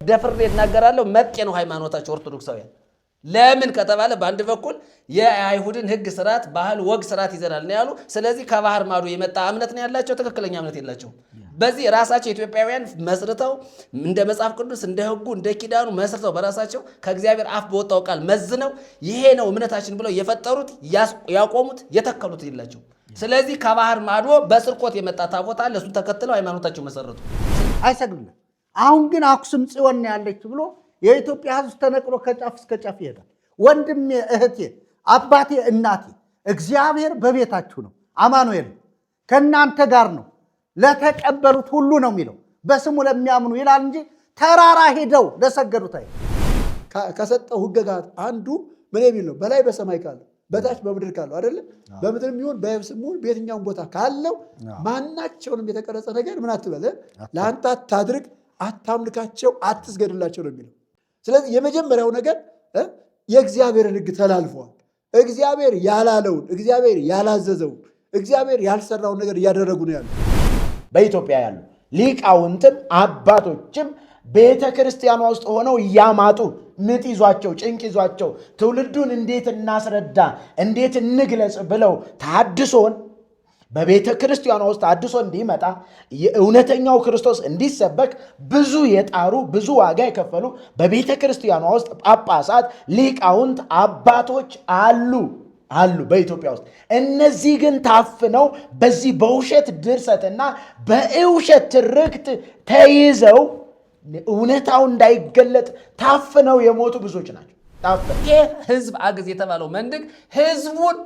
ደፍሬ እናገራለሁ መጤ ነው ሃይማኖታቸው ኦርቶዶክሳውያን ለምን ከተባለ በአንድ በኩል የአይሁድን ህግ ስርዓት ባህል ወግ ስርዓት ይዘናል ነው ያሉ ስለዚህ ከባህር ማዶ የመጣ እምነት ነው ያላቸው ትክክለኛ እምነት የላቸው በዚህ ራሳቸው ኢትዮጵያውያን መስርተው እንደ መጽሐፍ ቅዱስ እንደ ህጉ እንደ ኪዳኑ መስርተው በራሳቸው ከእግዚአብሔር አፍ በወጣው ቃል መዝነው ይሄ ነው እምነታችን ብለው የፈጠሩት ያቆሙት የተከሉት ይላቸው ስለዚህ ከባህር ማዶ በስርቆት የመጣ ታቦት አለ እሱን ተከትለው ሃይማኖታቸው መሰረቱ አይሰግዱም አሁን ግን አክሱም ጽዮን ያለች ብሎ የኢትዮጵያ ህዝብ ተነቅሎ ከጫፍ እስከ ጫፍ ይሄዳል ወንድሜ እህቴ አባቴ እናቴ እግዚአብሔር በቤታችሁ ነው አማኑኤል ከናንተ ጋር ነው ለተቀበሉት ሁሉ ነው የሚለው በስሙ ለሚያምኑ ይላል እንጂ ተራራ ሄደው ለሰገዱት አይ ከሰጠው ህግጋት አንዱ ምን የሚል ነው በላይ በሰማይ ካለው በታች በምድር ካለው አይደለ በምድርም ይሁን በየብስም ይሁን በየትኛውም ቦታ ካለው ማናቸውንም የተቀረጸ ነገር ምን አትበለ ለአንተ አታድርግ አታምልካቸው አትስገድላቸው ነው የሚለው ስለዚህ የመጀመሪያው ነገር የእግዚአብሔርን ህግ ተላልፈዋል እግዚአብሔር ያላለውን እግዚአብሔር ያላዘዘውን እግዚአብሔር ያልሰራውን ነገር እያደረጉ ነው ያለው በኢትዮጵያ ያሉ ሊቃውንትም አባቶችም ቤተክርስቲያኗ ውስጥ ሆነው ያማጡ ምጥ ይዟቸው ጭንቅ ይዟቸው ትውልዱን እንዴት እናስረዳ እንዴት እንግለጽ ብለው ታድሶን በቤተ ክርስቲያኗ ውስጥ አድሶ እንዲመጣ የእውነተኛው ክርስቶስ እንዲሰበክ ብዙ የጣሩ ብዙ ዋጋ የከፈሉ በቤተ ክርስቲያኗ ውስጥ ጳጳሳት ሊቃውንት አባቶች አሉ በኢትዮጵያ ውስጥ እነዚህ ግን ታፍነው በዚህ በውሸት ድርሰትና በውሸት ትርክት ተይዘው እውነታው እንዳይገለጥ ታፍነው የሞቱ ብዙዎች ናቸው ይሄ ህዝብ አግዝ የተባለው መንድግ ህዝቡን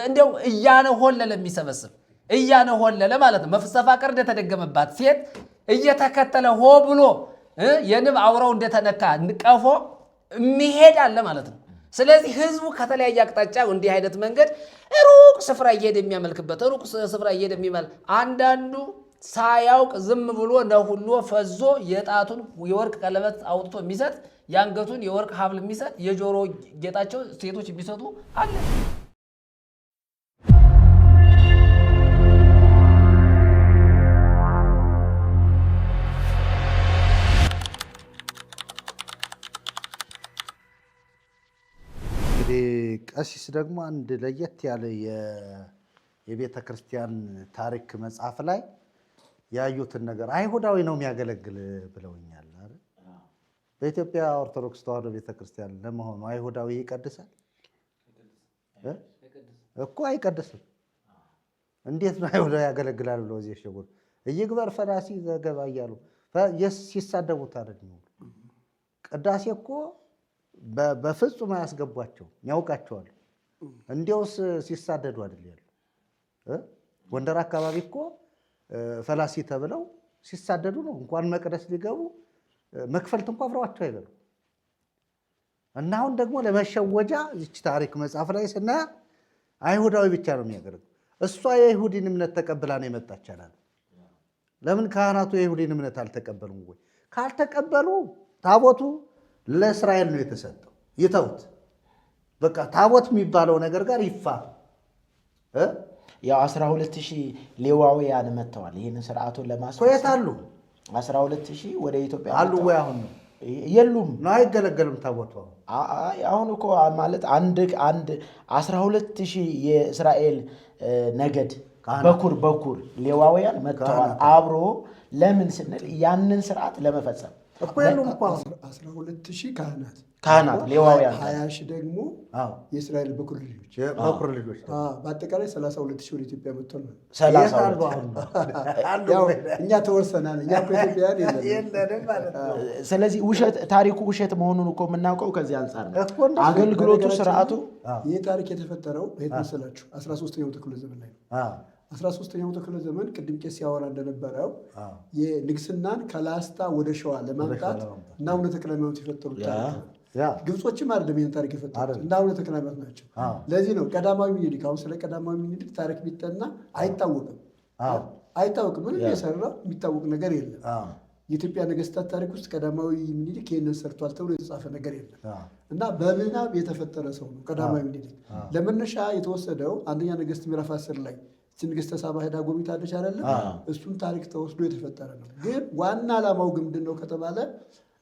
እንደው እያነሆለለ የሚሰበስብ እያነሆለለ ማለት ነው መፈሳፈር እንደተደገመባት ሴት እየተከተለ ሆ ብሎ የንብ አውራው እንደተነካ ንቀፎ የሚሄድ አለ ማለት ነው ስለዚህ ህዝቡ ከተለያየ አቅጣጫ እንዲህ አይነት መንገድ ሩቅ ስፍራ እየሄደ የሚያመልክበት ሩቅ ስፍራ እየሄደ የሚመል አንዳንዱ ሳያውቅ ዝም ብሎ ነው ሁሉ ፈዞ የጣቱን የወርቅ ቀለበት አውጥቶ የሚሰጥ ያንገቱን የወርቅ ሐብል የሚሰጥ የጆሮ ጌጣቸው ሴቶች የሚሰጡ አለ ቀሲስ ደግሞ አንድ ለየት ያለ የቤተ ክርስቲያን ታሪክ መጽሐፍ ላይ ያዩትን ነገር አይሁዳዊ ነው የሚያገለግል ብለውኛል አይደል በኢትዮጵያ ኦርቶዶክስ ተዋሕዶ ቤተ ክርስቲያን ለመሆኑ አይሁዳዊ ይቀድሳል እኮ አይቀድስም እንዴት ነው አይሁዳዊ ያገለግላል ብለው እዚህ ሸጉር እይግበር ፈራሲ ዘገባ እያሉ ሲሳደቡት አይደል ቅዳሴ እኮ በፍጹም አያስገቧቸው ያውቃቸዋል እንዴውስ ሲሳደዱ አይደል ያለው ጎንደር አካባቢ እኮ ፈላሲ ተብለው ሲሳደዱ ነው እንኳን መቅደስ ሊገቡ መክፈልት እንኳን አብረዋቸው አይበሉ እና አሁን ደግሞ ለመሸወጃ እዚህ ታሪክ መጽሐፍ ላይ ስናያ አይሁዳዊ ብቻ ነው የሚያገለግለው እሷ የይሁዲን እምነት ተቀብላ ነው የመጣቻላል ለምን ካህናቱ የይሁዲን እምነት አልተቀበሉም ወይ ካልተቀበሉ ታቦቱ ለእስራኤል ነው የተሰጠው ይተውት በቃ ታቦት የሚባለው ነገር ጋር ይፋቱ ያው 12000 ሌዋውያን መተዋል ይሄን ስርዓቱን ለማስፈጸም ቆይታሉ 12000 ወደ ኢትዮጵያ አሉ ወይ አሁን የሉም ነው አይገለገልም ታቦቱ አሁን እኮ ማለት አንድ 12000 የእስራኤል ነገድ በኩር ሌዋውያን መተዋል አብሮ ለምን ስንል ያንን ስርዓት ለመፈጸም እኮ የሉም እኮ 12000 ካህናት ሌዋውያን 20000 ደግሞ የእስራኤል በኩር ልጆች በአጠቃላይ 32000 ወደ ኢትዮጵያ መጥተዋል 32 እኛ ተወርሰናል እኛ ኢትዮጵያውያን የለንም ማለት ነው ስለዚህ ታሪኩ ውሸት መሆኑን እኮ የምናውቀው ከዚህ አንፃር ነው አገልግሎቱ ስርዓቱ ይሄ ታሪክ የተፈጠረው በየት መሰላችሁ 13ኛው ክፍለ ዘመን ላይ ነው 13ኛው ክፍለ ዘመን ቅድም ቄስ ያወራ እንደነበረው የንግስናን ከላስታ ወደ ሸዋ ለማምጣት እና አቡነ ተክለ ሃይማኖት የፈጠሩት ታሪክ ግብጾችም አይደለም ይሄን ታሪክ የፈጠሩት እና አቡነ ተክለ ሃይማኖት ናቸው ለዚህ ነው ቀዳማዊ ምኒልክ አሁን ስለ ቀዳማዊ ምኒልክ ታሪክ ቢጠና አይታወቅም ምንም የሰራው የሚታወቅ ነገር የለም የኢትዮጵያ ነገስታት ታሪክ ውስጥ ቀዳማዊ ምኒልክ ይሄንን ሰርቷል ተብሎ የተጻፈ ነገር የለም እና በምናብ የተፈጠረ ሰው ነው ቀዳማዊ ምኒልክ ለመነሻ የተወሰደው አንደኛ ነገስት ምዕራፍ 10 ላይ ንግስተ ሳባ ሄዳ ጎብኝታለች አይደለም እሱን ታሪክ ተወስዶ የተፈጠረ ነው ግን ዋና ዓላማው ግን ምንድነው ከተባለ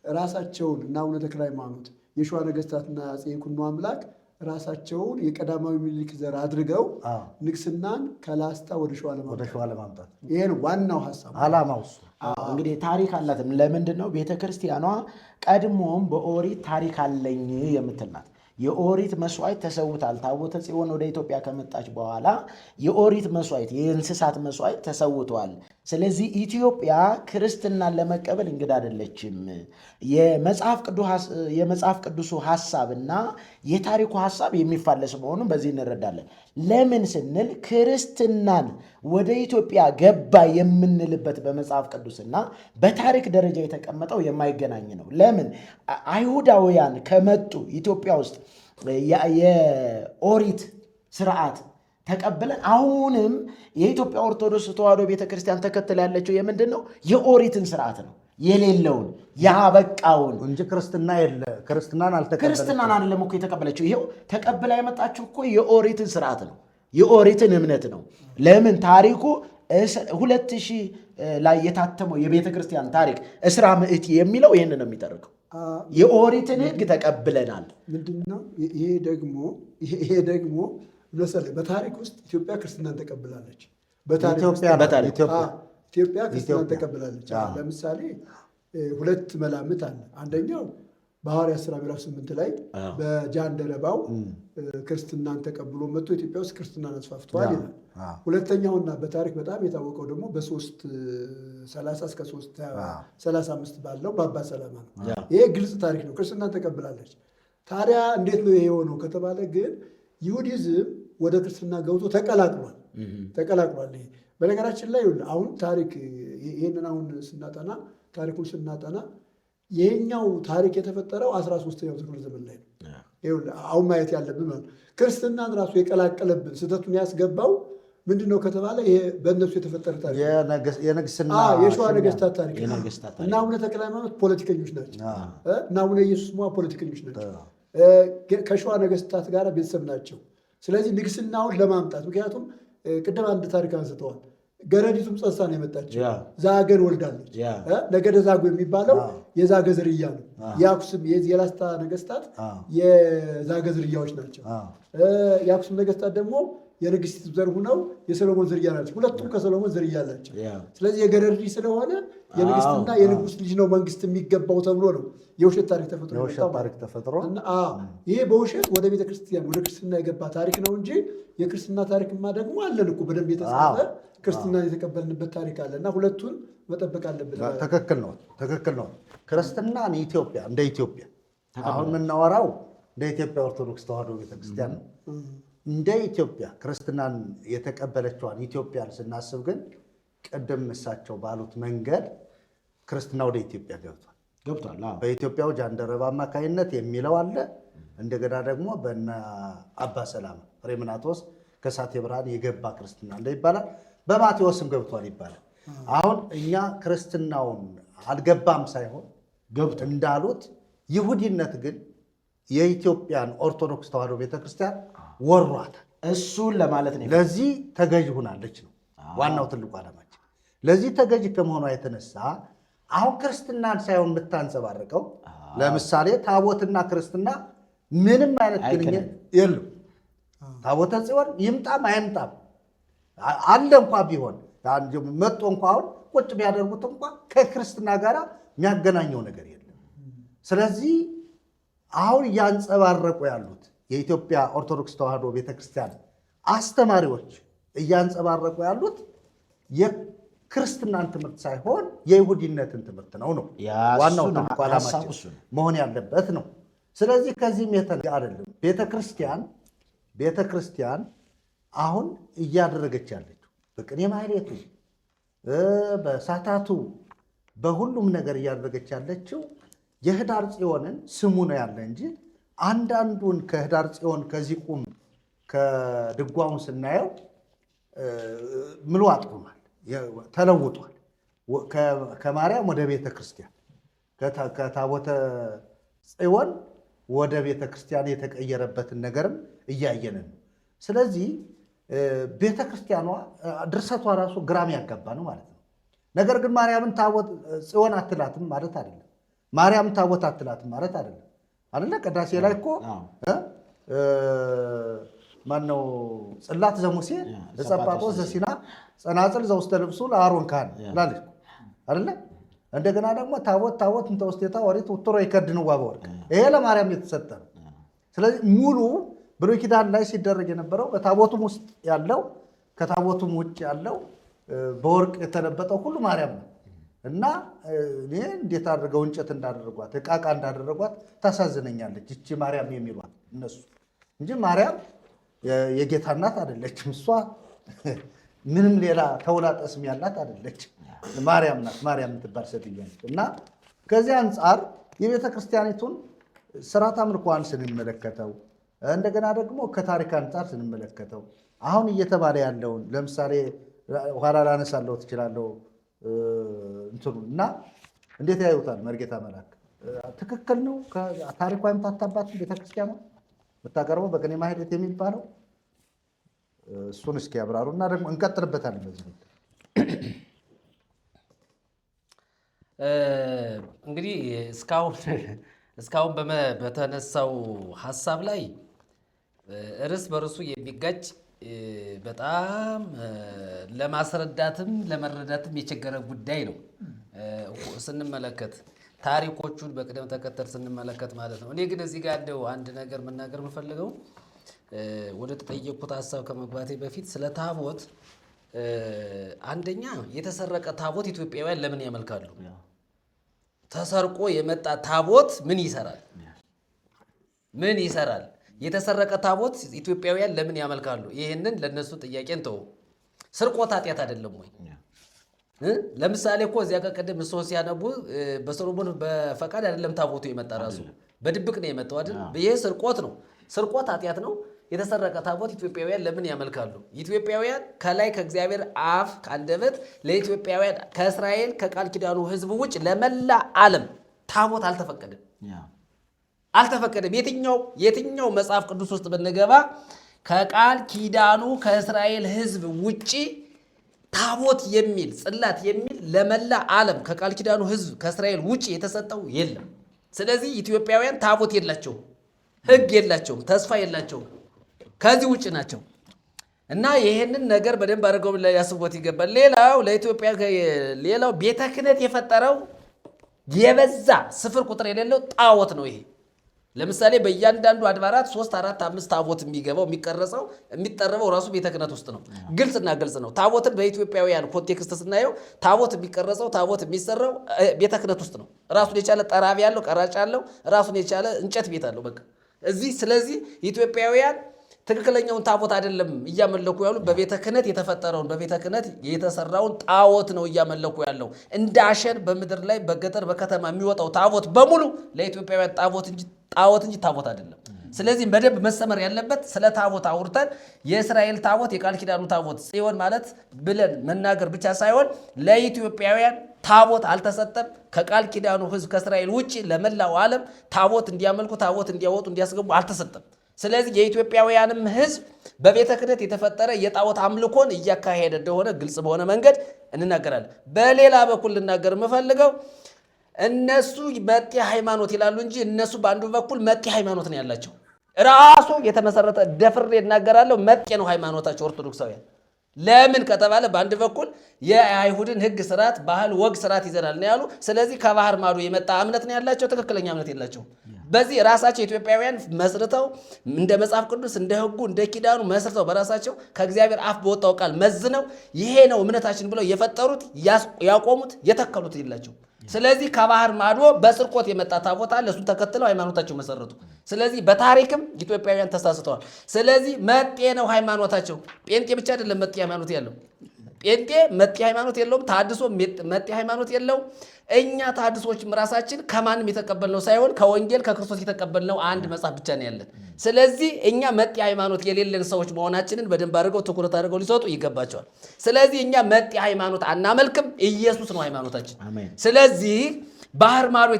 ራሳቸውን እና አቡነ ተክለ ሃይማኖት የሸዋ ነገስታትና አፄ ይኩኖ አምላክ ራሳቸውን የቀዳማዊ ምኒልክ ዘር አድርገው ንግስናን ከላስታ ወደ ሸዋ ለማምጣት ይሄ ነው ዋናው ሀሳብ ዓላማው። እንግዲህ ታሪክ አላትም። ለምንድን ነው ቤተክርስቲያኗ ቀድሞም በኦሪት ታሪክ አለኝ የምትል ናት። የኦሪት መስዋዕት ተሰውታል። ታቦተ ጽዮን ወደ ኢትዮጵያ ከመጣች በኋላ የኦሪት መስዋዕት፣ የእንስሳት መስዋዕት ተሰውተዋል። ስለዚህ ኢትዮጵያ ክርስትናን ለመቀበል እንግዳ አይደለችም። የመጽሐፍ ቅዱሱ ሐሳብና የታሪኩ ሐሳብ የሚፋለስ መሆኑን በዚህ እንረዳለን። ለምን ስንል ክርስትናን ወደ ኢትዮጵያ ገባ የምንልበት በመጽሐፍ ቅዱስና በታሪክ ደረጃ የተቀመጠው የማይገናኝ ነው። ለምን አይሁዳውያን ከመጡ ኢትዮጵያ ውስጥ የኦሪት ስርዓት ተቀብለን አሁንም የኢትዮጵያ ኦርቶዶክስ ተዋሕዶ ቤተክርስቲያን ተከትላ ያለችው የምንድን ነው? የኦሪትን ስርዓት ነው። የሌለውን ያበቃውን እንጂ ክርስትናን አይደለም እኮ የተቀበለችው። ይሄው ተቀብላ የመጣችው እኮ የኦሪትን ስርዓት ነው፣ የኦሪትን እምነት ነው። ለምን ታሪኩ 2000 ላይ የታተመው የቤተ ክርስቲያን ታሪክ እስራ ምዕት የሚለው ይህን ነው የሚጠርቀው። የኦሪትን ሕግ ተቀብለናል። ምንድነው ይሄ ደግሞ በታሪክ ውስጥ ኢትዮጵያ ክርስትናን ተቀብላለች። ኢትዮጵያ ክርስትናን ተቀብላለች። ለምሳሌ ሁለት መላምት አለ። አንደኛው በሐዋርያት ሥራ ምዕራፍ 8 ላይ በጃንደረባው ክርስትናን ተቀብሎ መጥቶ ኢትዮጵያ ውስጥ ክርስትናን አስፋፍተዋል ይላል። ሁለተኛውና በታሪክ በጣም የታወቀው ደግሞ በ330 እስከ 335 ባለው በአባ ሰላማ ነው። ይሄ ግልጽ ታሪክ ነው። ክርስትናን ተቀብላለች። ታዲያ እንዴት ነው ይሄ የሆነው ከተባለ ግን ይሁዲዝም ወደ ክርስትና ገብቶ ተቀላቅሏል። ይሄ በነገራችን ላይ አሁን ታሪክ ይህንን አሁን ታሪኩን ስናጠና ይሄኛው ታሪክ የተፈጠረው 13ኛው ክፍለ ዘመን ላይ ነው። አሁን ማየት ያለብን ማለት ክርስትናን ራሱ የቀላቀለብን ስህተቱን ያስገባው ምንድነው ከተባለ ይሄ በእነሱ የተፈጠረ ታሪክ የሸዋ ነገስታት ታሪክ እና አቡነ ተክለ ሃይማኖት ፖለቲከኞች ናቸው እና አቡነ ኢየሱስ ሞዐ ፖለቲከኞች ናቸው። ከሸዋ ነገስታት ጋር ቤተሰብ ናቸው። ስለዚህ ንግስናውን ለማምጣት ምክንያቱም ቅድም አንድ ታሪክ አንስተዋል። ገረዲቱም ጸንሳ ነው የመጣችው። ዛገን ወልዳለች። ነገደ ዛጉ የሚባለው የዛገ ዝርያ ነው። የአክሱም የላስታ ነገስታት የዛገ ዝርያዎች ናቸው። የአክሱም ነገስታት ደግሞ የንግስት ዘር ሁነው የሰሎሞን ዝርያ ናቸው። ሁለቱም ከሰሎሞን ዝርያ አላቸው። ስለዚህ የገረድ ልጅ ስለሆነ የንግስትና የንጉስ ልጅ ነው መንግስት የሚገባው ተብሎ ነው የውሸት ታሪክ ተፈጥሮ ይሄ በውሸት ወደ ቤተክርስቲያን ወደ ክርስትና የገባ ታሪክ ነው እንጂ የክርስትና ታሪክማ ደግሞ አለን እኮ በደንብ የተጻፈ ክርስትናን የተቀበልንበት ታሪክ አለ እና ሁለቱን መጠበቅ አለብን። ትክክል ነው። ክርስትናን ኢትዮጵያ እንደ ኢትዮጵያ አሁን የምናወራው እንደ ኢትዮጵያ ኦርቶዶክስ ተዋሕዶ ቤተክርስቲያን ነው። እንደ ኢትዮጵያ ክርስትናን የተቀበለችዋን ኢትዮጵያን ስናስብ ግን ቀደም እሳቸው ባሉት መንገድ ክርስትና ወደ ኢትዮጵያ ገብቷል። በኢትዮጵያው ጃንደረባ አማካይነት የሚለው አለ። እንደገና ደግሞ በእነ አባ ሰላማ ፍሬምናጦስ ከሳቴ ብርሃን የገባ ክርስትና እንደ ይባላል። በማቴዎስም ገብቷል ይባላል። አሁን እኛ ክርስትናውን አልገባም ሳይሆን ገብቶ እንዳሉት ይሁዲነት ግን የኢትዮጵያን ኦርቶዶክስ ተዋሕዶ ቤተክርስቲያን ወሯታል። እሱን ለማለት ነው። ለዚህ ተገዥ ሆናለች ነው ዋናው ትልቁ ዓላማችን። ለዚህ ተገዥ ከመሆኗ የተነሳ አሁን ክርስትናን ሳይሆን የምታንጸባርቀው ለምሳሌ ታቦትና ክርስትና ምንም አይነት ግንኙነት የለም። ታቦተ ጽዮን ይምጣም አይምጣም አለ እንኳ ቢሆን መጥቶ እንኳ አሁን ቁጭ ቢያደርጉት እንኳ ከክርስትና ጋር የሚያገናኘው ነገር የለም። ስለዚህ አሁን እያንጸባረቁ ያሉት የኢትዮጵያ ኦርቶዶክስ ተዋሕዶ ቤተክርስቲያን አስተማሪዎች እያንጸባረቁ ያሉት የክርስትናን ትምህርት ሳይሆን የይሁዲነትን ትምህርት ነው ዋናው ትልቁ ዓላማችን መሆን ያለበት ነው። ስለዚህ ከዚህም የተለየ አይደለም። ቤተክርስቲያን አሁን እያደረገች ያለችው በቅኔ ማህሌቱ፣ በሳታቱ፣ በሁሉም ነገር እያደረገች ያለችው የህዳር ጽዮንን ስሙ ነው ያለ እንጂ አንዳንዱን ከህዳር ጽዮን ከዚህ ቁም ከድጓውን ስናየው ምልዋጥ ሆኗል፣ ተለውጧል። ከማርያም ወደ ቤተ ክርስቲያን ከታቦተ ጽዮን ወደ ቤተ ክርስቲያን የተቀየረበትን ነገርም እያየንን ነው። ስለዚህ ቤተ ክርስቲያኗ ድርሰቷ ራሱ ግራም ያጋባ ነው ማለት ነው። ነገር ግን ማርያምን ታቦት ጽዮን አትላትም ማለት አይደለም። ማርያም ታቦት አትላትም ማለት አይደለም አይደለ? ቅዳሴ ላይ እኮ ማነው ጽላት ዘሙሴ ዘጸጳጦስ ዘሲና ጸናጽል ዘውስተ ልብሱ ለአሮን ካህን ላለች አይደለ? እንደገና ደግሞ ታቦት እንተ ውስቴታ ኦሪት ወጥሮ ይከድንዋ በወርቅ ይሄ ለማርያም የተሰጠ ነው። ስለዚህ ሙሉ ብሉይ ኪዳን ላይ ሲደረግ የነበረው በታቦቱም ውስጥ ያለው ከታቦቱም ውጭ ያለው በወርቅ የተለበጠው ሁሉ ማርያም ነው እና እኔ እንዴት አድርገው እንጨት እንዳደረጓት ዕቃ እንዳደረጓት ታሳዝነኛለች እቺ ማርያም የሚሏት እነሱ እንጂ ማርያም የጌታ እናት አይደለችም። እሷ ምንም ሌላ ተውላጠስም ያላት አይደለችም። ማርያም ናት። ማርያም የምትባል ሴትዮ ነች እና ከዚህ አንጻር የቤተ ክርስቲያኒቱን ስርዓተ አምልኮዋን ስንመለከተው እንደገና ደግሞ ከታሪክ አንጻር ስንመለከተው አሁን እየተባለ ያለውን ለምሳሌ ኋላ ላነሳለሁ ትችላለሁ እንትኑ እና እንዴት ያዩታል? መርጌታ መላክ ትክክል ነው? ታሪኳ የምታታባት ቤተክርስቲያኗ የምታቀርበው በቅኔ ማህሌት የሚባለው እሱን እስኪ ያብራሩ እና ደግሞ እንቀጥልበታለን። በዚህ እንግዲህ እስካሁን በተነሳው ሀሳብ ላይ እርስ በርሱ የሚጋጭ በጣም ለማስረዳትም ለመረዳትም የቸገረ ጉዳይ ነው ስንመለከት ታሪኮቹን በቅደም ተከተል ስንመለከት ማለት ነው። እኔ ግን እዚህ ጋር እንደው አንድ ነገር መናገር የምፈልገው ወደ ተጠየቁት ሀሳብ ከመግባቴ በፊት ስለ ታቦት አንደኛ የተሰረቀ ታቦት ኢትዮጵያውያን ለምን ያመልካሉ? ተሰርቆ የመጣ ታቦት ምን ይሰራል? ምን ይሰራል? የተሰረቀ ታቦት ኢትዮጵያውያን ለምን ያመልካሉ? ይህንን ለነሱ ጥያቄ እንተው። ስርቆት ኃጢአት አይደለም ወይ? ለምሳሌ እኮ እዚያ ጋር ቀደም እሱ ሲያነቡ በሰሎሞን በፈቃድ አይደለም ታቦቱ የመጣ ራሱ በድብቅ ነው የመጣው አይደል? ይሄ ስርቆት ነው። ስርቆት ኃጢአት ነው። የተሰረቀ ታቦት ኢትዮጵያውያን ለምን ያመልካሉ? ኢትዮጵያውያን ከላይ ከእግዚአብሔር አፍ ከአንደበት ለኢትዮጵያውያን ከእስራኤል ከቃል ኪዳኑ ሕዝብ ውጭ ለመላ ዓለም ታቦት አልተፈቀደም። አልተፈቀደም። የትኛው መጽሐፍ ቅዱስ ውስጥ ብንገባ ከቃል ኪዳኑ ከእስራኤል ሕዝብ ውጪ ታቦት የሚል ጽላት የሚል ለመላ ዓለም ከቃል ኪዳኑ ሕዝብ ከእስራኤል ውጪ የተሰጠው የለም። ስለዚህ ኢትዮጵያውያን ታቦት የላቸውም፣ ሕግ የላቸውም፣ ተስፋ የላቸውም፣ ከዚህ ውጭ ናቸው እና ይህንን ነገር በደንብ አድርገው ያስቦት ይገባል። ሌላው ለኢትዮጵያ ሌላው ቤተ ክህነት የፈጠረው የበዛ ስፍር ቁጥር የሌለው ጣዖት ነው። ይሄ ለምሳሌ በእያንዳንዱ አድባራት 3፣ 4፣ 5 ታቦት የሚገባው የሚቀረጸው የሚጠረበው ራሱ ቤተ ክህነት ውስጥ ነው። ግልጽና ግልጽ ነው። ታቦትን በኢትዮጵያውያን ኮንቴክስት ስናየው ታቦት የሚቀረጸው ታቦት የሚሰራው ቤተ ክህነት ውስጥ ነው። ራሱን የቻለ ጠራቢ ያለው ቀራጭ ያለው ራሱን የቻለ እንጨት ቤት አለው። በቃ እዚህ ስለዚህ ኢትዮጵያውያን ትክክለኛውን ታቦት አይደለም እያመለኩ ያሉ በቤተ ክህነት የተፈጠረውን በቤተ ክህነት የተሰራውን ጣዖት ነው እያመለኩ ያለው። እንደ አሸን በምድር ላይ በገጠር በከተማ የሚወጣው ታቦት በሙሉ ለኢትዮጵያውያን ጣዖት እንጂ ታቦት አይደለም። ስለዚህ በደንብ መሰመር ያለበት ስለ ታቦት አውርተን የእስራኤል ታቦት የቃል ኪዳኑ ታቦት ጽዮን ማለት ብለን መናገር ብቻ ሳይሆን ለኢትዮጵያውያን ታቦት አልተሰጠም። ከቃል ኪዳኑ ሕዝብ ከእስራኤል ውጭ ለመላው ዓለም ታቦት እንዲያመልኩ ታቦት እንዲያወጡ እንዲያስገቡ አልተሰጠም። ስለዚህ የኢትዮጵያውያንም ሕዝብ በቤተ ክህነት የተፈጠረ የጣዖት አምልኮን እያካሄደ እንደሆነ ግልጽ በሆነ መንገድ እንናገራለን። በሌላ በኩል ልናገር የምፈልገው እነሱ መጤ ሃይማኖት ይላሉ እንጂ እነሱ በአንዱ በኩል መጤ ሃይማኖት ነው ያላቸው። ራሱ የተመሰረተ ደፍሬ እናገራለሁ መጤ ነው ሃይማኖታቸው ኦርቶዶክሳውያን። ለምን ከተባለ በአንድ በኩል የአይሁድን ሕግ ስርዓት፣ ባህል፣ ወግ፣ ስርዓት ይዘናል ነው ያሉ። ስለዚህ ከባህር ማዶ የመጣ እምነት ነው ያላቸው፣ ትክክለኛ እምነት የላቸውም። በዚህ ራሳቸው ኢትዮጵያውያን መስርተው እንደ መጽሐፍ ቅዱስ እንደ ሕጉ እንደ ኪዳኑ መስርተው በራሳቸው ከእግዚአብሔር አፍ በወጣው ቃል መዝነው ይሄ ነው እምነታችን ብለው የፈጠሩት ያቆሙት የተከሉት የላቸው። ስለዚህ ከባህር ማዶ በስርቆት የመጣ ታቦት አለ። እሱን ተከትለው ሃይማኖታቸው መሰረቱ። ስለዚህ በታሪክም ኢትዮጵያውያን ተሳስተዋል። ስለዚህ መጤ ነው ሃይማኖታቸው። ጴንጤ ብቻ አይደለም መጤ ሃይማኖት ያለው። ጴንጤ መጤ ሃይማኖት የለውም። ታድሶ መጤ ሃይማኖት የለውም። እኛ ታድሶችም ራሳችን ከማንም የተቀበልነው ሳይሆን ከወንጌል ከክርስቶስ የተቀበልነው አንድ መጽሐፍ ብቻ ነው ያለን። ስለዚህ እኛ መጤ ሃይማኖት የሌለን ሰዎች መሆናችንን በደንብ አድርገው ትኩረት አድርገው ሊሰጡ ይገባቸዋል። ስለዚህ እኛ መጤ ሃይማኖት አናመልክም። ኢየሱስ ነው ሃይማኖታችን። ስለዚህ ባህር ማዶ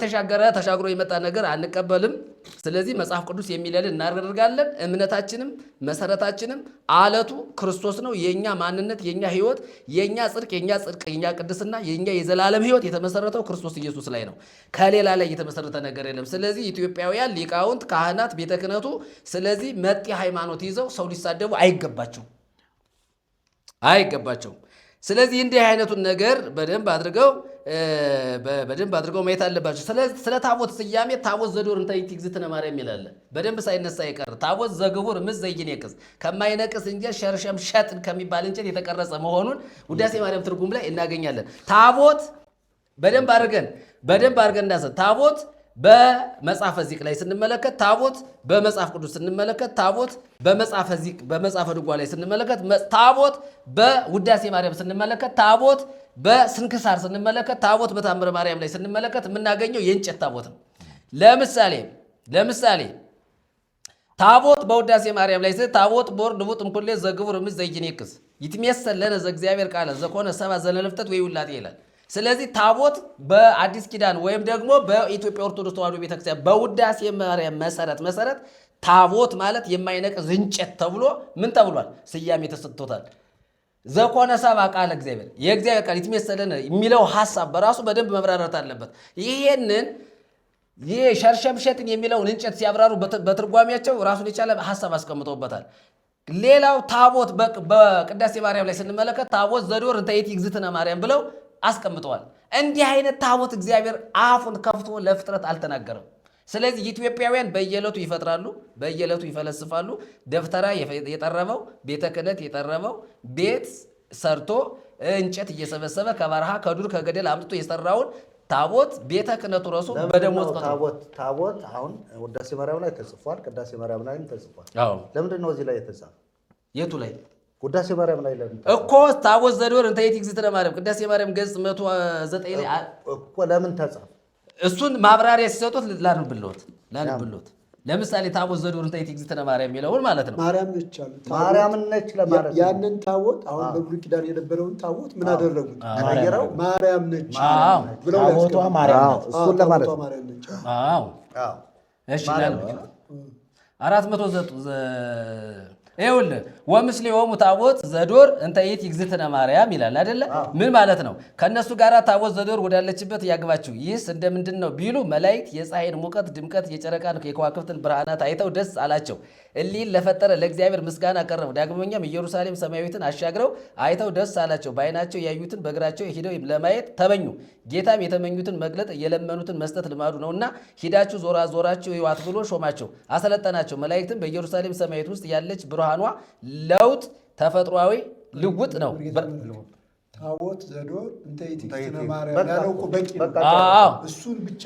ተሻግሮ የመጣ ነገር አንቀበልም። ስለዚህ መጽሐፍ ቅዱስ የሚለንን እናደርጋለን። እምነታችንም መሰረታችንም አለቱ ክርስቶስ ነው። የኛ ማንነት፣ የኛ ህይወት፣ የኛ ጽድቅ፣ የኛ ቅድስና፣ የኛ የዘላለም ህይወት የተመሰረተው ክርስቶስ ኢየሱስ ላይ ነው። ከሌላ ላይ የተመሰረተ ነገር የለም። ስለዚህ ኢትዮጵያውያን ሊቃውንት፣ ካህናት፣ ቤተ ክህነቱ ስለዚህ መጤ ሃይማኖት ይዘው ሰው ሊሳደቡ አይገባቸውም። ስለዚህ እንዲህ አይነቱን ነገር በደንብ አድርገው ማየት አለባቸው። ስለ ታቦት ስያሜ ታቦት ዘዶር እንተ ይእትግዝእትነ ማርያም ይላል። በደንብ ሳይነሳ ይቀር ታቦት ዘግቡር ምስ ዘይኔቅዝ ከማይነቅስ እንጨት ሸርሸም ሸጥን ከሚባል እንጨት የተቀረጸ መሆኑን ውዳሴ ማርያም ትርጉም ላይ እናገኛለን። ታቦት በደንብ አድርገን እንዳሰ ታቦት በመጽሐፈ ዚቅ ላይ ስንመለከት፣ ታቦት በመጽሐፍ ቅዱስ ስንመለከት፣ ታቦት በመጽሐፈ ድጓ ላይ ስንመለከት፣ ታቦት በውዳሴ ማርያም ስንመለከት፣ ታቦት በስንክሳር ስንመለከት፣ ታቦት በታምረ ማርያም ላይ ስንመለከት የምናገኘው የእንጨት ታቦት ነው። ለምሳሌ ታቦት በውዳሴ ማርያም ላይ ታቦት ቦር ድቡጥ እምኩሌ ዘግቡር ምስ ዘይኔቅዝ ይትሜሰል ለነ ዘእግዚአብሔር ቃለ ዘኮነ ሰብአ ዘለለፍተት ወይውላጤ ይላል። ስለዚህ ታቦት በአዲስ ኪዳን ወይም ደግሞ በኢትዮጵያ ኦርቶዶክስ ተዋሕዶ ቤተክርስቲያን በውዳሴ ማርያም መሰረት ታቦት ማለት የማይነቅዝ እንጨት ተብሎ ምን ተብሏል? ስያሜ ተሰጥቶታል። ዘኮነ ሰብአ ቃለ እግዚአብሔር የእግዚአብሔር ቃል ይትሜሰለነ የሚለው ሐሳብ በራሱ በደንብ መብራራት አለበት። ይሄንን ሸርሸምሸጥን የሚለውን እንጨት ሲያብራሩ በትርጓሜያቸው ራሱን የቻለ ሐሳብ አስቀምጠውበታል። ሌላው ታቦት በቅዳሴ ማርያም ላይ ስንመለከት ታቦት ዘዶር እንተ ይእትግዝእትነ ማርያም ብለው አስቀምጠዋል። እንዲህ አይነት ታቦት እግዚአብሔር አፉን ከፍቶ ለፍጥረት አልተናገረም። ስለዚህ ኢትዮጵያውያን በየዕለቱ ይፈጥራሉ፣ በየዕለቱ ይፈለስፋሉ። ደብተራ የጠረበው ቤተ ክህነት የጠረበው ቤት ሰርቶ እንጨት እየሰበሰበ ከባረሃ ከዱር ከገደል አምጥቶ የሰራውን ታቦት ቤተ ክህነቱ ራሱ በደሞዝ ታቦት አሁን ውዳሴ ማርያም ላይ ተጽፏል፣ ቅዳሴ ማርያም ላይም ተጽፏል። ለምንድን ነው እዚህ ላይ የተጻፈው? የቱ ላይ? ውዳሴ ማርያም ላይ እኮ ታቦት ዘዶር እንተ ይእትግዝእትነ ማርያም ቅዳሴ ማርያም ገጽ 109 ላይ እኮ ለምን ተጻፈ? እሱን ማብራሪያ ሲሰጡት ላንብሎት። ለምሳሌ ታቦት ዘዶር እንተ ይእትግዝእትነ ማርያም የሚለውን ማለት ነው። ማርያም ነች ለማለት ያንን ታቦት አሁን በብሉይ ኪዳን የነበረውን ታቦት ምን አደረጉት? ቀይረው ማርያም ነች ብለው ታቦቷ ማርያም ነች። እሱን ለማለት ነው። አዎ እሺ ላልኩ 409 ይኸውልህ ወምስሌሆሙ ታቦት ዘዶር እንተ ይእትግዝእትነ ማርያም ይላል አይደለ? ምን ማለት ነው? ከእነሱ ጋር ታቦት ዘዶር ወዳለችበት ያግባችሁ። ይህስ እንደምንድን ነው ቢሉ መላእክት የፀሐይን ሙቀት ድምቀት፣ የጨረቃን የከዋክብትን ብርሃናት አይተው ደስ አላቸው። እሊህን ለፈጠረ ለእግዚአብሔር ምስጋና አቀረቡ። ዳግመኛም ኢየሩሳሌም ሰማያዊትን አሻግረው አይተው ደስ አላቸው። በዓይናቸው ያዩትን በእግራቸው ሂደው ለማየት ተመኙ። ጌታም የተመኙትን መግለጥ የለመኑትን መስጠት ልማዱ ነውና ሂዳችሁ ዞራችሁ ይዋት ብሎ ሾማቸው፣ አሰለጠናቸው። መላእክትም በኢየሩሳሌም ሰማያዊት ውስጥ ያለች ብርሃኗ ለውጥ ተፈጥሯዊ ልውጥ ነው። ታቦት ዘዶር እንተ ይእትግዝእትነ ማርያም ያለው እኮ በቂ ነው። እሱን ብቻ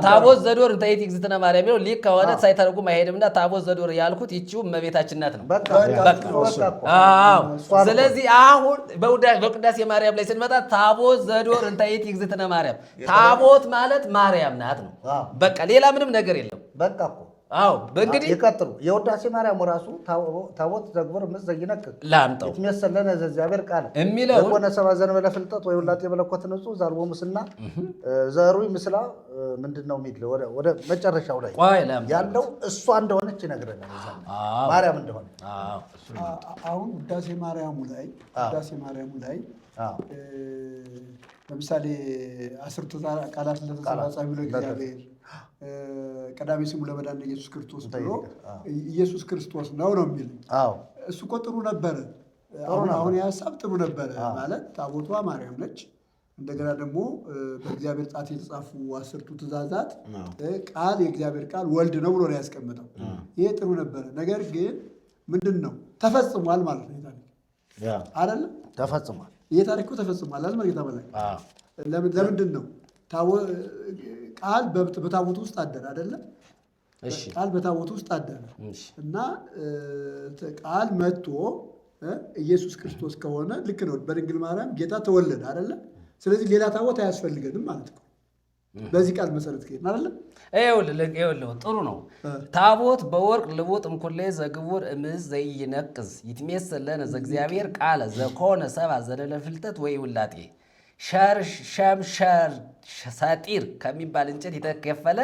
ታቦት ዘዶር እንተ ይእትግዝእትነ ማርያም የሚለው ሊቅ ከሆነ ሳይተረጉም አይሄድምና ታቦት ዘዶር ያልኩት ይቺው እመቤታችን ናት ነው። ስለዚህ አሁን በቅዳሴ ማርያም ላይ ስንመጣ ታቦት ዘዶር እንተ ይእትግዝእትነ ማርያም ታቦት ማለት ማርያም ናት ነው። በቃ ሌላ ምንም ነገር የለም። በቃ እኮ በእንግዲህ ይቀጥሉ። የውዳሴ ማርያም ራሱ ታቦት ዘግቡር ምስ ዘይነቅዝ ላምጠው ይትሜሰል ለነ ዘእግዚአብሔር ቃል የሚለው ዘኮነ ሰብአ ዘእንበለ ፍልጠት ወይውላጤ መለኮት ንጹሕ ዘአልቦ ምስና ዘሩይ ምስላ ምንድን ነው የሚል ወደ መጨረሻው ላይ ያለው እሷ እንደሆነች ይነግረናል። ማርያም እንደሆነ አሁን ውዳሴ ማርያሙ ላይ ለምሳሌ 10ቱ ቃላት ለተሰባጻሚ ለእግዚአብሔር ቀዳሜ ስሙ ለመድኃኒነ ኢየሱስ ክርስቶስ ብሎ ኢየሱስ ክርስቶስ ነው የሚል እሱ እኮ ጥሩ ነበረ። አሁን የሀሳብ ጥሩ ነበረ ማለት ታቦቷ ማርያም ነች። እንደገና ደግሞ በእግዚአብሔር ጣት የተጻፉ 10ቱ ትእዛዛት ቃል የእግዚአብሔር ቃል ወልድ ነው ብሎ ነው ያስቀመጠው። ይሄ ጥሩ ነበረ። ነገር ግን ምንድን ነው ተፈጽሟል ማለት ነው አይደለም? ተፈጽሟል። ይሄ ታሪክ እኮ ተፈጽሟል አይደል? መርጌታ መላክ ለምንድን ነው ቃል በታቦቱ ውስጥ አደረ አይደለም? ቃል በታቦቱ ውስጥ አደረ እና ቃል መጥቶ ኢየሱስ ክርስቶስ ከሆነ ልክ ነው። በድንግል ማርያም ጌታ ተወለደ አይደለም? ስለዚህ ሌላ ታቦት አያስፈልገንም ማለት ነው። በዚህ ቃል መሰረት ከሄድን አይደለም? ይኸውልህ ጥሩ ነው። ታቦት በወርቅ ልቡጥ እምኩሌ ዘግቡር እምዝ ዘይነቅዝ ይትሜሰል ለነ ዘእግዚአብሔር ቃለ ዘኮነ ሰብአ ዘእንበለ ፍልጠት ወይውላጤ ሸምሸር ሰጢር ከሚባል እንጨት የተከፈለ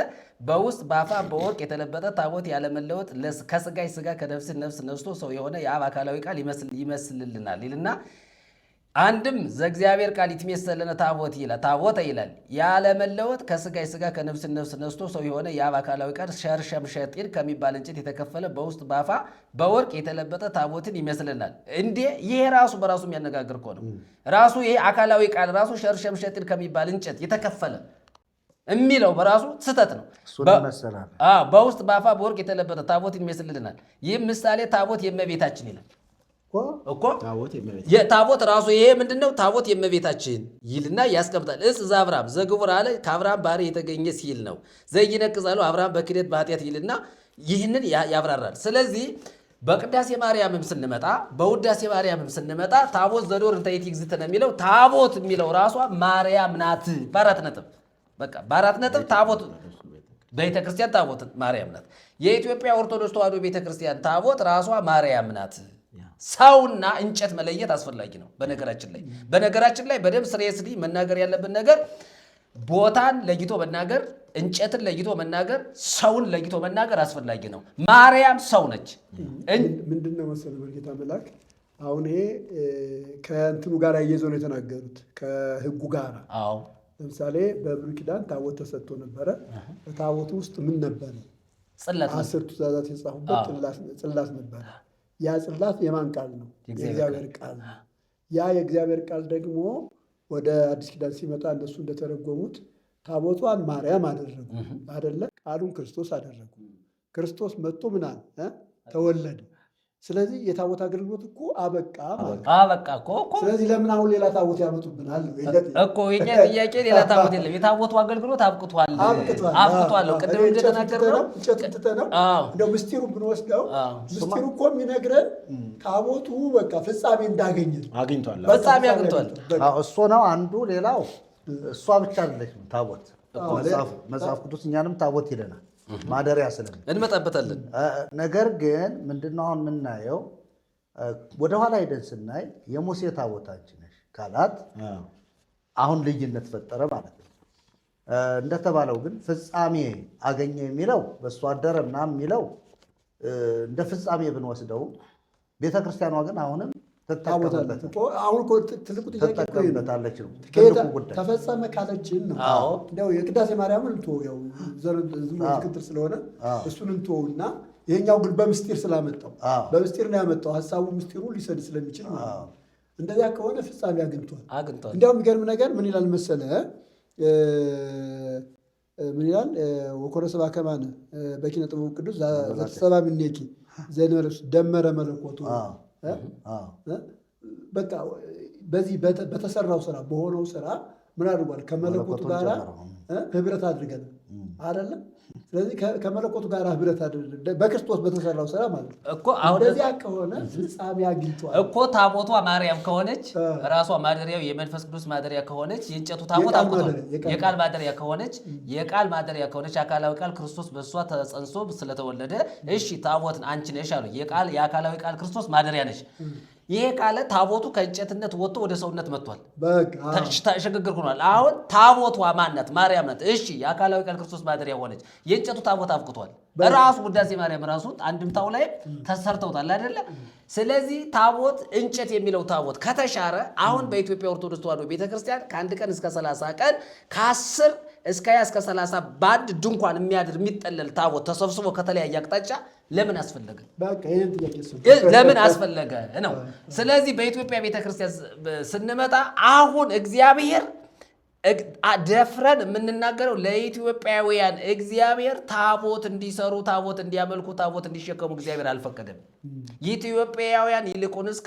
በውስጥ በአፋ በወርቅ የተለበጠ ታቦት ያለመለወጥ ከስጋይ ስጋ ከነፍስ ነፍስ ነስቶ ሰው የሆነ የአብ አካላዊ ቃል ይመስልልናል ይልና አንድም ዘእግዚአብሔር ቃል ይትሜሰለነ ታቦተ ይላል። ያለመለወጥ ከስጋይ ስጋ ከነፍስ ነፍስ ነስቶ ሰው የሆነ የአብ አካላዊ ቃል ሸምሸጢር ከሚባል እንጨት የተከፈለ በውስጥ በአፋ በወርቅ የተለበጠ ታቦትን ይመስልናል። እንዴ ይሄ ራሱ በራሱ የሚያነጋግር እኮ ነው። ራሱ ይሄ አካላዊ ቃል ራሱ ሸምሸጢር ከሚባል እንጨት የተከፈለ የሚለው በራሱ ስህተት ነው። በውስጥ በአፋ በወርቅ የተለበጠ ታቦትን ይመስልልናል። ይህም ምሳሌ ታቦት የእመቤታችን ይላል እኮ ታቦት ራሱ ይሄ ምንድነው? ታቦት የእመቤታችን ይልና ያስቀምጣል። ዘአብርሃም ዘግቡር አለ ከአብርሃም ባህሪ የተገኘ ሲል ነው። ዘይነቅዛሉ አብርሃም በክደት በኃጢአት ይልና ይህንን ያብራራል። ስለዚህ በቅዳሴ ማርያምም ስንመጣ በውዳሴ ማርያምም ስንመጣ ታቦት ዘዶር እንተ ይእትግዝእትነ የሚለው ታቦት የሚለው ራሷ ማርያም ናት። በአራት ነጥብ በቃ በአራት ነጥብ ታቦት ቤተክርስቲያን ታቦት ማርያም ናት። የኢትዮጵያ ኦርቶዶክስ ተዋሕዶ ቤተክርስቲያን ታቦት ራሷ ማርያም ናት። ሰውና እንጨት መለየት አስፈላጊ ነው። በነገራችን ላይ በደንብ ስሬስሊ መናገር ያለብን ነገር ቦታን ለይቶ መናገር፣ እንጨትን ለይቶ መናገር፣ ሰውን ለይቶ መናገር አስፈላጊ ነው። ማርያም ሰው ነች። ምንድነው መሰለህ መርጌታ መልአክ አሁን ይሄ ከእንትኑ ጋር እየዞነ የተናገሩት ከሕጉ ጋር ለምሳሌ በብሉይ ኪዳን ታቦት ተሰጥቶ ነበረ። በታቦቱ ውስጥ ምን ነበረ? አስርቱ ትእዛዛት የተጻፉበት ጽላት ነበረ። ያ ጽላት የማን ቃል ነው? የእግዚአብሔር ቃል ነው። ያ የእግዚአብሔር ቃል ደግሞ ወደ አዲስ ኪዳን ሲመጣ እነሱ እንደተረጎሙት ታቦቷን ማርያም አደረጉ አይደለ? ቃሉን ክርስቶስ አደረጉ። ክርስቶስ መጥቶ ምናል ተወለደ። ስለዚህ የታቦት አገልግሎት እኮ አበቃ እኮ። ስለዚህ ለምን አሁን ሌላ ታቦት ያመጡብናል እኮ? የኛ ጥያቄ ሌላ ታቦት የለም። የታቦቱ አገልግሎት አብቅቷል። ቅድም እንደተናገርነው ነው። እንደው ምስጢሩን ብንወስደው ምስጢሩ እኮ የሚነግረን ታቦቱ በቃ ፍጻሜ እንዳገኘ አግኝቷል። ፍጻሜ አግኝቷል። እሱ ነው አንዱ። ሌላው እሷ ብቻ አይደለችም ታቦት። መጽሐፍ ቅዱስ እኛንም ታቦት ይለናል ማደሪያ ስለምን እንመጣበታለን። ነገር ግን ምንድነው አሁን የምናየው ወደኋላ ሄደን ስናይ የሙሴ ታቦት አንቺ ነሽ ካላት አሁን ልዩነት ፈጠረ ማለት ነው። እንደተባለው ግን ፍጻሜ አገኘ የሚለው በእሱ አደረ ምናምን የሚለው እንደ ፍጻሜ ብንወስደው ቤተክርስቲያኗ ግን አሁንም ትጠቀምበታለች። አሁን ትልቁ ጥያቄ ተፈጸመ ካለችን ነው። እንደው የቅዳሴ ማርያምን ክትል ስለሆነ እሱን እንተውና ይሄኛው ግን በምስጢር ስላመጣው በምስጢር ነው ያመጣው። ሀሳቡ ምስጢሩ ሊሰድ ስለሚችል ማለት ነው። እንደዚያ ከሆነ ፍጻሜ አግኝቷል። እንዲያው የሚገርም ነገር ምን ይላል መሰለ? ምን ይላል? ወኮነ ሰብአ ከማነ በኪነ ጥበብ ቅዱስ ዘተሰባ ምኔኪ ዘእንበለ ደመረ መለኮቱ በቃ በዚህ በተሰራው ስራ በሆነው ስራ ምን አድርጓል? ከመለኮቱ ጋር ህብረት አድርገን አይደለም። ስለዚህ ከመለኮቱ ጋር ህብረት አድርገን በክርስቶስ በተሰራው ስራ ማለት እኮ አሁን እንደዚያ ከሆነ ፍጻሜ አግኝቷል እኮ። ታቦቷ ማርያም ከሆነች ራሷ ማደሪያው የመንፈስ ቅዱስ ማደሪያ ከሆነች የእንጨቱ ታቦት አልቆቷል። የቃል ማደሪያ ከሆነች አካላዊ ቃል ክርስቶስ በእሷ ተጸንሶ ስለተወለደ እሺ ታቦትን አንቺ ነሽ አሉ። የአካላዊ ቃል ክርስቶስ ማደሪያ ነሽ። ይሄ ቃለ ታቦቱ ከእንጨትነት ወጥቶ ወደ ሰውነት መጥቷል። ሽግግር ሆኗል። አሁን ታቦቷ ማናት? ማርያም ናት። እሺ የአካላዊ ቃል ክርስቶስ ማደሪያ ሆነች። የእንጨቱ ታቦት አብቅቷል። ራሱ ውዳሴ ማርያም ራሱ አንድምታው ላይ ተሰርተውታል አይደለ? ስለዚህ ታቦት እንጨት የሚለው ታቦት ከተሻረ አሁን በኢትዮጵያ ኦርቶዶክስ ተዋሕዶ ቤተክርስቲያን ከአንድ ቀን እስከ 30 ቀን ከ10 እስከ 30 በአንድ ድንኳን የሚያድር የሚጠለል ታቦት ተሰብስቦ ከተለያየ አቅጣጫ ለምን አስፈለገ? ለምን አስፈለገ ነው። ስለዚህ በኢትዮጵያ ቤተክርስቲያን ስንመጣ አሁን እግዚአብሔር ደፍረን የምንናገረው ለኢትዮጵያውያን እግዚአብሔር ታቦት እንዲሰሩ፣ ታቦት እንዲያመልኩ፣ ታቦት እንዲሸከሙ እግዚአብሔር አልፈቀደም። ኢትዮጵያውያን ይልቁንስ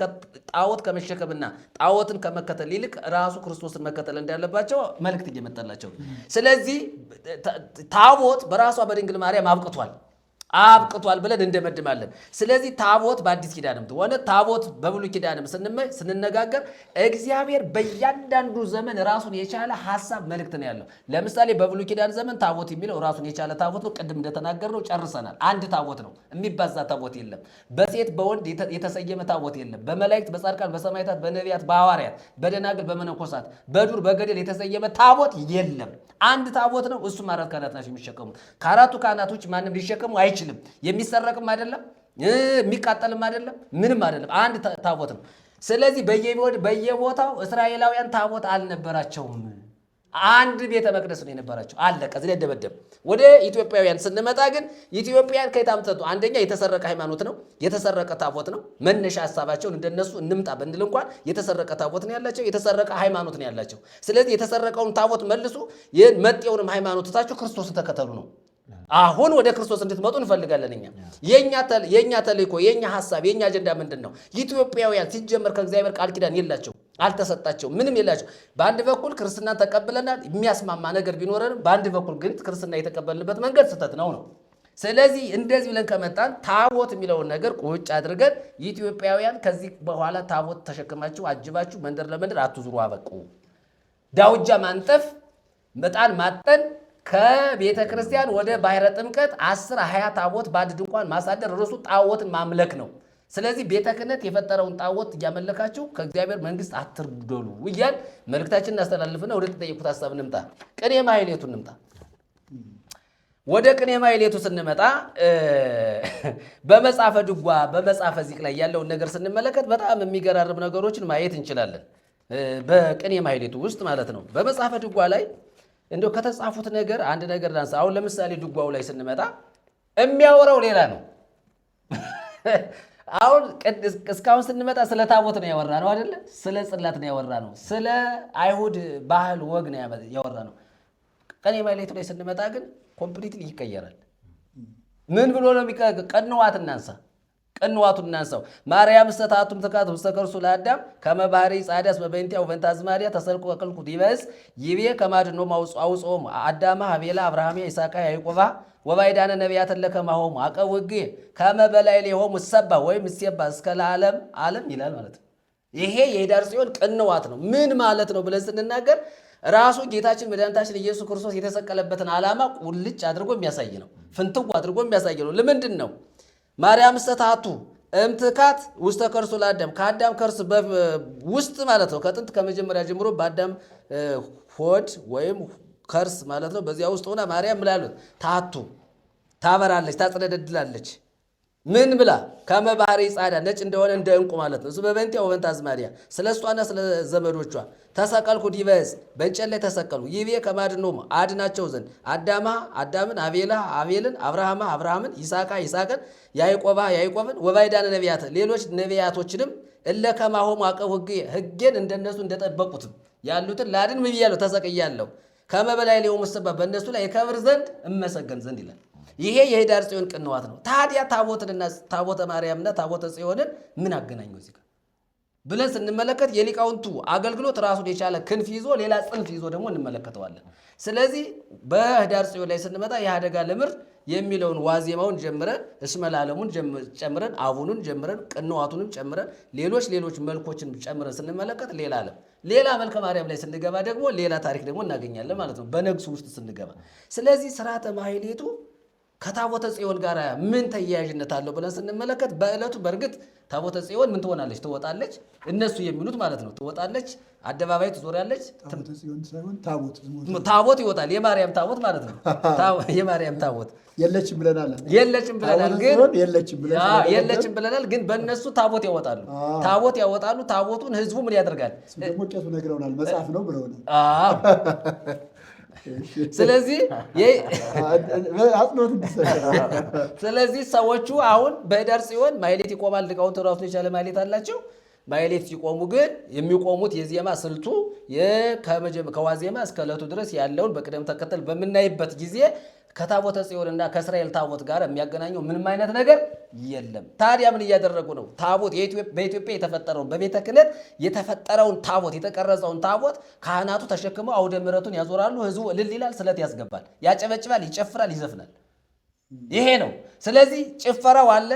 ጣዖት ከመሸከምና ጣዖትን ከመከተል ይልቅ ራሱ ክርስቶስን መከተል እንዳለባቸው መልእክት እየመጣላቸው። ስለዚህ ታቦት በራሷ በድንግል ማርያም አብቅቷል። አብቅቷል ብለን እንደመድማለን። ስለዚህ ታቦት በአዲስ ኪዳንም ሆነ ታቦት በብሉይ ኪዳንም ስንነጋገር እግዚአብሔር በእያንዳንዱ ዘመን ራሱን የቻለ ሐሳብ መልእክት ነው ያለው። ለምሳሌ በብሉይ ኪዳን ዘመን ታቦት የሚለው ራሱን የቻለ ታቦት ነው። ቅድም እንደተናገርነው ጨርሰናል። አንድ ታቦት ነው፣ የሚባዛ ታቦት የለም። በሴት በወንድ የተሰየመ ታቦት የለም። በመላእክት፣ በጻድቃን፣ በሰማዕታት፣ በነቢያት፣ በሐዋርያት፣ በደናግል፣ በመነኮሳት፣ በዱር በገደል የተሰየመ ታቦት የለም። አንድ ታቦት ነው። እሱም 4 ካህናት ናቸው የሚሸከሙት። ከ4ቱ ካህናት ውጭ ማንም ሊሸከሙ አይችልም። የሚሰረቅም አይደለም፣ የሚቃጠልም አይደለም፣ ምንም አይደለም። አንድ ታቦት ነው። ስለዚህ በየቦታው እስራኤላውያን ታቦት አልነበራቸውም። አንድ ቤተ መቅደስ ነው የነበራቸው። አለቀ። እዚህ ላይ ደበደብ። ወደ ኢትዮጵያውያን ስንመጣ ግን ኢትዮጵያን ከየት አምጥተው? አንደኛ የተሰረቀ ሃይማኖት ነው፣ የተሰረቀ ታቦት ነው። መነሻ ሀሳባቸውን እንደነሱ እንምጣ ብንል እንኳን የተሰረቀ ታቦት ነው ያላቸው፣ የተሰረቀ ሃይማኖት ነው ያላቸው። ስለዚህ የተሰረቀውን ታቦት መልሱ፣ መጤውንም ሃይማኖት ትታችሁ ክርስቶስን ተከተሉ ነው። አሁን ወደ ክርስቶስ እንድትመጡ እንፈልጋለን። እኛ የኛ ተልእኮ፣ የኛ ሐሳብ፣ የኛ አጀንዳ ምንድነው? ኢትዮጵያውያን ሲጀመር ከእግዚአብሔር ቃል ኪዳን የላቸው፣ አልተሰጣቸው፣ ምንም የላቸው። በአንድ በኩል ክርስትናን ተቀብለናል፣ የሚያስማማ ነገር ቢኖረንም፣ በአንድ በኩል ግን ክርስትና የተቀበልንበት መንገድ ስህተት ነው። ስለዚህ እንደዚህ ብለን ከመጣን ታቦት የሚለውን ነገር ቁጭ አድርገን ኢትዮጵያውያን ከዚህ በኋላ ታቦት ተሸክማችሁ አጅባችሁ መንደር ለመንደር አትዙሩ፣ አበቁ። ዳውጃ ማንጠፍ፣ ዕጣን ማጠን፣ ከቤተ ክርስቲያን ወደ ባሕረ ጥምቀት 10-20 ታቦት በአንድ ድንኳን ማሳደር ርሱ ጣዖትን ማምለክ ነው። ስለዚህ ቤተ ክህነት የፈጠረውን ጣዖት እያመለካችሁ ከእግዚአብሔር መንግስት አትርደሉ እያል መልእክታችን እናስተላልፍና ወደ ተጠየቁት ሀሳብ እንምጣ። ቅኔ ማሕሌቱ እንምጣ። ወደ ቅኔ ማሕሌቱ ስንመጣ በመጽሐፈ ድጓ በመጽሐፈ ዚቅ ላይ ያለውን ነገር ስንመለከት በጣም የሚገራርም ነገሮችን ማየት እንችላለን። በቅኔ ማሕሌቱ ውስጥ ማለት ነው። በመጽሐፈ ድጓ ላይ እንደው ከተጻፉት ነገር አንድ ነገር ላንሳ። አሁን ለምሳሌ ድጓው ላይ ስንመጣ የሚያወራው ሌላ ነው። አሁን እስካሁን ስንመጣ ስለ ታቦት ነው ያወራ ነው አይደለ? ስለ ጽላት ነው ያወራ ነው። ስለ አይሁድ ባህል ወግ ነው ያወራ ነው። ቅኔ ማሕሌቱ ላይ ስንመጣ ግን ኮምፕሊትሊ ይቀየራል። ምን ብሎ ነው ቀንዋት እናንሳ፣ ቀንዋቱን እናንሳው። ማርያም ሰታቱም ተካቱ ተከርሱ ለአዳም ከመባህሪ ጻዳስ በበንቲያው በንታ ዝማሪያ ተሰልቆ ወቅልኩ ዲበስ ይቤ ከማድኖ አውጾም አዳማ ሀቤላ አብርሃም ይስሐቅ ያዕቆብ ወባይዳነ ነቢያት ለከማሆሙ አቀውግ ከመበላይ ሊሆሙ ሰባ ወይም ሲባ እስከ ለዓለም ዓለም ይላል ማለት ነው። ይሄ የኅዳር ጽዮን ቅንዋት ነው። ምን ማለት ነው ብለን ስንናገር ራሱ ጌታችን መድኃኒታችን ኢየሱስ ክርስቶስ የተሰቀለበትን ዓላማ ቁልጭ አድርጎ የሚያሳይ ነው። ፍንትው አድርጎ የሚያሳይ ነው። ለምንድን ነው? ማርያም ሰታቱ እምትካት ውስተ ከርሱ ለአዳም ከአዳም ከርስ ውስጥ ማለት ነው። ከጥንት ከመጀመሪያ ጀምሮ በአዳም ሆድ ወይም ከርስ ማለት ነው። በዚያ ውስጥ ሆና ማርያም ምላሉት ታቱ ታበራለች፣ ታጽነደድላለች። ምን ብላ? ከመባህሪ ጻዳ ነጭ እንደሆነ እንደ ዕንቁ ማለት ነው። እሱ በበንቲያ ወበንታ ዝማሪያ ስለ እሷና ስለ ዘመዶቿ ተሰቀልኩ ዲበስ በእንጨት ላይ ተሰቀሉ። ይቤ ከማድኖም አድናቸው ዘንድ አዳማ አዳምን፣ አቤላ አቤልን፣ አብርሃማ አብርሃምን፣ ይስሐቃ ይስሐቅን፣ ያዕቆባ ያዕቆብን፣ ወባይዳነ ነቢያት ሌሎች ነቢያቶችንም እለ ከማሆሙ አቀው ሕጌን እንደነሱ እንደጠበቁትም ያሉትን ላድን ምን ብያለሁ? ተሰቅያለሁ። ከመበላይ ሊሆሙ ሰባ በእነሱ ላይ የከብር ዘንድ እመሰገን ዘንድ ይላል። ይሄ የኅዳር ጽዮን ቅንዋት ነው። ታዲያ ታቦትንና ታቦተ ማርያምና ታቦተ ጽዮንን ምን አገናኘው እዚህ ጋር ብለን ስንመለከት የሊቃውንቱ አገልግሎት ራሱን የቻለ ክንፍ ይዞ ሌላ ጽንፍ ይዞ ደግሞ እንመለከተዋለን። ስለዚህ በኅዳር ጽዮን ላይ ስንመጣ የአደጋ ለምር የሚለውን ዋዜማውን ጀምረን እስመላለሙን ጨምረን አቡኑን ጀምረን ቅንዋቱንም ጨምረን ሌሎች መልኮችን ጨምረን ስንመለከት ሌላ ዓለም ሌላ መልከ ማርያም ላይ ስንገባ ደግሞ ሌላ ታሪክ ደግሞ እናገኛለን ማለት ነው፣ በነግሱ ውስጥ ስንገባ። ስለዚህ ሥርዓተ ማሕሌቱ ከታቦተ ጽዮን ጋር ምን ተያያዥነት አለው ብለን ስንመለከት በዕለቱ በእርግጥ ታቦተ ጽዮን ምን ትሆናለች? ትወጣለች። እነሱ የሚሉት ማለት ነው ትወጣለች፣ አደባባይ ትዞራለች። ታቦት ይወጣል። የማርያም ታቦት ማለት ነው። የማርያም ታቦት የለችም ብለናል። የለችም ብለናል። ግን በእነሱ ታቦት ያወጣሉ። ታቦቱን ህዝቡ ምን ያደርጋል? ሞጨቱ ነግረውናል። መጽሐፍ ነው ብለውናል። ስለዚህ ሰዎቹ አሁን በኅዳር ጽዮን ማሕሌት ይቆማል። ሊቃውንት ራሱን የቻለ ማሕሌት አላቸው። ማሕሌት ሲቆሙ ግን የሚቆሙት የዜማ ስልቱ ከዋዜማ እስከ ዕለቱ ድረስ ያለውን በቅደም ተከተል በምናይበት ጊዜ ከታቦተ ጽዮንና ከእስራኤል ታቦት ጋር የሚያገናኘው ምንም አይነት ነገር የለም። ታዲያ ምን እያደረጉ ነው? ታቦት በኢትዮጵያ የተፈጠረውን በቤተ ክህነት የተፈጠረውን ታቦት የተቀረጸውን ታቦት ካህናቱ ተሸክመው አውደ ምሕረቱን ያዞራሉ። ህዝቡ እልል ይላል፣ ስለት ያስገባል፣ ያጨበጭባል፣ ይጨፍራል፣ ይዘፍናል። ይሄ ነው። ስለዚህ ጭፈራው አለ፣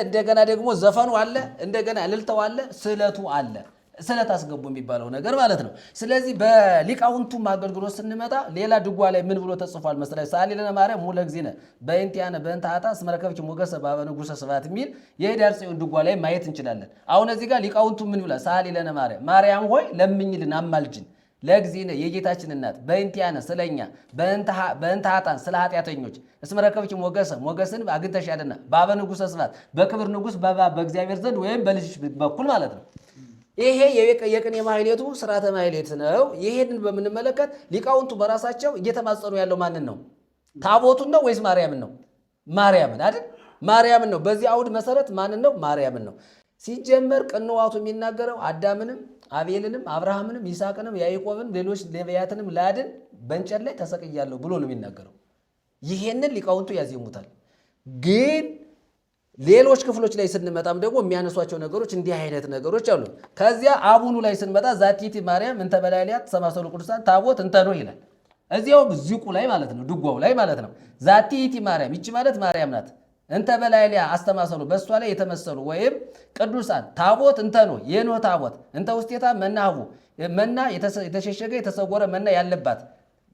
እንደገና ደግሞ ዘፈኑ አለ፣ እንደገና እልልታው አለ፣ ስዕለቱ አለ። ስዕለት አስገቡ የሚባለው ነገር ማለት ነው። ስለዚህ በሊቃውንቱም አገልግሎት ስንመጣ ሌላ ድጓ ላይ ምን ብሎ ተጽፏል መሰለኝ? ሰአሊ ለነ ማርያም ሙለ ጊዜነ በእንቲአነ በእንተ ኃጣ እስመ ረከብኪ ሞገሰ በኀበ ንጉሠ ስብሐት የሚል የኅዳር ጽዮን ድጓ ላይ ማየት እንችላለን። አሁን እዚህ ጋር ሊቃውንቱ ምን ብሏል? ሰአሊ ለነ ማርያም፣ ማርያም ሆይ ለምኝልን አማልጅን፣ ለጊዜነ የጌታችን እናት፣ በእንቲአነ ስለኛ፣ በእንተ ኃጣን ስለ ኃጢአተኞች፣ እስመ ረከብኪ ሞገሰ ሞገስን አግኝተሻልና፣ በኀበ ንጉሠ ስብሐት በክብር ንጉሥ በእግዚአብሔር ዘንድ ወይም በልጅሽ በኩል ማለት ነው። ይሄ የቅኔ ማህሌቱ ስርዓተ ማህሌት ነው። ይሄንን በምንመለከት ሊቃውንቱ በራሳቸው እየተማጸኑ ያለው ማንን ነው? ታቦቱን ነው ወይስ ማርያምን ነው? ማርያምን አይደል? ማርያምን ነው። በዚህ አውድ መሰረት ማንን ነው? ማርያምን ነው። ሲጀመር ቅንዋቱ የሚናገረው አዳምንም አቤልንም አብርሃምንም ይስሐቅንም ያዕቆብን ሌሎች ነቢያትንም ላድን በእንጨት ላይ ተሰቅያለሁ ብሎ ነው የሚናገረው። ይሄንን ሊቃውንቱ ያዜሙታል። ግን ሌሎች ክፍሎች ላይ ስንመጣም ደግሞ የሚያነሷቸው ነገሮች እንዲህ አይነት ነገሮች አሉ። ከዚያ አቡኑ ላይ ስንመጣ ዛቲቲ ማርያም እንተ በላዕሊያት ተሰማሰሉ ቅዱሳን ታቦት እንተ ነው ይላል። እዚያው ዚቁ ላይ ማለት ነው፣ ድጓው ላይ ማለት ነው። ዛቲቲ ማርያም ይቺ ማለት ማርያም ናት። እንተ በላዕሊያ አስተማሰሉ በእሷ ላይ የተመሰሉ ወይም ቅዱሳን ታቦት እንተ ነው የኖህ ታቦት እንተ ውስቴታ መናህቡ መና የተሸሸገ የተሰወረ መና ያለባት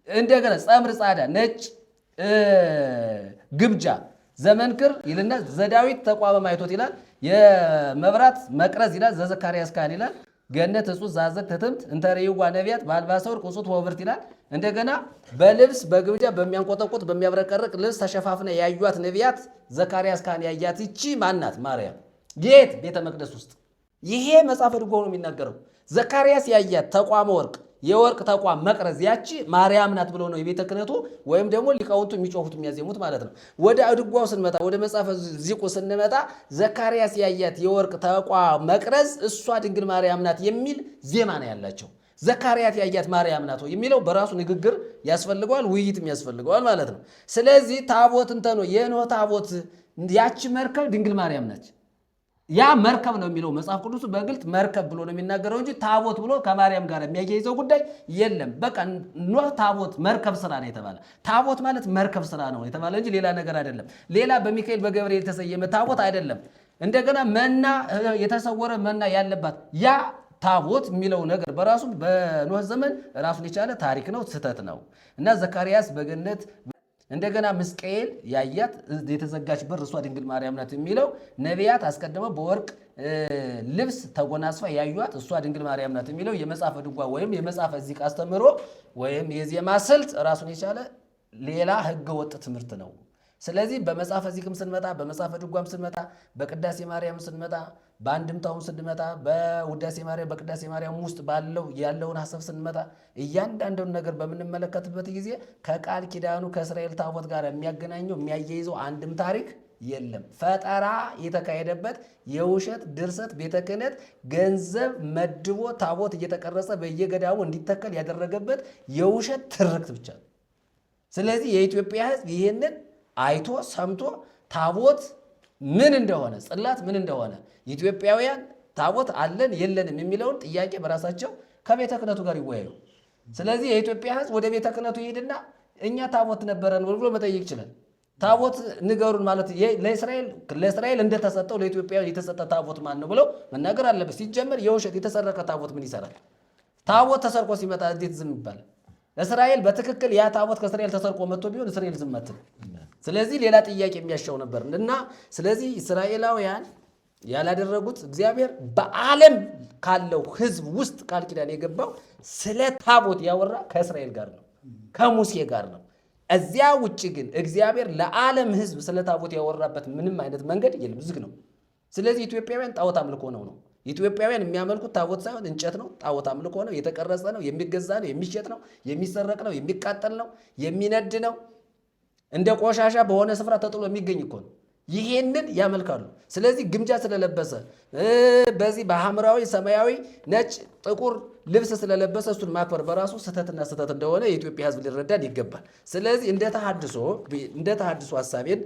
እንደገና ጸምር ጻዳ ነጭ ግብጃ ዘመንክር ይልና ዘዳዊት ተቋመ ማይቶት ይላል። የመብራት መቅረዝ ይላል። ዘዘካርያስ ካህን ይላል። ገነት እጹት ዛዘግ ትትምት እንተሪዋ ነቢያት በአልባሰ ወርቅ እጹት ወብርት ይላል። እንደገና በልብስ በግብጃ በሚያንቆጠቁጥ በሚያብረቀርቅ ልብስ ተሸፋፍነ ያዩት ነቢያት ዘካርያስ ካህን ያያት ይቺ ማናት? ማርያም። የት? ቤተ መቅደስ ውስጥ። ይሄ መጽሐፈ ድጓው ነው የሚናገረው። ዘካርያስ ያያት ተቋመ ወርቅ የወርቅ ተቋም መቅረዝ ያቺ ማርያም ናት ብሎ ነው የቤተ ክህነቱ ወይም ደግሞ ሊቃውንቱ የሚጮሁት የሚያዜሙት ማለት ነው። ወደ ድጓው ስንመጣ ወደ መጽሐፈ ዚቁ ስንመጣ ዘካርያስ ያያት የወርቅ ተቋም መቅረዝ እሷ ድንግል ማርያም ናት የሚል ዜማ ነው ያላቸው። ዘካርያስ ያያት ማርያም ናት የሚለው በራሱ ንግግር ያስፈልገዋል፣ ውይይትም ያስፈልገዋል ማለት ነው። ስለዚህ ታቦት እንተ ነው የኖህ ታቦት ያቺ መርከብ ድንግል ማርያም ናት። ያ መርከብ ነው የሚለው መጽሐፍ ቅዱስ በግልጥ መርከብ ብሎ ነው የሚናገረው እንጂ ታቦት ብሎ ከማርያም ጋር የሚያያይዘው ጉዳይ የለም። በቃ ኖህ ታቦት መርከብ ስራ ነው የተባለ። ታቦት ማለት መርከብ ስራ ነው የተባለ እንጂ ሌላ ነገር አይደለም። ሌላ በሚካኤል በገብርኤል የተሰየመ ታቦት አይደለም። እንደገና መና የተሰወረ መና ያለባት ያ ታቦት የሚለው ነገር በራሱ በኖህ ዘመን ራሱን የቻለ ታሪክ ነው፣ ስህተት ነው እና ዘካርያስ በገነት እንደገና ምስቅኤል ያያት የተዘጋች በር እሷ ድንግል ማርያም ናት የሚለው ነቢያት አስቀድመው በወርቅ ልብስ ተጎናጽፋ ያዩት እሷ ድንግል ማርያም ናት የሚለው የመጽሐፈ ድጓ ወይም የመጽሐፈ ዚቅ አስተምህሮ ወይም የዜማ ስልት ራሱን የቻለ ሌላ ህገ ወጥ ትምህርት ነው። ስለዚህ በመጽሐፈ ዚቅም ስንመጣ፣ በመጽሐፈ ድጓም ስንመጣ፣ በቅዳሴ ማርያም ስንመጣ፣ በአንድምታውም ስንመጣ፣ በውዳሴ ማርያም በቅዳሴ ማርያም ውስጥ ያለውን ሀሳብ ስንመጣ እያንዳንዱን ነገር በምንመለከትበት ጊዜ ከቃል ኪዳኑ ከእስራኤል ታቦት ጋር የሚያገናኘው የሚያያይዘው አንድም ታሪክ የለም። ፈጠራ የተካሄደበት የውሸት ድርሰት ቤተ ክህነት ገንዘብ መድቦ ታቦት እየተቀረጸ በየገዳሙ እንዲተከል ያደረገበት የውሸት ትርክት ብቻ ነው። ስለዚህ የኢትዮጵያ ሕዝብ ይህንን አይቶ ሰምቶ ታቦት ምን እንደሆነ ጽላት ምን እንደሆነ ኢትዮጵያውያን ታቦት አለን የለንም የሚለውን ጥያቄ በራሳቸው ከቤተ ክህነቱ ጋር ይወያዩ። ስለዚህ የኢትዮጵያ ሕዝብ ወደ ቤተ ክህነቱ ይሄድና እኛ ታቦት ነበረን ብሎ መጠየቅ ይችላል። ታቦት ንገሩን ማለት ለእስራኤል እንደተሰጠው ለኢትዮጵያ የተሰጠ ታቦት ማን ነው ብለው መናገር አለበት። ሲጀመር የውሸት የተሰረቀ ታቦት ምን ይሰራል? ታቦት ተሰርቆ ሲመጣ እንዴት ዝም ይባላል? እስራኤል በትክክል ያ ታቦት ከእስራኤል ተሰርቆ መጥቶ ቢሆን እስራኤል ዝም አትልም። ስለዚህ ሌላ ጥያቄ የሚያሻው ነበር እና ስለዚህ እስራኤላውያን ያላደረጉት እግዚአብሔር በዓለም ካለው ሕዝብ ውስጥ ቃል ኪዳን የገባው ስለ ታቦት ያወራ ከእስራኤል ጋር ነው፣ ከሙሴ ጋር ነው። እዚያ ውጭ ግን እግዚአብሔር ለዓለም ሕዝብ ስለ ታቦት ያወራበት ምንም አይነት መንገድ የለም፣ ዝግ ነው። ስለዚህ ኢትዮጵያውያን ጣዖት አምልኮ ነው። ኢትዮጵያውያን የሚያመልኩት ታቦት ሳይሆን እንጨት ነው፣ ጣዖት አምልኮ ነው፣ የተቀረጸ ነው፣ የሚገዛ ነው፣ የሚሸጥ ነው፣ የሚሰረቅ ነው፣ የሚቃጠል ነው፣ የሚነድ ነው፣ እንደ ቆሻሻ በሆነ ስፍራ ተጥሎ የሚገኝ እኮ ነው። ይሄንን ያመልካሉ። ስለዚህ ግምጃ ስለለበሰ በዚህ በሐምራዊ ሰማያዊ ነጭ ጥቁር ልብስ ስለለበሰ እሱን ማክበር በራሱ ስህተትና ስህተት እንደሆነ የኢትዮጵያ ሕዝብ ሊረዳን ይገባል። ስለዚህ እንደ ተሐድሶ ሐሳቤን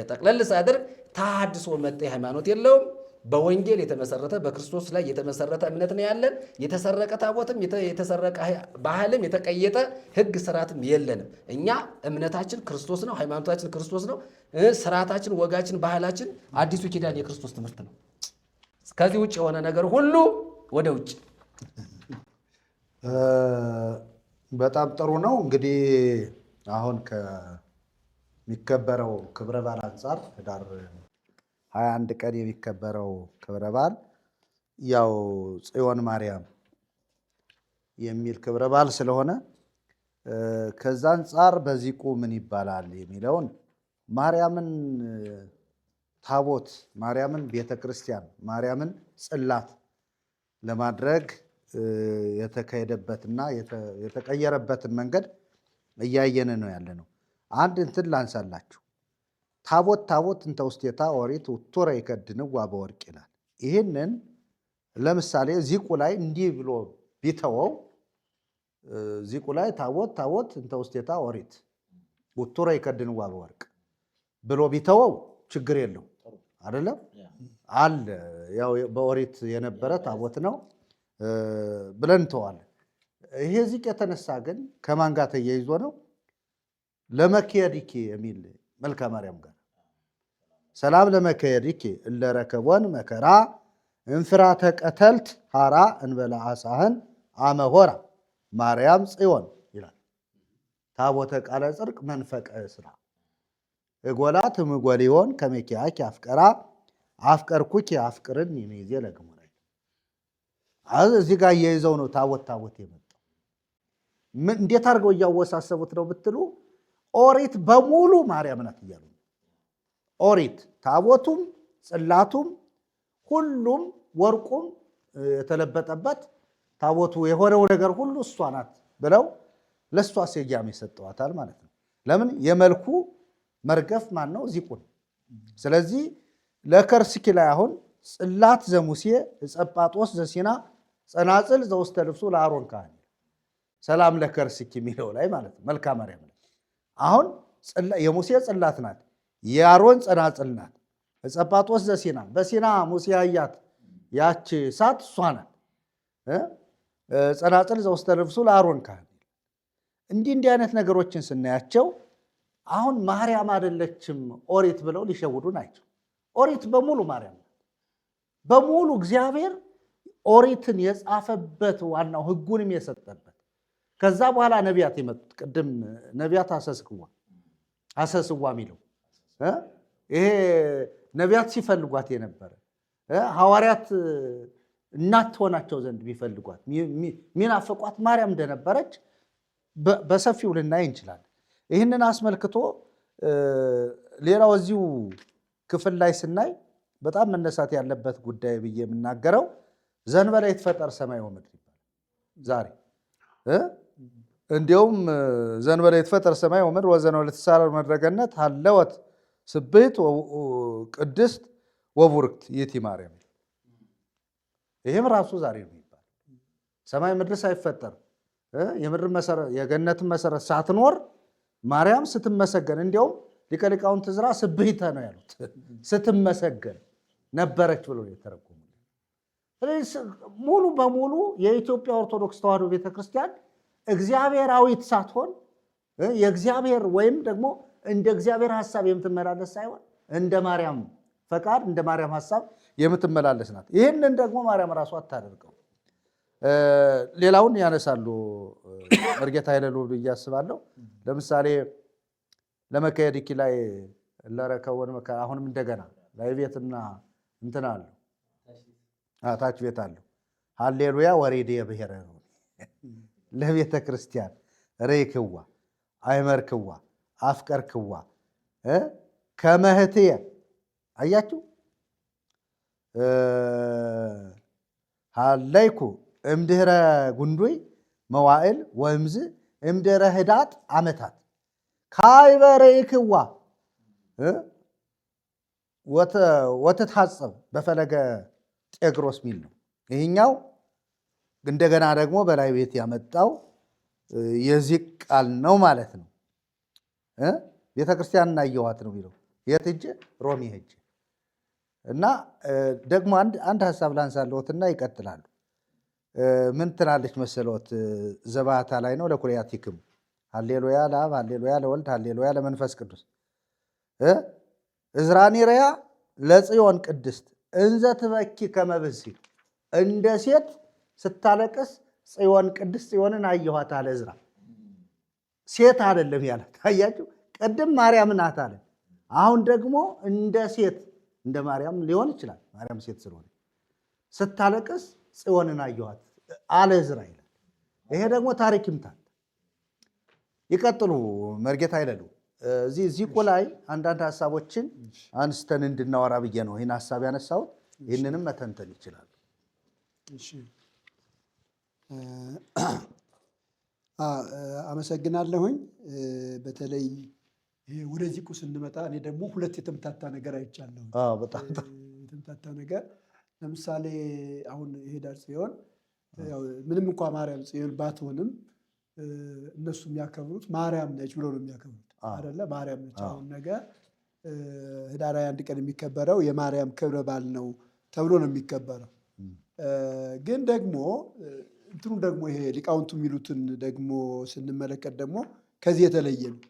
ጠቅለል ሳደርግ ተሐድሶ መጤ ሃይማኖት የለውም። በወንጌል የተመሰረተ በክርስቶስ ላይ የተመሰረተ እምነት ነው ያለን። የተሰረቀ ታቦትም የተሰረቀ ባህልም የተቀየጠ ሕግ ስርዓትም የለንም። እኛ እምነታችን ክርስቶስ ነው፣ ሃይማኖታችን ክርስቶስ ነው። ስርዓታችን፣ ወጋችን፣ ባህላችን አዲሱ ኪዳን የክርስቶስ ትምህርት ነው። ከዚህ ውጭ የሆነ ነገር ሁሉ ወደ ውጭ። በጣም ጥሩ ነው። እንግዲህ አሁን ከሚከበረው ክብረ በዓል አንጻር ህዳር 21 ቀን የሚከበረው ክብረ በዓል ያው ጽዮን ማርያም የሚል ክብረ በዓል ስለሆነ ከዛ አንጻር በዚቁ ምን ይባላል የሚለውን ማርያምን ታቦት፣ ማርያምን ቤተክርስቲያን፣ ማርያምን ጽላት ለማድረግ የተካሄደበትና የተቀየረበትን መንገድ እያየን ነው ያለ ነው። አንድ እንትን ላንሳላችሁ። ታቦት ታቦት እንተ ውስቴታ ኦሪት ውቱረ ይከድንዋ በወርቅ ይላል። ይህንን ለምሳሌ ዚቁ ላይ እንዲህ ብሎ ቢተወው፣ ዚቁ ላይ ታቦት ታቦት እንተ ውስቴታ ኦሪት ውቱረ ይከድንዋ በወርቅ ብሎ ቢተወው ችግር የለው አይደለም አለ። ያው በኦሪት የነበረ ታቦት ነው ብለን እንተዋለን። ይሄ ዚቅ የተነሳ ግን ከማን ጋር ተያይዞ ነው? ለመክየድኪ የሚል መልክአ ማርያም ጋር ሰላም ለመክየድኪ እለረከቦን መከራ እንፍራተ ቀተልት ሐራ እንበላ አሳህን አመሆራ ማርያም ጽዮን ይላል። ታቦተ ቃለ ጽድቅ መንፈቀ እስራ እጎላት ምጎሊዮን ከመኪያኪ አፍቀራ አፍቀርኩኪ አፍቅርን ይሜዜ ለግሙራ። እዚህ ጋር እየይዘው ነው ታቦት ታቦት የመጣው። እንዴት አድርገው እያወሳሰቡት ነው ብትሉ ኦሪት በሙሉ ማርያም ናት እያሉ ኦሪት ታቦቱም ጽላቱም ሁሉም ወርቁም የተለበጠበት ታቦቱ የሆነው ነገር ሁሉ እሷ ናት ብለው ለእሷ ስያሜ ሰጠዋታል ማለት ነው። ለምን? የመልኩ መርገፍ ማን ነው? ዚቁ ነው። ስለዚህ ለከርስኪ ላይ አሁን ጽላት ዘሙሴ ጸጳጦስ ዘሲና ጸናጽል ዘውስተ ልብሱ ለአሮን ካህን ሰላም ለከርስኪ የሚለው ላይ ማለት ነው። መልክአ ማርያም ላይ አሁን የሙሴ ጽላት ናት፣ የአሮን ጸናጽል ናት። ጸጳጦስ ዘሲና በሲና ሙሴ ያያት ያች እሳት እሷ ናት። ጸናጽል ዘውስተ ልብሱ ለአሮን ካህን እንዲህ አይነት ነገሮችን ስናያቸው አሁን ማርያም አይደለችም ኦሪት ብለው ሊሸውዱ ናቸው። ኦሪት በሙሉ ማርያም ናት። በሙሉ እግዚአብሔር ኦሪትን የጻፈበት ዋናው ሕጉንም የሰጠበት ከዛ በኋላ ነቢያት የመጡት ቅድም ነቢያት አሰስዋ የሚለው ይሄ ነቢያት ሲፈልጓት የነበረ ሐዋርያት እናት ትሆናቸው ዘንድ ቢፈልጓት ሚናፍቋት ማርያም እንደነበረች በሰፊው ልናይ እንችላለን። ይህንን አስመልክቶ ሌላው እዚሁ ክፍል ላይ ስናይ በጣም መነሳት ያለበት ጉዳይ ብዬ የምናገረው ዘንበለ ይትፈጠር ሰማይ ወምድር ይባላል። ዛሬ እንዲያውም ዘንበለ ይትፈጠር ሰማይ ወምድር ወዘነው ለተሳረር መድረገነት ሀለወት ስብሕት ቅድስት ወቡርክት ይእቲ ማርያም። ይህም ራሱ ዛሬ ነው ይባላል። ሰማይ ምድር ሳይፈጠር የገነትን መሰረት ሳትኖር ማርያም ስትመሰገን፣ እንዲያውም ሊቀ ሊቃውንት ዕዝራ ስብሕተ ነው ያሉት፣ ስትመሰገን ነበረች ብሎ የተረጎሙ። ሙሉ በሙሉ የኢትዮጵያ ኦርቶዶክስ ተዋሕዶ ቤተክርስቲያን እግዚአብሔራዊት ሳትሆን የእግዚአብሔር ወይም ደግሞ እንደ እግዚአብሔር ሐሳብ የምትመላለስ ሳይሆን እንደ ማርያም ፈቃድ እንደ ማርያም ሐሳብ የምትመላለስ ናት። ይህንን ደግሞ ማርያም ራሷ አታደርገው። ሌላውን ያነሳሉ መርጌታ ኃይለ ልዑል ብዬ አስባለሁ። ለምሳሌ ለመክየድኪ ላይ ለረከቦን መከራ አሁንም እንደገና ላይ ቤትና እንትን አለው ታች ቤት አለው። ሃሌሉያ ወሬዴ ብሔረ ነው ለቤተ ክርስቲያን ሬክዋ አይመርክዋ አፍቀርክዋ ከመህትየ አያችሁ ሃለይኩ እምድህረ ጉንዱይ መዋዕል ወእምዝ እምድህረ ህዳጥ ዓመታት ካይበሬክዋ ወተታጸብ በፈለገ ጤግሮስ ሚል ነው። ይህኛው እንደገና ደግሞ በላይ ቤት ያመጣው የዚህ ቃል ነው ማለት ነው። ቤተክርስቲያን እናየዋት ነው የሚለው የት ሄጄ ሮሜ ሄጄ እና ደግሞ አንድ ሀሳብ ላንሳለሁትና ይቀጥላሉ። ምን ትላለች መሰሎት? ዘባታ ላይ ነው ለኩልያቲክሙ ሃሌሉያ ለአብ ሃሌሉያ ለወልድ ሃሌሉያ ለመንፈስ ቅዱስ እዝራኒርያ ለጽዮን ቅድስት እንዘ ትበኪ ከመ ብእሲት እንደ ሴት ስታለቅስ ጽዮን ቅድስት ጽዮንን አየኋት አለ ዕዝራ። ሴት አይደለም ያላት። አያችሁ፣ ቅድም ማርያም ናት አለ። አሁን ደግሞ እንደ ሴት እንደ ማርያም ሊሆን ይችላል። ማርያም ሴት ስለሆነ ስታለቅስ ጽዮንን አየኋት አለ ዕዝራ ይላል። ይሄ ደግሞ ታሪክ ይምታል። ይቀጥሉ መርጌታ አይደሉ። እዚህ ላይ አንዳንድ ሀሳቦችን አንስተን እንድናወራ ብዬ ነው ይህን ሀሳብ ያነሳሁት። ይህንንም መተንተን ይችላሉ። አመሰግናለሁኝ። በተለይ ወደዚህ ቁስ እንመጣ እኔ ደግሞ ሁለት የተምታታ ነገር አይቻለሁ። በጣም የተምታታ ነገር ለምሳሌ አሁን ይሄዳል ጽዮን ምንም እንኳ ማርያም ጽዮን ባትሆንም እነሱ የሚያከብሩት ማርያም ነች ብሎ ነው የሚያከብሩት አይደለ? ማርያም ነች። አሁን ነገር ህዳር 21 ቀን የሚከበረው የማርያም ክብረ በዓል ነው ተብሎ ነው የሚከበረው። ግን ደግሞ እንትኑ ደግሞ ይሄ ሊቃውንቱ የሚሉትን ደግሞ ስንመለከት ደግሞ ከዚህ የተለየ ነው።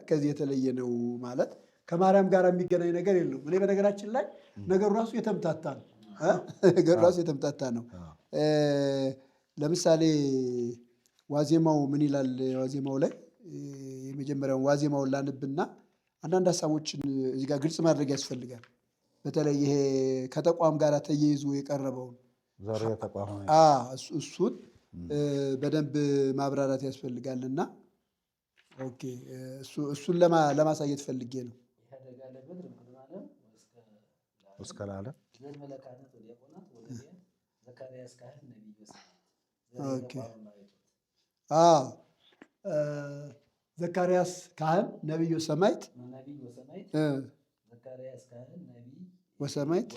ከዚህ የተለየ ነው ማለት ከማርያም ጋር የሚገናኝ ነገር የለውም። እኔ በነገራችን ላይ ነገሩ ራሱ የተምታታ ነው። ነገሩ ራሱ የተምታታ ነው። ለምሳሌ ዋዜማው ምን ይላል? ዋዜማው ላይ የመጀመሪያውን ዋዜማውን ላንብና አንዳንድ ሀሳቦችን እዚህ ጋር ግልጽ ማድረግ ያስፈልጋል። በተለይ ይሄ ከተቋም ጋር ተያይዞ የቀረበውን እሱን በደንብ ማብራራት ያስፈልጋልና እሱን ለማሳየት ፈልጌ ነው። ዘካርያስ ካህን ነቢዩ ሰማዕት ወሰማዕት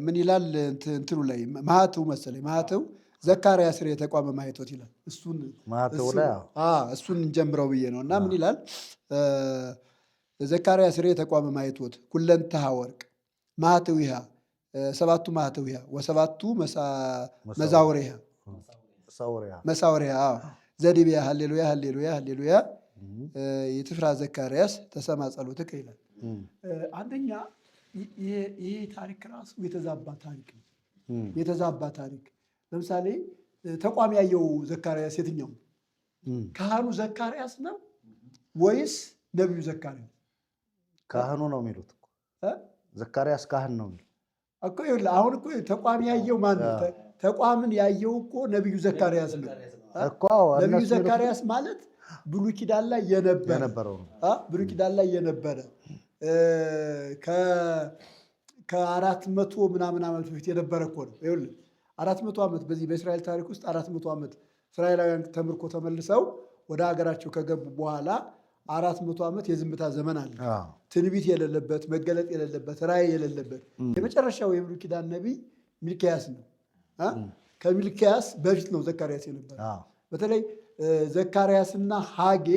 ምን ይላል? እንትኑ ላይ ማህተው መሰለኝ ማህተው ዘካርያስ ሬ የተቋመ ማኅቶት ይላል። እሱን እንጀምረው ብዬ ነው። እና ምን ይላል? ዘካርያስ ሬ የተቋመ ማኅቶት ኩለንተሃ ወርቅ ማኅተዊሃ ሰባቱ ማኅተዊሃ ወሰባቱ መሳወሪያ ዘዲቢያ ሃሌሉያ ሃሌሉያ ሃሌሉያ የትፍራ ዘካርያስ ተሰማ ጸሎትከ ይላል። አንደኛ ይሄ ታሪክ ራሱ የተዛባ ታሪክ ነው። የተዛባ ታሪክ ለምሳሌ ተቋም ያየው ዘካርያስ የትኛው? ካህኑ ዘካርያስ ነው ወይስ ነቢዩ ዘካርያስ? ካህኑ ነው የሚሉት እኮ ዘካርያስ ካህን ነው የሚሉት እኮ። ይኸውልህ አሁን እኮ ተቋም ያየው ማን ነው? ተቋምን ያየው እኮ ነቢዩ ዘካርያስ ነው እኮ። ነቢዩ ዘካርያስ ማለት ብሉይ ኪዳን ላይ የነበረው ብሉይ ኪዳን ላይ የነበረ ከ400 ምናምን ዓመት በፊት የነበረ እኮ ነው። ይኸውልህ 400 ዓመት በዚህ በእስራኤል ታሪክ ውስጥ 400 ዓመት እስራኤላውያን ተምርኮ ተመልሰው ወደ ሀገራቸው ከገቡ በኋላ 400 ዓመት የዝምታ ዘመን አለ። ትንቢት የሌለበት፣ መገለጥ የሌለበት፣ ራእይ የሌለበት የመጨረሻው የብሉይ ኪዳን ነቢይ ሚልክያስ ነው። ከሚልክያስ በፊት ነው ዘካርያስ የነበረ። በተለይ ዘካርያስና ሐጌ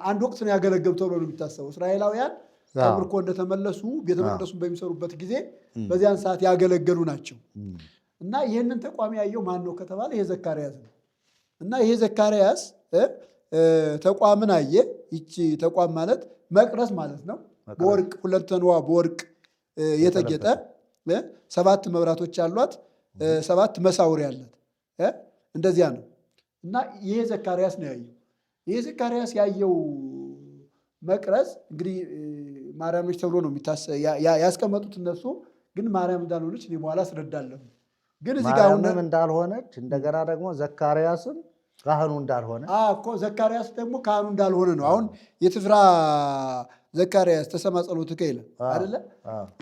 አንድ ወቅት ነው ያገለገሉ ተብሎ ነው የሚታሰበው። እስራኤላውያን ተምርኮ እንደተመለሱ ቤተ መቅደሱን በሚሰሩበት ጊዜ በዚያን ሰዓት ያገለገሉ ናቸው። እና ይህንን ተቋም ያየው ማን ነው ከተባለ ይሄ ዘካርያስ ነው። እና ይሄ ዘካርያስ ተቋምን አየ። ይቺ ተቋም ማለት መቅረስ ማለት ነው። በወርቅ ሁለንተናዋ በወርቅ የተጌጠ 7 መብራቶች ያሏት 7 መሳውሪያ ያላት እንደዚያ ነው። እና ይሄ ዘካርያስ ነው ያየው። ይሄ ዘካርያስ ያየው መቅረዝ እንግዲህ ማርያም ነች ተብሎ ነው ያስቀመጡት እነሱ። ግን ማርያም እንዳልሆነች እኔ በኋላ አስረዳለሁ። ግን እዚህ ጋር ማርያምም እንዳልሆነች እንደገና ደግሞ ዘካርያስም ካህኑ እንዳልሆነ እኮ ዘካርያስ ደግሞ ካህኑ እንዳልሆነ ነው። አሁን የትፍራ ዘካርያስ ተሰማ ጸሎትከ ይላል አይደለ?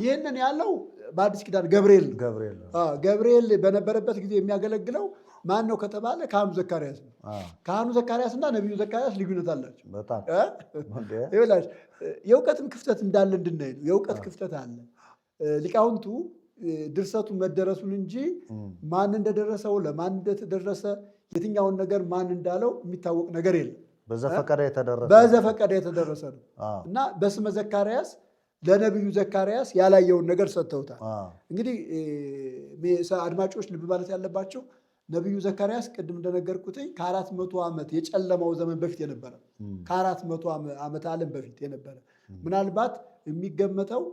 ይህንን ያለው በአዲስ ኪዳን ገብርኤል ነው። ገብርኤል በነበረበት ጊዜ የሚያገለግለው ማን ነው ከተባለ ካህኑ ዘካርያስ ነው። ካህኑ ዘካርያስ እና ነቢዩ ዘካርያስ ልዩነት አላቸው። የእውቀትም ክፍተት እንዳለ እንድናይ ነው። የእውቀት ክፍተት አለ። ሊቃውንቱ ድርሰቱን መደረሱን እንጂ ማን እንደደረሰው ለማን እንደተደረሰ የትኛውን ነገር ማን እንዳለው የሚታወቅ ነገር የለም። በዘፈቀደ የተደረሰ ነው እና በስመ ዘካርያስ ለነቢዩ ዘካርያስ ያላየውን ነገር ሰጥተውታል። እንግዲህ አድማጮች ልብ ማለት ያለባቸው ነቢዩ ዘካርያስ ቅድም እንደነገርኩትኝ ከ400 ዓመት የጨለማው ዘመን በፊት የነበረ ከ400 ዓመት ዓለም በፊት የነበረ ምናልባት የሚገመተው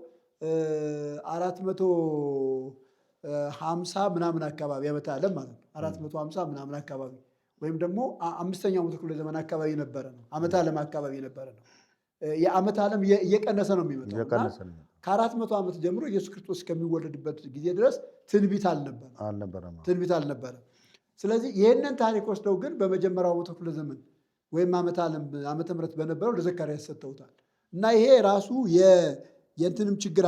450 ምናምን አካባቢ ዓመት ዓለም ማለት ነው። 450 ምናምን አካባቢ ወይም ደግሞ 5ኛው መቶ ክፍለ ዘመን አካባቢ የነበረ ነው። ዓመት ዓለም አካባቢ የነበረ ነው። የዓመት ዓለም እየቀነሰ ነው የሚመጣው። ከ400 ዓመት ጀምሮ ኢየሱስ ክርስቶስ እስከሚወለድበት ጊዜ ድረስ ትንቢት አልነበረም። ስለዚህ ይህንን ታሪክ ወስደው ግን በመጀመሪያው መቶ ክፍለ ዘመን ወይም ዓመተ ምሕረት በነበረው ለዘካርያስ ሰጥተውታል እና ይሄ ራሱ የእንትንም ችግር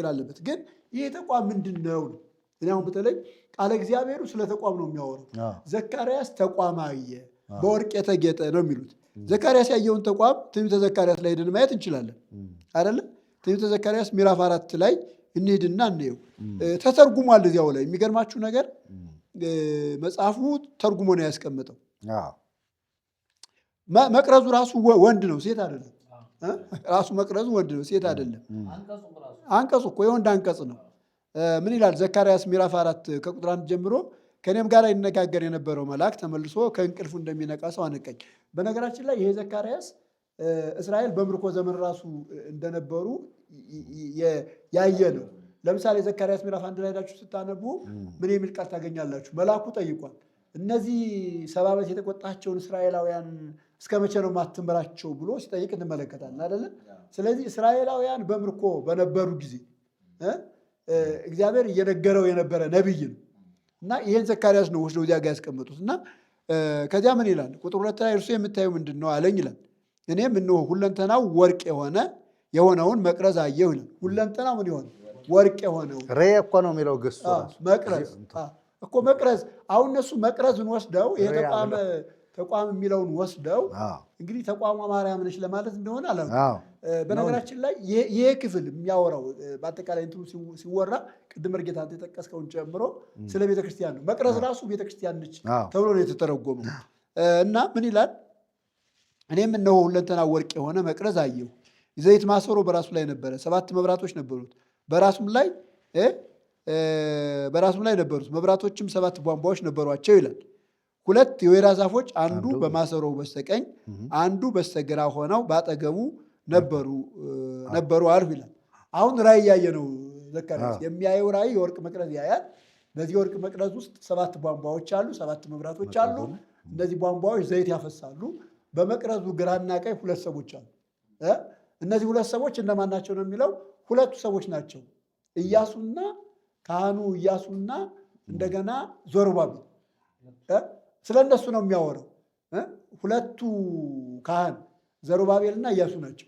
አለበት። ግን ይሄ ተቋም ምንድን ነው? እኔ አሁን በተለይ ቃለ እግዚአብሔሩ ስለ ተቋም ነው የሚያወራው። ዘካርያስ ተቋም አየ፣ በወርቅ የተጌጠ ነው የሚሉት። ዘካርያስ ያየውን ተቋም ትንቢተ ዘካርያስ ላይ ሄደን ማየት እንችላለን አይደለም? ትንቢተ ዘካርያስ ምዕራፍ 4 ላይ እንሂድና እንየው። ተተርጉሟል እዚያው ላይ። የሚገርማችሁ ነገር መጽሐፉ ተርጉሞ ነው ያስቀመጠው። መቅረዙ ራሱ ወንድ ነው፣ ሴት አይደለም። ራሱ መቅረዙ ወንድ ነው፣ ሴት አይደለም። አንቀጹ እኮ የወንድ አንቀጽ ነው። ምን ይላል? ዘካርያስ ምዕራፍ 4 ከቁጥር 1 ጀምሮ ከእኔም ጋር ይነጋገር የነበረው መልአክ ተመልሶ ከእንቅልፉ እንደሚነቃ ሰው አነቀኝ። በነገራችን ላይ ይሄ ዘካርያስ እስራኤል በምርኮ ዘመን ራሱ እንደነበሩ ያየ ነው። ለምሳሌ ዘካርያስ ምዕራፍ 1 ላይ ሄዳችሁ ስታነቡ ምን የሚል ቃል ታገኛላችሁ? መልአኩ ጠይቋል። እነዚህ 70 ዓመት የተቆጣቸውን እስራኤላውያን እስከ መቼ ነው ማትምራቸው ብሎ ሲጠይቅ እንመለከታለን አይደለም? ስለዚህ እስራኤላውያን በምርኮ በነበሩ ጊዜ እግዚአብሔር እየነገረው የነበረ ነቢይ ነው እና ይህን ዘካርያስ ነው ወስደው እዚያ ጋር ያስቀመጡት እና ከዚያ ምን ይላል? ቁጥር 2 ላይ እርሱ የምታየው ምንድን ነው አለኝ ይላል። እኔም እነሆ ሁለንተናው ወርቅ የሆነውን መቅረዝ አየሁ ይላል። ሁለንተናው ምን የሆነ ወርቅ የሆነው እኮ ነው የሚለው ግሱ መቅረዝ እኮ መቅረዝ። አሁን እነሱ መቅረዝን ወስደው ይሄ ተቋም የሚለውን ወስደው እንግዲህ ተቋሟ ማርያም ነች ለማለት እንደሆነ አለ። በነገራችን ላይ ይሄ ክፍል የሚያወራው በአጠቃላይ እንትኑ ሲወራ ቅድም እርጌታ አንተ የጠቀስከውን ጨምሮ ስለ ቤተክርስቲያን ነው። መቅረዝ ራሱ ቤተክርስቲያን ነች ተብሎ ነው የተተረጎመው እና ምን ይላል? እኔም እነሆ ሁለንተና ወርቅ የሆነ መቅረዝ አየሁ። ዘይት ማሰሮ በራሱ ላይ ነበረ፣ 7 መብራቶች ነበሩት። በራሱም ላይ ነበሩት መብራቶችም 7 ቧንቧዎች ነበሯቸው ይላል። 2 የወይራ ዛፎች አንዱ በማሰሮው በስተቀኝ አንዱ በስተግራ ሆነው ባጠገቡ ነበሩ አልሁ ይላል። አሁን ራእይ ያየ ነው ዘካርያስ። የሚያየው ራእይ የወርቅ መቅረዝ ያያል። በዚህ የወርቅ መቅረዝ ውስጥ 7 ቧንቧዎች አሉ፣ 7 መብራቶች አሉ። እነዚህ ቧንቧዎች ዘይት ያፈሳሉ። በመቅረዙ ግራና ቀኝ 2 ሰዎች አሉ። እነዚህ 2 ሰዎች እነማን ናቸው ነው የሚለው? 2 ሰዎች ናቸው። ኢያሱና ካህኑ ኢያሱና እንደገና ዘሩባቤል። ስለ እነሱ ነው የሚያወራው። 2ቱ ካህን ዘሩባቤልና ኢያሱ ናቸው።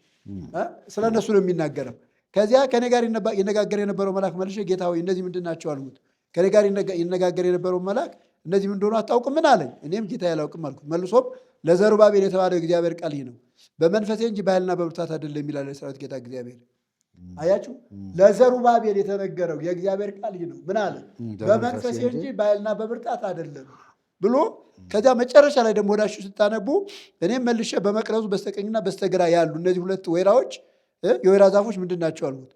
ስለ እነሱ ነው የሚናገረው። ከዚያ ከኔ ጋር ይነጋገር የነበረው መልአክ መልሼ ጌታ ሆይ እነዚህ ምንድን ናቸው አልሁት። ከኔ ጋር ይነጋገር የነበረው መልአክ እነዚህ ምን እንደሆኑ አታውቅም ምን አለኝ። እኔም ጌታ አላውቅም አልኩት። መልሶም ለዘሩባቤል የተባለው እግዚአብሔር ቃል ይህ ነው፣ በመንፈሴ እንጂ በኃይልና በብርታት አይደለም ይላል የሠራዊት ጌታ እግዚአብሔር። አያችሁ፣ ለዘሩባቤል የተነገረው የእግዚአብሔር ቃል ይህ ነው። ምን አለ? በመንፈሴ እንጂ በኃይልና በብርታት አይደለም ብሎ ከዚያ መጨረሻ ላይ ደግሞ ወዳችሁ ስታነቡ እኔም መልሼ በመቅረዙ በስተቀኝና በስተግራ ያሉ እነዚህ 2 ወይራዎች የወይራ ዛፎች ምንድን ናቸው አልሁት።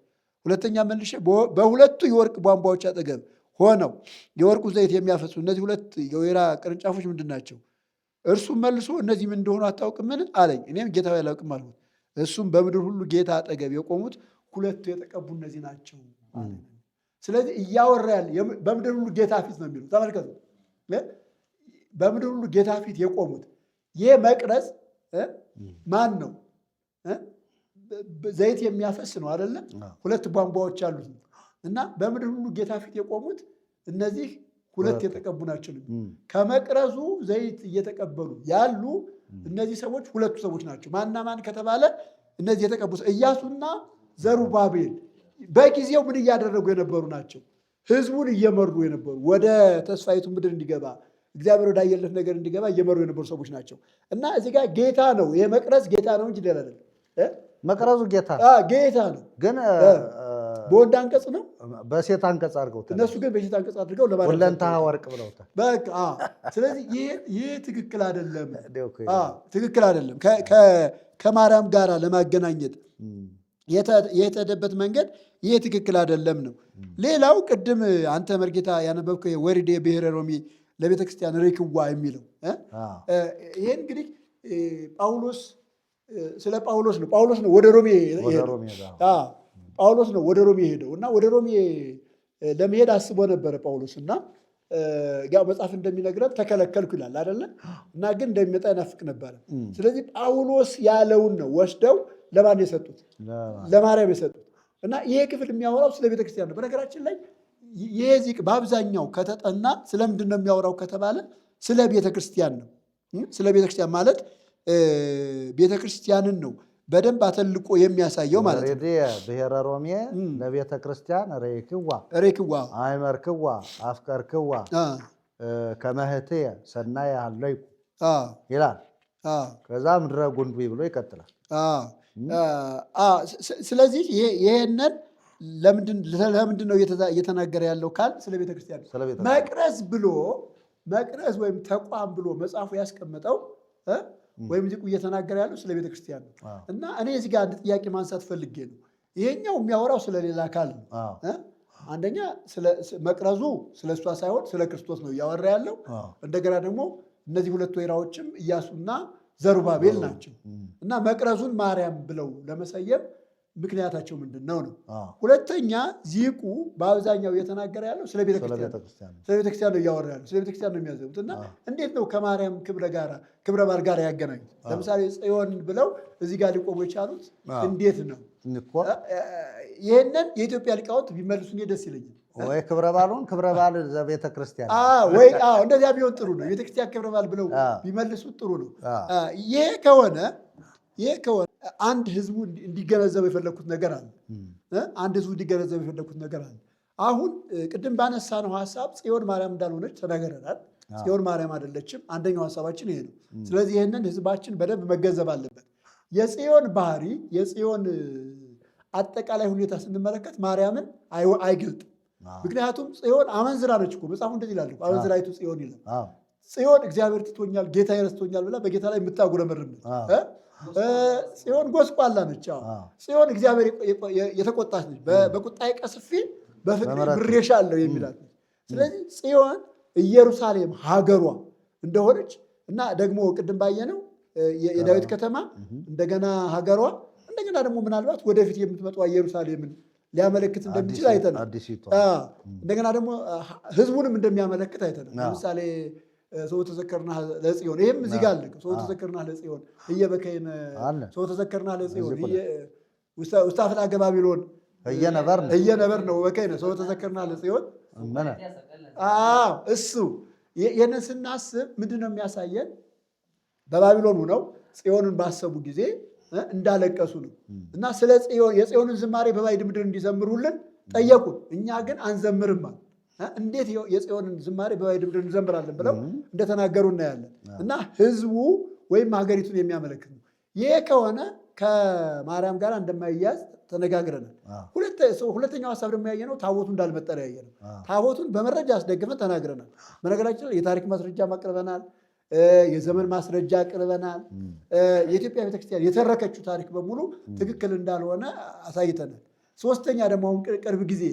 ሁለተኛ መልሼ በ2ቱ የወርቅ ቧንቧዎች አጠገብ ሆነው የወርቁ ዘይት የሚያፈሱ እነዚህ 2 የወይራ ቅርንጫፎች ምንድን ናቸው? እርሱም መልሶ እነዚህ ምን እንደሆኑ አታውቅምን አለኝ። እኔም ጌታ አላውቅም አልሁት። እሱም በምድር ሁሉ ጌታ አጠገብ የቆሙት 2 የተቀቡ እነዚህ ናቸው። ስለዚህ እያወራ ያለ በምድር ሁሉ ጌታ ፊት ነው የሚለው። ተመልከቱ፣ በምድር ሁሉ ጌታ ፊት የቆሙት ይህ መቅረዝ ማን ነው? ዘይት የሚያፈስ ነው አይደለ? 2 ቧንቧዎች አሉት እና በምድር ሁሉ ጌታ ፊት የቆሙት እነዚህ 2 የተቀቡ ናቸው። ከመቅረዙ ዘይት እየተቀበሉ ያሉ እነዚህ ሰዎች 2 ሰዎች ናቸው። ማና ማን ከተባለ እነዚህ የተቀቡ ኢያሱና ዘሩባቤል በጊዜው ምን እያደረጉ የነበሩ ናቸው? ህዝቡን እየመሩ የነበሩ ወደ ተስፋይቱ ምድር እንዲገባ እግዚአብሔር ወዳየለት ነገር እንዲገባ እየመሩ የነበሩ ሰዎች ናቸው እና እዚህ ጋር ጌታ ነው፣ ይሄ መቅረዝ ጌታ ነው እንጂ ሌላ አይደለም። መቅረዙ ጌታ ነው። ግን በወንድ አንቀጽ ነው፣ በሴት አንቀጽ አድርገውታል። እነሱ ግን በሴት አንቀጽ አድርገው ሁለንተሃ ወርቅ ብለውታል። በቃ ስለዚህ ይህ ትክክል አይደለም፣ ትክክል አይደለም። ከማርያም ጋር ለማገናኘት የተሄደበት መንገድ ይህ ትክክል አይደለም ነው። ሌላው ቅድም አንተ መርጌታ ያነበብከው ወሪዴ ብሔረ ሮሚ ለቤተ ክርስቲያን ሬክዋ የሚለው ይሄ እንግዲህ ጳውሎስ ስለ ጳውሎስ ነው። ጳውሎስ ነው ወደ ሮሜ ጳውሎስ ነው ወደ ሮሜ ሄደው እና ወደ ሮሜ ለመሄድ አስቦ ነበረ ጳውሎስ እና ያው መጽሐፍ እንደሚነግረን ተከለከልኩ ይላል አይደለ? እና ግን እንደሚመጣ ይናፍቅ ነበረ። ስለዚህ ጳውሎስ ያለውን ነው ወስደው ለማን የሰጡት? ለማርያም የሰጡት። እና ይሄ ክፍል የሚያወራው ስለ ቤተክርስቲያን ነው። በነገራችን ላይ ይሄ ዚቅ በአብዛኛው ከተጠና ስለምንድን ነው የሚያወራው ከተባለ ስለ ቤተክርስቲያን ነው። ስለ ቤተክርስቲያን ማለት ቤተክርስቲያንን ነው በደንብ አተልቆ የሚያሳየው ማለት ነው። ብሔረ ሮሜ ለቤተ ክርስቲያን ሬክዋ አይመርክዋ አፍቀርክዋ ከመህትየ ሰናየ ሀለይኩ ይላል። ከዛ ምድረ ጉንዱ ብሎ ይቀጥላል። ስለዚህ ይሄንን ለምንድን ነው እየተናገረ ያለው ካል ስለ ቤተ ክርስቲያን መቅረዝ ወይም ተቋም ብሎ መጽሐፉ ያስቀመጠው ወይም ዚቁ እየተናገረ ያለው ስለ ቤተ ክርስቲያን ነው። እና እኔ እዚህ ጋር አንድ ጥያቄ ማንሳት ፈልጌ ነው። ይሄኛው የሚያወራው ስለሌላ አካል ነው። አንደኛ መቅረዙ ስለ እሷ ሳይሆን ስለ ክርስቶስ ነው እያወራ ያለው። እንደገና ደግሞ እነዚህ ሁለት ወይራዎችም ኢያሱና ዘሩባቤል ናቸው። እና መቅረዙን ማርያም ብለው ለመሰየም ምክንያታቸው ምንድን ነው? ሁለተኛ ዚቁ በአብዛኛው እየተናገረ ያለው ስለ ቤተክርስቲያን ነው እያወራ ያለው፣ ስለ ቤተክርስቲያን ነው የሚያዘቡት። እና እንዴት ነው ከማርያም ክብረ በዓል ጋር ያገናኙት? ለምሳሌ ጽዮን ብለው እዚህ ጋር ሊቆሙ የቻሉት እንዴት ነው? ይህንን የኢትዮጵያ ሊቃውንት ቢመልሱ እኔ ደስ ይለኛል። ወይ ክብረ በዓሉን ክብረ በዓል ዘቤተ ክርስቲያን ወይ እንደዚያ ቢሆን ጥሩ ነው። የቤተክርስቲያን ክብረ በዓል ብለው ቢመልሱት ጥሩ ነው። ይሄ ከሆነ አንድ ህዝቡ እንዲገነዘብ የፈለግኩት ነገር አለ። አሁን ቅድም ባነሳነው ሀሳብ ጽዮን ማርያም እንዳልሆነች ተናገረናል። ጽዮን ማርያም አይደለችም። አንደኛው ሀሳባችን ይሄ ነው። ስለዚህ ይህንን ህዝባችን በደንብ መገንዘብ አለበት። የጽዮን ባህሪ፣ የጽዮን አጠቃላይ ሁኔታ ስንመለከት ማርያምን አይገልጥም። ምክንያቱም ጽዮን አመንዝራ ነች እኮ መጽሐፉ እንደዚህ ይላል። አመንዝራይቱ ጽዮን ይላል። ጽዮን እግዚአብሔር ትቶኛል፣ ጌታ ይረስቶኛል ብላ በጌታ ላይ የምታጉረመርም ጽዮን ጎስቋላ ነች። ጽዮን እግዚአብሔር የተቆጣች ነች። በቁጣዬ ቀስፌ በፍቅር ምሬሻለሁ የሚላት ነች። ስለዚህ ጽዮን ኢየሩሳሌም ሀገሯ እንደሆነች እና ደግሞ ቅድም ባየነው የዳዊት ከተማ እንደገና ሀገሯ እንደገና ደግሞ ምናልባት ወደፊት የምትመጣው ኢየሩሳሌምን ሊያመለክት እንደሚችል አይተናል። እንደገና ደግሞ ህዝቡንም እንደሚያመለክት አይተናል። ለምሳሌ ሰው ተዘከርና ለጽዮን ይሄም እዚህ ጋር አለ። ሰው ተዘከርና ለጽዮን እየበከይነ ሰው ተዘከርና ለጽዮን ውስጥ አፍላገ ባቢሎን እየነበር ነው በከይነ ሰው ተዘከርና ለጽዮን እሱ ይህንን ስናስብ ምንድን ነው የሚያሳየን? በባቢሎን ሆነው ጽዮንን ባሰቡ ጊዜ እንዳለቀሱ ነው። እና ስለ የጽዮንን ዝማሬ በባዕድ ምድር እንዲዘምሩልን ጠየቁን። እኛ ግን አንዘምርም። እንዴት የጽዮንን ዝማሬ በባዕድ ምድር እንዘምራለን ብለው እንደተናገሩ እናያለን። እና ህዝቡ ወይም ሀገሪቱን የሚያመለክት ነው። ይሄ ከሆነ ከማርያም ጋር እንደማይያዝ ተነጋግረናል። ሁለተኛው ሀሳብ ደግሞ ያየነው ታቦቱ እንዳልመጠረ ያየነው። ታቦቱን በመረጃ አስደግፈን ተናግረናል። በነገራችን ላይ የታሪክ ማስረጃ አቅርበናል። የዘመን ማስረጃ አቅርበናል። የኢትዮጵያ ቤተክርስቲያን የተረከችው ታሪክ በሙሉ ትክክል እንዳልሆነ አሳይተናል። ሶስተኛ ደግሞ አሁን ቅርብ ጊዜ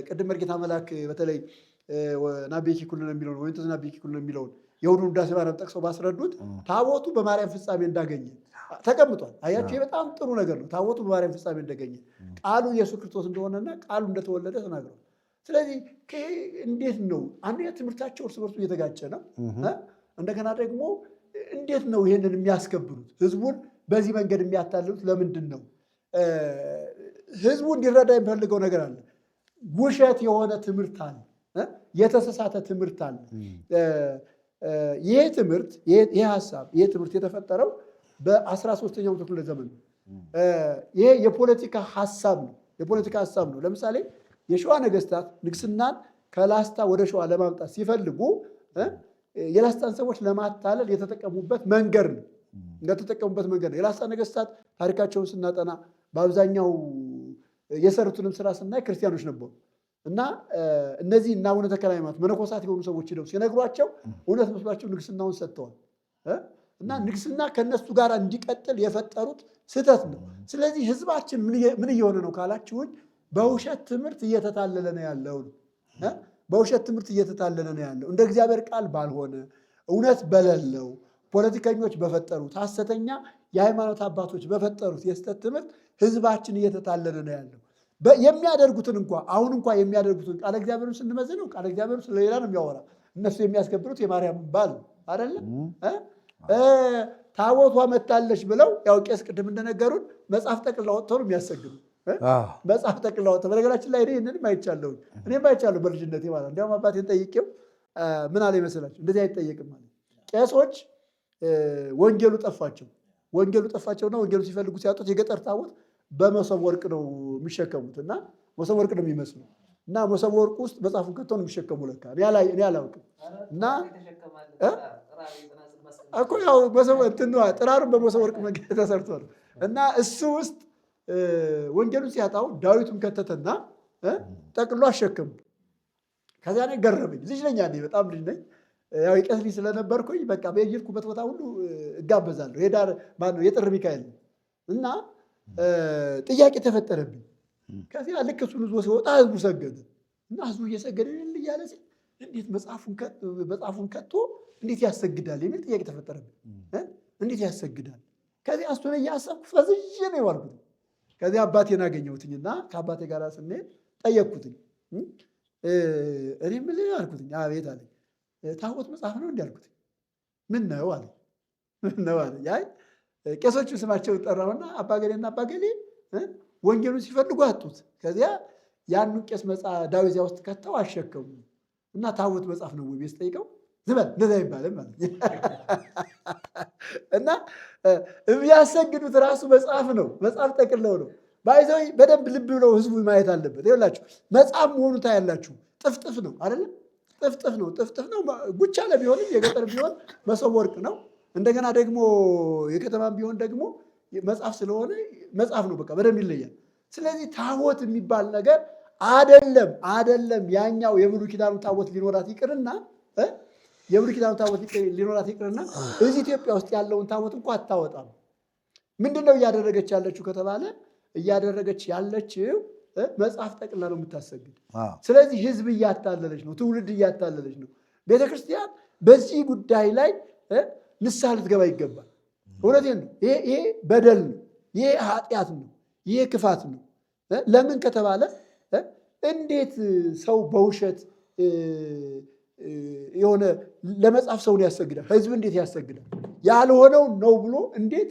ቅድም መርጌታ መላክ በተለይ ናቤኪ ኩልን የሚለውን ወይም ናቤኪ ኩልን የሚለውን የሁሉን ውዳሴ ማርያም ጠቅሰው ባስረዱት ታቦቱ በማርያም ፍጻሜ እንዳገኘ ተቀምጧል። አያችሁ፣ በጣም ጥሩ ነገር ነው። ታቦቱ በማርያም ፍጻሜ እንዳገኘ ቃሉ ኢየሱስ ክርስቶስ እንደሆነና ቃሉ እንደተወለደ ተናግረዋል። ስለዚህ እንዴት ነው አንደኛ ትምህርታቸው እርስ በርሱ እየተጋጨ ነው። እንደገና ደግሞ እንዴት ነው ይህንን የሚያስከብሩት? ህዝቡን በዚህ መንገድ የሚያታልሉት ለምንድን ነው? ህዝቡ እንዲረዳ የሚፈልገው ነገር አለ። ውሸት የሆነ ትምህርት አለ። የተሳሳተ ትምህርት አለ። ይሄ ትምህርት ይሄ ሀሳብ ይሄ ትምህርት የተፈጠረው በ13ኛው ክፍለ ዘመን ነው። ይሄ የፖለቲካ ሀሳብ ነው። የፖለቲካ ሀሳብ ነው። ለምሳሌ የሸዋ ነገስታት ንግስናን ከላስታ ወደ ሸዋ ለማምጣት ሲፈልጉ የላስታን ሰዎች ለማታለል የተጠቀሙበት መንገድ ነው። እንደተጠቀሙበት መንገድ ነው። የላስታ ነገስታት ታሪካቸውን ስናጠና በአብዛኛው የሰሩትንም ስራ ስናይ ክርስቲያኖች ነበሩ እና እነዚህ እና አቡነ ተክለ ሃይማኖት መነኮሳት የሆኑ ሰዎች ሄደው ሲነግሯቸው እውነት መስሏቸው ንግስናውን ሰጥተዋል እና ንግስና ከነሱ ጋር እንዲቀጥል የፈጠሩት ስህተት ነው። ስለዚህ ህዝባችን ምን እየሆነ ነው ካላችሁኝ፣ በውሸት ትምህርት እየተታለለ ነው ያለው። በውሸት ትምህርት እየተታለለ ነው ያለው። እንደ እግዚአብሔር ቃል ባልሆነ እውነት በሌለው ፖለቲከኞች በፈጠሩት ሐሰተኛ የሃይማኖት አባቶች በፈጠሩት የስተት ትምህርት ህዝባችን እየተታለለ ነው ያለው። የሚያደርጉትን አሁን የሚያደርጉትን ቃለ እግዚአብሔርን ስንመዝነው ቃለ እግዚአብሔሩ ስለሌላ ነው የሚያወራ። እነሱ የሚያስከብሩት የማርያም ባል አይደለም። ታቦቷ መታለች ብለው ያው ቄስ ቅድም እንደነገሩን መጽሐፍ ጠቅልላ ወጥተው ነው የሚያሰግዱ። መጽሐፍ ጠቅልላ ወጥተው በነገራችን ላይ ይህንንም አይቻለሁ፣ እኔም አይቻለሁ በልጅነቴ ማለት። እንዲያውም አባቴን ጠይቄው ምን አለ ይመስላችሁ? እንደዚህ አይጠየቅም ማለት ቄሶች ወንጌሉ ጠፋቸውና ወንጌሉ ሲፈልጉ ሲያጡት የገጠር ታቦት በመሶብ ወርቅ ነው የሚሸከሙት እና መሶብ ወርቅ ነው የሚመስለው እና መሶብ ወርቅ ውስጥ መጽሐፉን ከተው ነው የሚሸከሙ። ለካ እኔ አላውቅም እና እኮ ያው ጥራሩን በመሶብ ወርቅ መንገድ ተሰርቶ ነው እና እሱ ውስጥ ወንጌሉን ሲያጣው ዳዊቱን ከተተና ጠቅሎ አሸከሙ። ከዚያ እኔ ገረመኝ። ልጅ ነኝ ያኔ፣ በጣም ልጅ ነኝ። ያው የቄስ ልጅ ስለነበርኩኝ በቃ በየሄድኩበት ቦታ ሁሉ እጋበዛለሁ። የጥር ሚካኤል እና ጥያቄ ተፈጠረብኝ። ከዚያ ልክ እሱን ይዞ ሲወጣ ህዝቡ ሰገደ እና ህዝቡ እየሰገደ እያለ ሲል እንዴት መጽሐፉን ከቶ እንዴት ያሰግዳል የሚል ጥያቄ ተፈጠረብኝ። እንዴት ያሰግዳል? ከዚህ እሱን እያሰብኩ ፈዝዤ ነው የዋልኩት። ከዚህ አባቴን አገኘሁትኝና ከአባቴ ጋር ስንሄድ ጠየቅኩትኝ። እኔ ምን አልኩትኝ? አቤት አለኝ። ታቦት መጽሐፍ ነው እንዲህ አልኩትኝ። ምን ነው አለ። አይ ቄሶቹ ስማቸው ጠራውና አባገሌና አባገሌ ወንጌሉን ሲፈልጉ አጡት። ከዚያ ያንን ቄስ ዳዊት እዚያ ውስጥ ከተው አሸከሙ እና ታቦት መጽሐፍ ነው ወይ ስጠይቀው ዝበል እንደዛ ይባላል ማለት እና የሚያሰግዱት ራሱ መጽሐፍ ነው። መጽሐፍ ጠቅልለው ነው ባይዘው በደንብ ልብ ብለው ህዝቡ ማየት አለበት። ይኸውላችሁ መጽሐፍ መሆኑ ታያላችሁ። ጥፍጥፍ ነው አይደለም? ጥፍጥፍ ነው። ጉቻ ለቢሆንም የገጠር ቢሆን መሶብ ወርቅ ነው። እንደገና ደግሞ የከተማም ቢሆን ደግሞ መጽሐፍ ስለሆነ መጽሐፍ ነው። በቃ በደንብ ይለያል። ስለዚህ ታቦት የሚባል ነገር አይደለም። ያኛው የብሉይ ኪዳኑ ታቦት ሊኖራት ይቅርና እዚህ ኢትዮጵያ ውስጥ ያለውን ታቦት እንኳ አታወጣም። ምንድን ነው እያደረገች ያለችው ከተባለ እያደረገች ያለችው መጽሐፍ ጠቅላ ነው የምታሰግድ። ስለዚህ ህዝብ እያታለለች ነው፣ ትውልድ እያታለለች ነው። ቤተክርስቲያን በዚህ ጉዳይ ላይ ንስሐ ልትገባ ይገባል። እውነቴን ነው። ይሄ በደል ነው፣ ይሄ ኃጢአት ነው፣ ይሄ ክፋት ነው። ለምን ከተባለ እንዴት ሰው በውሸት የሆነ ለመጽሐፍ ሰውን ያሰግዳል? ህዝብ እንዴት ያሰግዳል? ያልሆነው ነው ብሎ እንዴት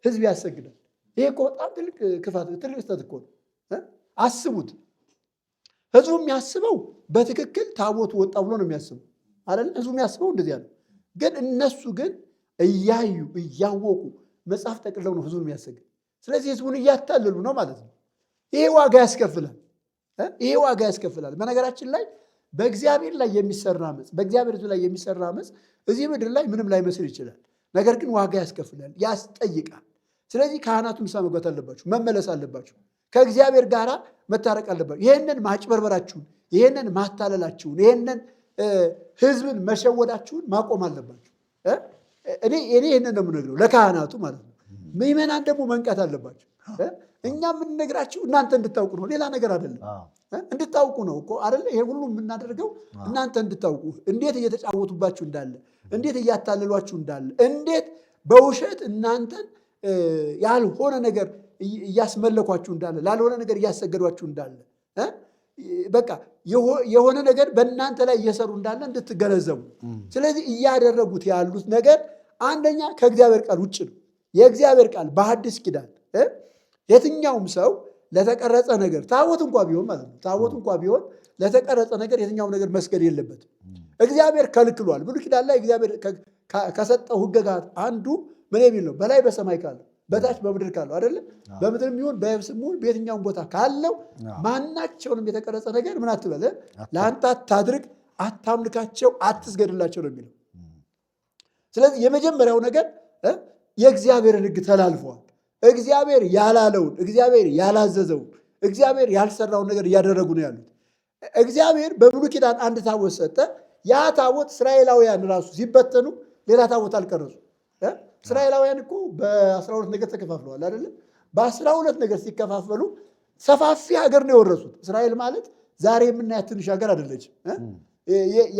ህዝብ ያሰግዳል? ይሄ እኮ በጣም ትልቅ ክፋት፣ ትልቅ ስህተት እኮ ነው። አስቡት። ህዝቡ የሚያስበው በትክክል ታቦቱ ወጣ ብሎ ነው የሚያስበው አይደል? ህዝቡ የሚያስበው እንደዚያ ነው። ግን እነሱ ግን እያዩ እያወቁ መጽሐፍ ጠቅለው ነው ህዝቡን የሚያሰግድ። ስለዚህ ህዝቡን እያታለሉ ነው ማለት ነው። ይሄ ዋጋ ያስከፍላል። በነገራችን ላይ በእግዚአብሔር ላይ የሚሰራ አመፅ፣ በእግዚአብሔር ላይ የሚሰራ አመፅ እዚህ ምድር ላይ ምንም ላይመስል ይችላል። ነገር ግን ዋጋ ያስከፍላል፣ ያስጠይቃል። ስለዚህ ካህናቱ ንስሐ መግባት አለባችሁ፣ መመለስ አለባችሁ፣ ከእግዚአብሔር ጋር መታረቅ አለባችሁ። ይህንን ማጭበርበራችሁን፣ ይህንን ማታለላችሁን፣ ይህንን ህዝብን መሸወዳችሁን ማቆም አለባችሁ። እኔ ይህንን ነው የምነግረው ለካህናቱ ማለት ነው። ምዕመናን ደግሞ መንቃት አለባቸው። እኛ የምንነግራችሁ እናንተ እንድታውቁ ነው፣ ሌላ ነገር አይደለም። እንድታውቁ ነው እኮ አይደለ? ይሄ ሁሉ የምናደርገው እናንተ እንድታውቁ፣ እንዴት እየተጫወቱባችሁ እንዳለ፣ እንዴት እያታለሏችሁ እንዳለ፣ እንዴት በውሸት እናንተን ያልሆነ ነገር እያስመለኳችሁ እንዳለ፣ ላልሆነ ነገር እያሰገዷችሁ እንዳለ፣ በቃ የሆነ ነገር በእናንተ ላይ እየሰሩ እንዳለ እንድትገነዘቡ። ስለዚህ እያደረጉት ያሉት ነገር አንደኛ ከእግዚአብሔር ቃል ውጭ ነው። የእግዚአብሔር ቃል በሐዲስ ኪዳን የትኛውም ሰው ለተቀረጸ ነገር ታቦት እንኳ ቢሆን ማለት ነው፣ ታቦት እንኳ ቢሆን ለተቀረጸ ነገር የትኛውም ነገር መስገድ የለበትም። እግዚአብሔር ከልክሏል። ብሉይ ኪዳን ላይ እግዚአብሔር ከሰጠው ሕግጋት አንዱ ምን የሚል ነው? በላይ በሰማይ ካለው በታች በምድር ካለው አይደለም? በምድር የሚሆን በየብስም ይሁን በየትኛውም ቦታ ካለው ማናቸውንም የተቀረጸ ነገር ምን አትበል፣ ለአንተ አታድርግ፣ አታምልካቸው፣ አትስገድላቸው ነው የሚለው። ስለዚህ የመጀመሪያው ነገር የእግዚአብሔርን ሕግ ተላልፈዋል። እግዚአብሔር ያላለውን፣ እግዚአብሔር ያላዘዘውን፣ እግዚአብሔር ያልሰራውን ነገር እያደረጉ ነው ያሉት። እግዚአብሔር በብሉይ ኪዳን አንድ ታቦት ሰጠ። ያ ታቦት እስራኤላውያን ራሱ ሲበተኑ ሌላ ታቦት አልቀረጹ። እስራኤላውያን እኮ በ12 ነገር ተከፋፍለዋል አይደለም? በ12 ነገር ሲከፋፈሉ ሰፋፊ ሀገር ነው የወረሱት። እስራኤል ማለት ዛሬ የምናያት ትንሽ ሀገር አይደለችም።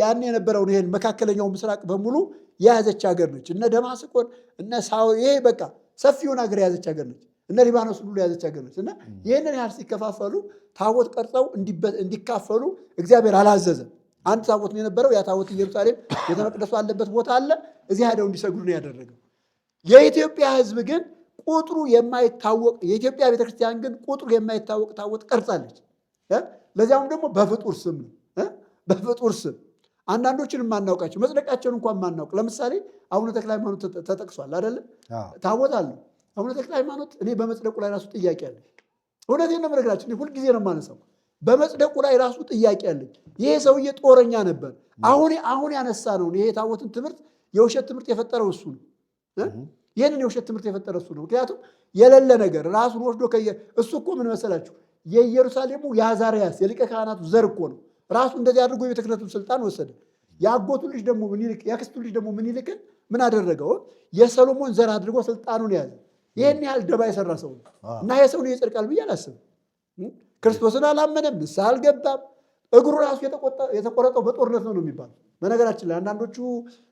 ያን የነበረውን ይሄን መካከለኛው ምስራቅ በሙሉ የያዘች ሀገር ነች። እነ ደማስቆን እነ ይሄ በቃ ሰፊውን ሀገር የያዘች ሀገር ነች። እነ ሊባኖስ ሁሉ የያዘች ሀገር ነች። እና ይህንን ያህል ሲከፋፈሉ ታቦት ቀርጸው እንዲካፈሉ እግዚአብሔር አላዘዘም። አንድ ታቦት ነው የነበረው። ያ ታቦት ኢየሩሳሌም ቤተ መቅደሱ አለበት ቦታ አለ። እዚህ ሄደው እንዲሰግዱ ነው ያደረገው። የኢትዮጵያ ሕዝብ ግን ቁጥሩ የማይታወቅ የኢትዮጵያ ቤተክርስቲያን ግን ቁጥሩ የማይታወቅ ታቦት ቀርጻለች። ለዚያውም ደግሞ በፍጡር ስም ነው። በፍጡር ስም አንዳንዶችን የማናውቃቸው መጽደቃቸውን እንኳን የማናውቅ ለምሳሌ አቡነ ተክለ ሃይማኖት ተጠቅሷል አይደለም? ታቦት አለ አቡነ ተክለ ሃይማኖት። እኔ በመጽደቁ ላይ ራሱ ጥያቄ አለኝ። እውነቴን ነው የምነግራችሁ። ሁልጊዜ ነው የማነሳው። በመጽደቁ ላይ ራሱ ጥያቄ አለኝ። ይሄ ሰውዬ ጦረኛ ነበር። አሁን ያነሳ ነው ይሄ ታቦትን ትምህርት የውሸት ትምህርት የፈጠረው እሱ ነው። ይህንን የውሸት ትምህርት የፈጠረው እሱ ነው። ምክንያቱም የሌለ ነገር ራሱን ወስዶ እሱ እኮ ምን መሰላችሁ የኢየሩሳሌሙ የአዛርያስ የሊቀ ካህናቱ ዘር እኮ ነው። ራሱ እንደዚህ አድርጎ የቤተ ክህነቱን ስልጣን ወሰደ። የአጎቱ ልጅ ደግሞ የአክስቱ ልጅ ደግሞ ምኒልክን ምን አደረገው? የሰሎሞን ዘር አድርጎ ስልጣኑን ያዘ። ይህን ያህል ደባ የሰራ ሰው ነው እና ይህ ሰው ይጸድቃል ብዬ አላስብም። ክርስቶስን አላመነም፣ ንስሐ አልገባም። እግሩ ራሱ የተቆረጠው በጦርነት ነው የሚባለው። በነገራችን ላይ አንዳንዶቹ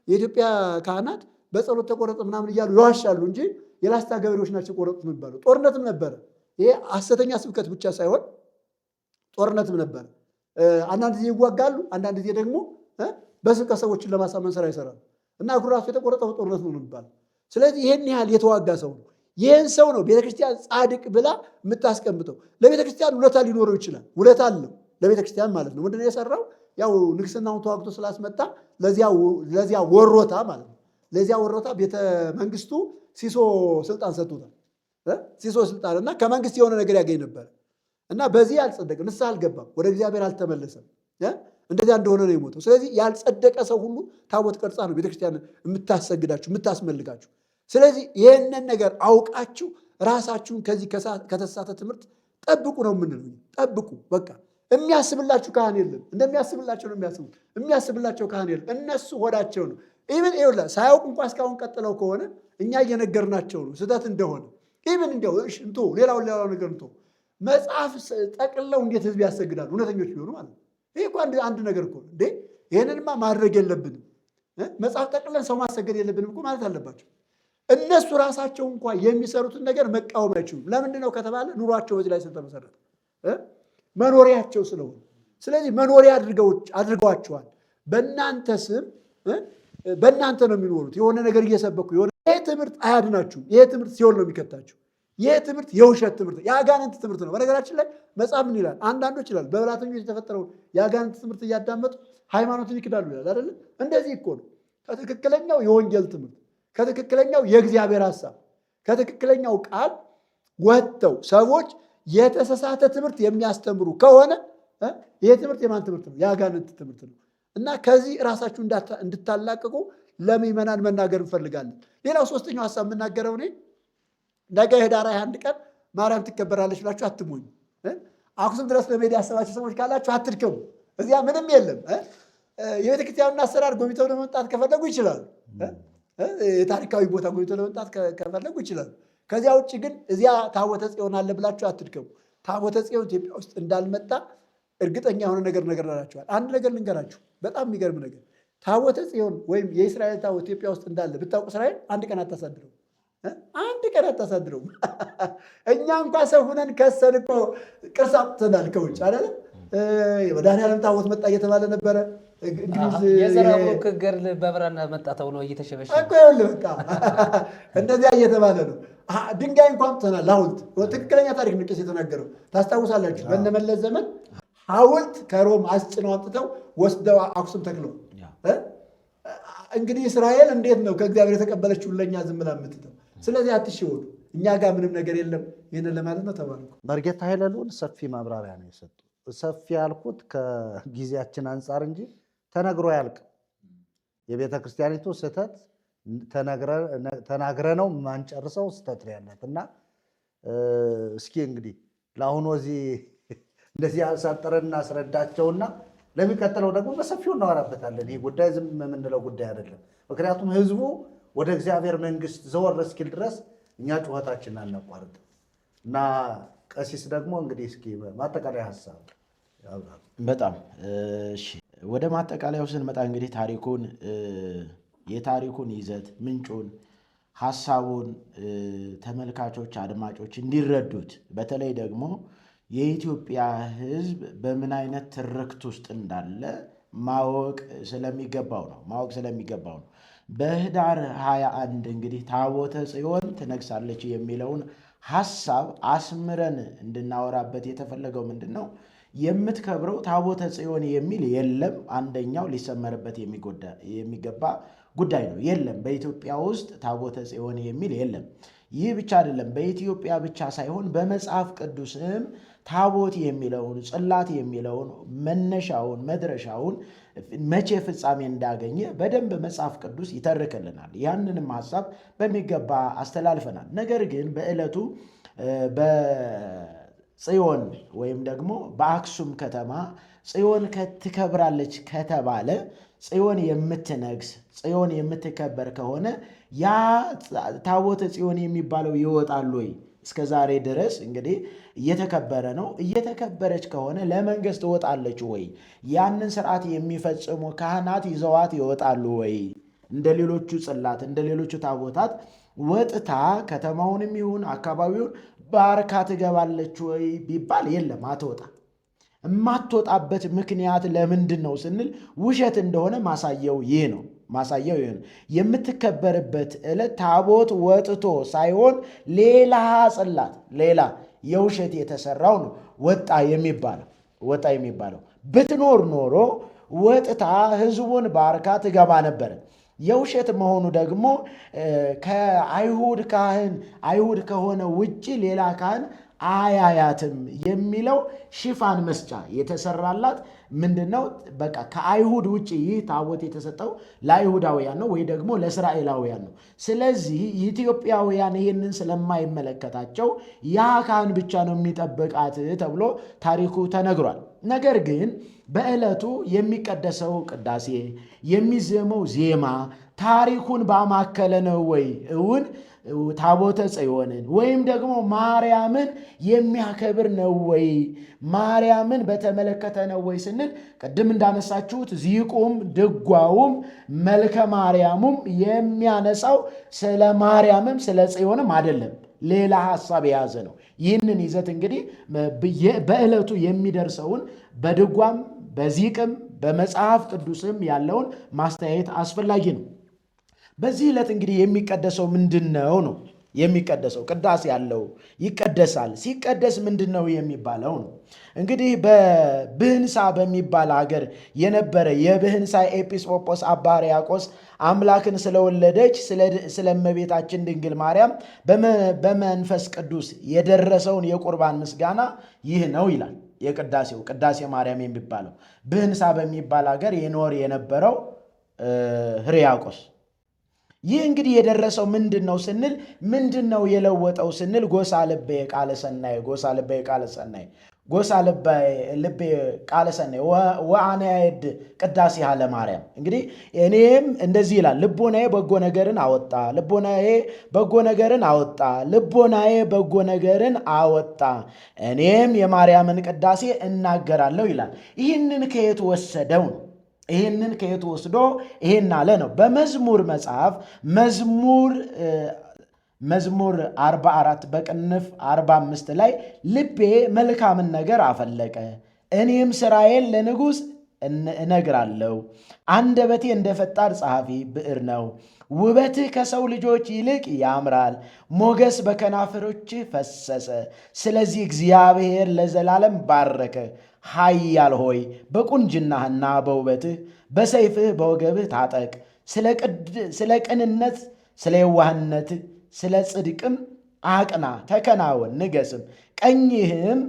የኢትዮጵያ ካህናት በጸሎት ተቆረጠ ምናምን እያሉ ይዋሻሉ እንጂ የላስታ ገበሬዎች ናቸው ቆረጡት ነው የሚባለው። ጦርነትም ነበረ። ይሄ ሐሰተኛ ስብከት ብቻ ሳይሆን ጦርነትም ነበረ። አንዳንድ ጊዜ ይዋጋሉ፣ አንዳንድ ጊዜ ደግሞ በስብከት ሰዎችን ለማሳመን ስራ ይሰራሉ እና እግሩ ራሱ የተቆረጠው በጦርነት ነው የሚባለው። ስለዚህ ይህን ያህል የተዋጋ ሰው ነው። ይህን ሰው ነው ቤተክርስቲያን ጻድቅ ብላ የምታስቀምጠው። ለቤተክርስቲያን ውለታ ሊኖረው ይችላል። ውለታ አለው ለቤተክርስቲያን ማለት ነው። ምንድነው የሰራው? ያው ንግስናውን ተዋግቶ ስላስመጣ ለዚያ ወሮታ ማለት ነው። ለዚያ ወሮታ ቤተ መንግስቱ ሲሶ ስልጣን ሰጥቶታል። ሲሶ ስልጣን እና ከመንግስት የሆነ ነገር ያገኝ ነበር እና በዚህ ያልጸደቀ ንስሐ አልገባም፣ ወደ እግዚአብሔር አልተመለሰም። እንደዚያ እንደሆነ ነው የሞተው። ስለዚህ ያልጸደቀ ሰው ሁሉ ታቦት ቀርጻ ነው ቤተክርስቲያን የምታሰግዳችሁ የምታስመልጋችሁ። ስለዚህ ይህንን ነገር አውቃችሁ ራሳችሁን ከዚህ ከተሳተ ትምህርት ጠብቁ ነው የምንለው። ጠብቁ በቃ። የሚያስብላችሁ ካህን የለም። እንደሚያስብላቸው ነው የሚያስቡት። የሚያስብላቸው ካህን የለም። እነሱ ሆዳቸው ነው። ኢቭን ይኸውልህ ሳያውቁ እንኳ እስካሁን ቀጥለው ከሆነ እኛ እየነገርናቸው ነው ስህተት እንደሆነ። ኢቭን እንዲያው እንቶ ሌላው ነገር እንቶ መጽሐፍ ጠቅልለው እንዴት ህዝብ ያሰግዳሉ? እውነተኞች ቢሆኑ ማለት ነው። ይሄ እኮ አንድ ነገር እኮ እንዴ! ይህንንማ ማድረግ የለብንም መጽሐፍ ጠቅልለን ሰው ማሰገድ የለብንም እኮ ማለት አለባቸው። እነሱ ራሳቸው እንኳ የሚሰሩትን ነገር መቃወም አይችሉም። ለምንድን ነው ከተባለ ኑሯቸው በዚህ ላይ ስለተመሰረተ መኖሪያቸው ስለሆነ። ስለዚህ መኖሪያ አድርገዋቸዋል። በእናንተ ስም በእናንተ ነው የሚኖሩት። የሆነ ነገር እየሰበኩ ይሄ ትምህርት አያድናችሁም። ይሄ ትምህርት ሲሆን ነው የሚከታችሁ። ይሄ ትምህርት የውሸት ትምህርት የአጋንንት ትምህርት ነው። በነገራችን ላይ መጽሐፍ ምን ይላል? አንዳንዶች ይላል በብላተኞች የተፈጠረውን የአጋንንት ትምህርት እያዳመጡ ሃይማኖትን ይክዳሉ ይላል አይደለ? እንደዚህ እኮ ነው። ከትክክለኛው የወንጌል ትምህርት ከትክክለኛው የእግዚአብሔር ሐሳብ ከትክክለኛው ቃል ወጥተው ሰዎች የተሳሳተ ትምህርት የሚያስተምሩ ከሆነ ይሄ ትምህርት የማን ትምህርት ነው? የአጋንንት ትምህርት ነው። እና ከዚህ ራሳችሁ እንድታላቅቁ ለምዕመናን መናገር እንፈልጋለን። ሌላው ሶስተኛው ሐሳብ የምናገረው እኔ ነገ ኅዳር 21 ቀን ማርያም ትከበራለች ብላችሁ አትሞኙ። አክሱም ድረስ ለመሄድ ያሰባችሁ ሰዎች ካላችሁ አትድከሙ። እዚያ ምንም የለም። የቤተክርስቲያኑን አሰራር ጎብኝተው ለመምጣት ከፈለጉ ይችላሉ። የታሪካዊ ቦታ ጎብኝተው ለመምጣት ከፈለጉ ይችላሉ። ከዚያ ውጭ ግን እዚያ ታቦተ ጽዮን አለ ብላችሁ አትድከሙ። ታቦተ ጽዮን ኢትዮጵያ ውስጥ እንዳልመጣ እርግጠኛ የሆነ ነገር ነግራችኋል። አንድ ነገር ልንገራችሁ፣ በጣም የሚገርም ነገር። ታቦተ ጽዮን ወይም የእስራኤል ታቦት ኢትዮጵያ ውስጥ እንዳለ ብታውቁ እስራኤል አንድ ቀን አታሳድረው፣ አንድ ቀን አታሳድረው። እኛ እንኳ ሰው ሁነን ከሰን እኮ ቅርስ አምጥተናል ከውጭ አይደለም። የመድኃኒዓለም ታቦት መጣ እየተባለ ነበረ። የዘራ ብሩክ ገድል በብራና መጣ ተብሎ እየተሸበሸ እኮ ይኸውልህ በቃ እንደዚያ እየተባለ ነው። ድንጋይ እንኳን አምጥተናል። ሐውልት ትክክለኛ ታሪክ ነው ቄስ የተናገረው ታስታውሳላችሁ። በእነመለስ ዘመን ሐውልት ከሮም አስጭነው አምጥተው ወስደው አክሱም ተክለው። እንግዲህ እስራኤል እንዴት ነው ከእግዚአብሔር የተቀበለችው ለእኛ ዝም ብላ የምትተው? ስለዚህ አትሽወዱ፣ እኛ ጋር ምንም ነገር የለም። ይህንን ለማለት ነው። ተባልኩ። መርጌታ ኃይለ ልዑል ሰፊ ማብራሪያ ነው የሰጡ። ሰፊ ያልኩት ከጊዜያችን አንጻር እንጂ ተነግሮ ያልቅ የቤተ ክርስቲያኒቱ ስህተት ተናግረነው ማንጨርሰው ስተት ነው ያላት እና እስኪ እንግዲህ ለአሁኑ እዚህ እንደዚህ አሳጥረን እናስረዳቸውና ለሚቀጥለው ደግሞ በሰፊው እናወራበታለን። ይህ ጉዳይ ዝም የምንለው ጉዳይ አይደለም። ምክንያቱም ህዝቡ ወደ እግዚአብሔር መንግስት ዘወር እስኪል ድረስ እኛ ጩኸታችንን አናቋርጥም እና ቀሲስ ደግሞ እንግዲህ እስኪ ማጠቃለያ ሀሳብ። በጣም እሺ፣ ወደ ማጠቃለያው ስንመጣ እንግዲህ የታሪኩን ይዘት ምንጩን፣ ሀሳቡን ተመልካቾች፣ አድማጮች እንዲረዱት በተለይ ደግሞ የኢትዮጵያ ህዝብ በምን አይነት ትርክት ውስጥ እንዳለ ማወቅ ስለሚገባው ነው። በህዳር 21 እንግዲህ ታቦተ ጽዮን ትነግሳለች የሚለውን ሐሳብ አስምረን እንድናወራበት የተፈለገው ምንድን ነው? የምትከብረው ታቦተ ጽዮን የሚል የለም። አንደኛው ሊሰመርበት የሚገባ ጉዳይ ነው። የለም፣ በኢትዮጵያ ውስጥ ታቦተ ጽዮን የሚል የለም። ይህ ብቻ አይደለም። በኢትዮጵያ ብቻ ሳይሆን በመጽሐፍ ቅዱስም ታቦት የሚለውን ጽላት የሚለውን መነሻውን መድረሻውን መቼ ፍጻሜ እንዳገኘ በደንብ መጽሐፍ ቅዱስ ይተርክልናል። ያንንም ሐሳብ በሚገባ አስተላልፈናል። ነገር ግን በዕለቱ በጽዮን ወይም ደግሞ በአክሱም ከተማ ጽዮን ትከብራለች ከተባለ ጽዮን የምትነግስ ጽዮን የምትከበር ከሆነ ያ ታቦተ ጽዮን የሚባለው ይወጣል ወይ? እስከ ዛሬ ድረስ እንግዲህ እየተከበረ ነው። እየተከበረች ከሆነ ለመንግስት ትወጣለች ወይ? ያንን ስርዓት የሚፈጽሙ ካህናት ይዘዋት ይወጣሉ ወይ? እንደ ሌሎቹ ጽላት እንደ ሌሎቹ ታቦታት ወጥታ ከተማውንም ይሁን አካባቢውን ባርካ ትገባለች ወይ ቢባል የለም፣ አትወጣ። የማትወጣበት ምክንያት ለምንድን ነው ስንል ውሸት እንደሆነ ማሳየው ይህ ነው። የምትከበርበት ዕለት ታቦት ወጥቶ ሳይሆን ሌላ ጽላት ሌላ የውሸት የተሰራው ነው ወጣ የሚባለው። ብትኖር ኖሮ ወጥታ ህዝቡን ባርካ ትገባ ነበር። የውሸት መሆኑ ደግሞ ከአይሁድ ከሆነ ውጭ ሌላ ካህን አያያትም የሚለው ሽፋን መስጫ የተሰራላት ምንድነው? በቃ ከአይሁድ ውጭ ይህ ታቦት የተሰጠው ለአይሁዳውያን ነው ወይ ደግሞ ለእስራኤላውያን ነው። ስለዚህ ኢትዮጵያውያን ይህንን ስለማይመለከታቸው ያ ካህን ብቻ ነው የሚጠብቃት ተብሎ ታሪኩ ተነግሯል። ነገር ግን በዕለቱ የሚቀደሰው ቅዳሴ፣ የሚዜመው ዜማ ታሪኩን ባማከለ ነው ወይ እውን ታቦተ ጽዮንን ወይም ደግሞ ማርያምን የሚያከብር ነው ወይ? ማርያምን በተመለከተ ነው ወይ ስንል ቅድም እንዳነሳችሁት ዚቁም ድጓውም መልከ ማርያሙም የሚያነሳው ስለ ማርያምም ስለ ጽዮንም አይደለም፣ ሌላ ሐሳብ የያዘ ነው። ይህንን ይዘት እንግዲህ በዕለቱ የሚደርሰውን በድጓም በዚቅም በመጽሐፍ ቅዱስም ያለውን ማስተያየት አስፈላጊ ነው። በዚህ ዕለት እንግዲህ የሚቀደሰው ምንድን ነው? የሚቀደሰው ቅዳሴ ያለው ይቀደሳል። ሲቀደስ ምንድን ነው የሚባለው ነው? እንግዲህ በብህንሳ በሚባል ሀገር የነበረ የብህንሳ ኤጲስቆጶስ አባ ሕርያቆስ አምላክን ስለወለደች ስለ እመቤታችን ድንግል ማርያም በመንፈስ ቅዱስ የደረሰውን የቁርባን ምስጋና ይህ ነው ይላል። የቅዳሴው ቅዳሴ ማርያም የሚባለው ብህንሳ በሚባል ሀገር የኖር የነበረው ሕርያቆስ ይህ እንግዲህ የደረሰው ምንድን ነው ስንል ምንድን ነው የለወጠው ስንል ጎሳ ልቤ ቃለ ሰናይ ወአነያድ ቅዳሴ ያለ ማርያም። እንግዲህ እኔም እንደዚህ ይላል፣ ልቦናዬ በጎ ነገርን አወጣ እኔም የማርያምን ቅዳሴ እናገራለሁ ይላል። ይህንን ከየት ወሰደው ነው? ይህንን ከየት ወስዶ ይህን አለ ነው? በመዝሙር መጽሐፍ መዝሙር 44 በቅንፍ 45 ላይ ልቤ መልካምን ነገር አፈለቀ፣ እኔም ሥራዬን ለንጉሥ እነግራለሁ። አንደበቴ እንደ ፈጣር ጸሐፊ ብዕር ነው። ውበትህ ከሰው ልጆች ይልቅ ያምራል፣ ሞገስ በከናፍሮችህ ፈሰሰ። ስለዚህ እግዚአብሔር ለዘላለም ባረከ። ኃያል ሆይ በቁንጅናህና በውበትህ በሰይፍህ በወገብህ ታጠቅ። ስለ ቅንነት፣ ስለ የዋህነትህ፣ ስለ ጽድቅም አቅና፣ ተከናወን፣ ንገስም። ቀኝህም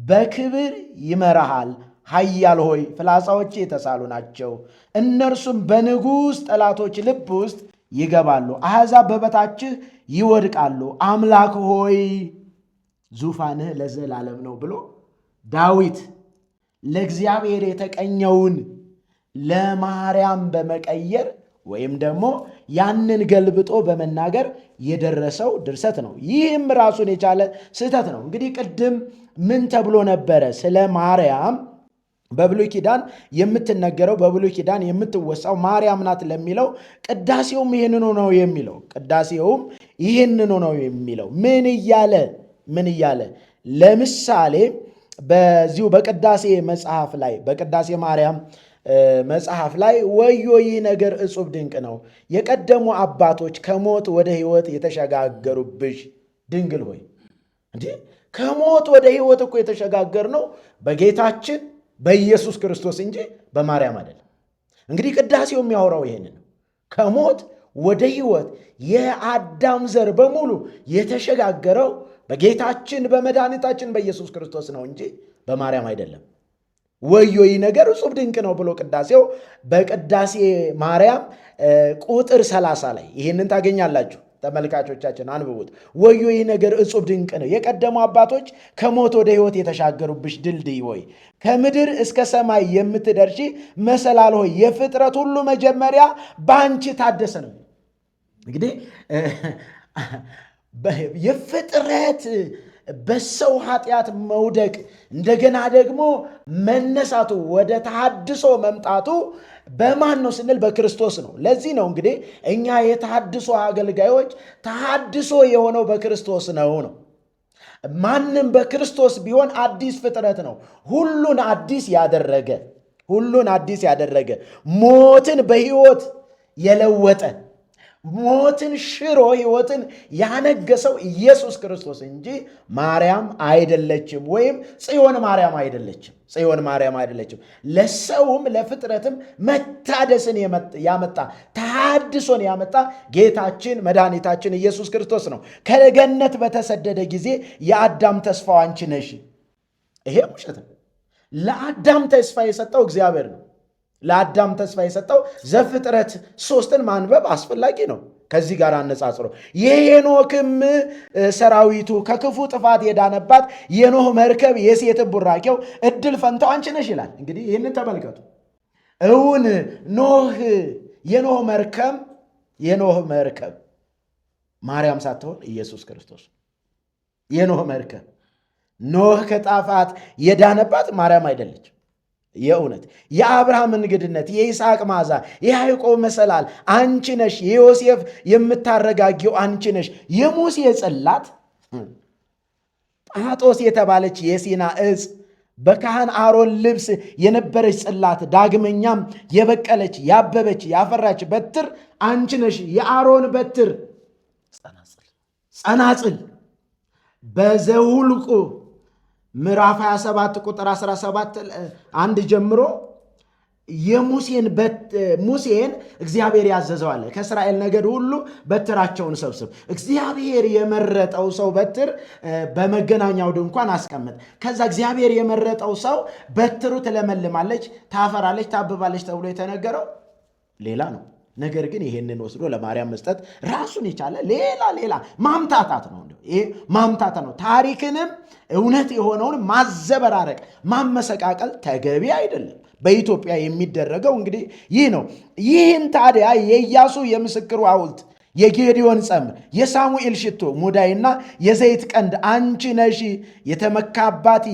በክብር ይመራሃል። ኃያል ሆይ ፍላጻዎች የተሳሉ ናቸው፣ እነርሱም በንጉሥ ጠላቶች ልብ ውስጥ ይገባሉ፣ አሕዛብ በበታችህ ይወድቃሉ። አምላክ ሆይ ዙፋንህ ለዘላለም ነው ብሎ ዳዊት ለእግዚአብሔር የተቀኘውን ለማርያም በመቀየር ወይም ደግሞ ያንን ገልብጦ በመናገር የደረሰው ድርሰት ነው። ይህም ራሱን የቻለ ስህተት ነው። እንግዲህ ቅድም ምን ተብሎ ነበረ? ስለ ማርያም በብሉይ ኪዳን የምትነገረው በብሉይ ኪዳን የምትወሳው ማርያም ናት ለሚለው ቅዳሴውም ይህንኑ ነው የሚለው። ቅዳሴውም ይህንኑ ነው የሚለው ምን እያለ ለምሳሌ በዚሁ በቅዳሴ መጽሐፍ ላይ በቅዳሴ ማርያም መጽሐፍ ላይ ወዮ ይህ ነገር እጹብ ድንቅ ነው፣ የቀደሙ አባቶች ከሞት ወደ ሕይወት የተሸጋገሩብሽ ድንግል ሆይ። እንዴ ከሞት ወደ ሕይወት እኮ የተሸጋገር ነው በጌታችን በኢየሱስ ክርስቶስ እንጂ በማርያም አይደለም። እንግዲህ ቅዳሴው የሚያወራው ይሄንን ነው። ከሞት ወደ ሕይወት የአዳም ዘር በሙሉ የተሸጋገረው በጌታችን በመድኃኒታችን በኢየሱስ ክርስቶስ ነው እንጂ በማርያም አይደለም። ወዮ ይህ ነገር እጹብ ድንቅ ነው ብሎ ቅዳሴው በቅዳሴ ማርያም ቁጥር 30 ላይ ይህንን ታገኛላችሁ። ተመልካቾቻችን አንብቡት። ወዮ ይህ ነገር እጹብ ድንቅ ነው፣ የቀደሙ አባቶች ከሞት ወደ ሕይወት የተሻገሩብሽ ድልድይ ሆይ፣ ከምድር እስከ ሰማይ የምትደርሺ መሰላል ሆይ፣ የፍጥረት ሁሉ መጀመሪያ በአንቺ ታደሰ ነው። እንግዲህ የፍጥረት በሰው ኃጢአት መውደቅ እንደገና ደግሞ መነሳቱ ወደ ተሐድሶ መምጣቱ በማን ነው ስንል በክርስቶስ ነው። ለዚህ ነው እንግዲህ እኛ የተሐድሶ አገልጋዮች ተሐድሶ የሆነው በክርስቶስ ነው። ማንም በክርስቶስ ቢሆን አዲስ ፍጥረት ነው። ሁሉን አዲስ ያደረገ ሞትን በሕይወት የለወጠ ሞትን ሽሮ ሕይወትን ያነገሰው ኢየሱስ ክርስቶስ እንጂ ማርያም አይደለችም፣ ወይም ጽዮን ማርያም አይደለችም። ለሰውም ለፍጥረትም መታደስን ያመጣ ተሐድሶን ያመጣ ጌታችን መድኃኒታችን ኢየሱስ ክርስቶስ ነው። ከገነት በተሰደደ ጊዜ የአዳም ተስፋው አንቺ ነሽ። ይሄ ውሸት ነው። ለአዳም ተስፋ የሰጠው እግዚአብሔር ነው። ለአዳም ተስፋ የሰጠው ዘፍጥረት 3ን ማንበብ አስፈላጊ ነው። ከዚህ ጋር አነጻጽሮ የሄኖክም ሰራዊቱ ከክፉ ጥፋት የዳነባት የኖህ መርከብ የሴት ቡራኬው እድል ፈንታው አንቺ ነሽ ይላል። እንግዲህ ይህንን ተመልከቱ። እውን የኖህ መርከብ ማርያም ሳትሆን ኢየሱስ ክርስቶስ። የኖህ መርከብ ኖህ ከጣፋት የዳነባት ማርያም አይደለች። የእውነት የአብርሃም እንግድነት፣ የይስሐቅ ማዛ፣ የያዕቆብ መሰላል አንቺ ነሽ። የዮሴፍ የምታረጋጊው አንቺ ነሽ። የሙሴ ጽላት ጳጦስ የተባለች የሲና ዕፅ በካህን አሮን ልብስ የነበረች ጽላት፣ ዳግመኛም የበቀለች ያበበች ያፈራች በትር አንቺ ነሽ። የአሮን በትር ጸናጽል በዘሁልቁ ምዕራፍ 27 ቁጥር 17 1 ጀምሮ ሙሴን እግዚአብሔር ያዘዘዋል። ከእስራኤል ነገድ ሁሉ በትራቸውን ሰብስብ። እግዚአብሔር የመረጠው ሰው በትር በመገናኛው ድንኳን አስቀምጥ። ከዛ እግዚአብሔር የመረጠው ሰው በትሩ ትለመልማለች፣ ታፈራለች፣ ታብባለች ተብሎ የተነገረው ሌላ ነው። ነገር ግን ይሄንን ወስዶ ለማርያም መስጠት ራሱን የቻለ ሌላ ማምታታት ነው። ይሄ ማምታታት ነው። ታሪክንም እውነት የሆነውን ማዘበራረቅ፣ ማመሰቃቀል ተገቢ አይደለም። በኢትዮጵያ የሚደረገው እንግዲህ ይህ ነው። ይህን ታዲያ የኢያሱ የምስክሩ ሐውልት፣ የጌዲዮን ጸምር፣ የሳሙኤል ሽቶ ሙዳይና የዘይት ቀንድ አንቺ ነሽ። የተመካባት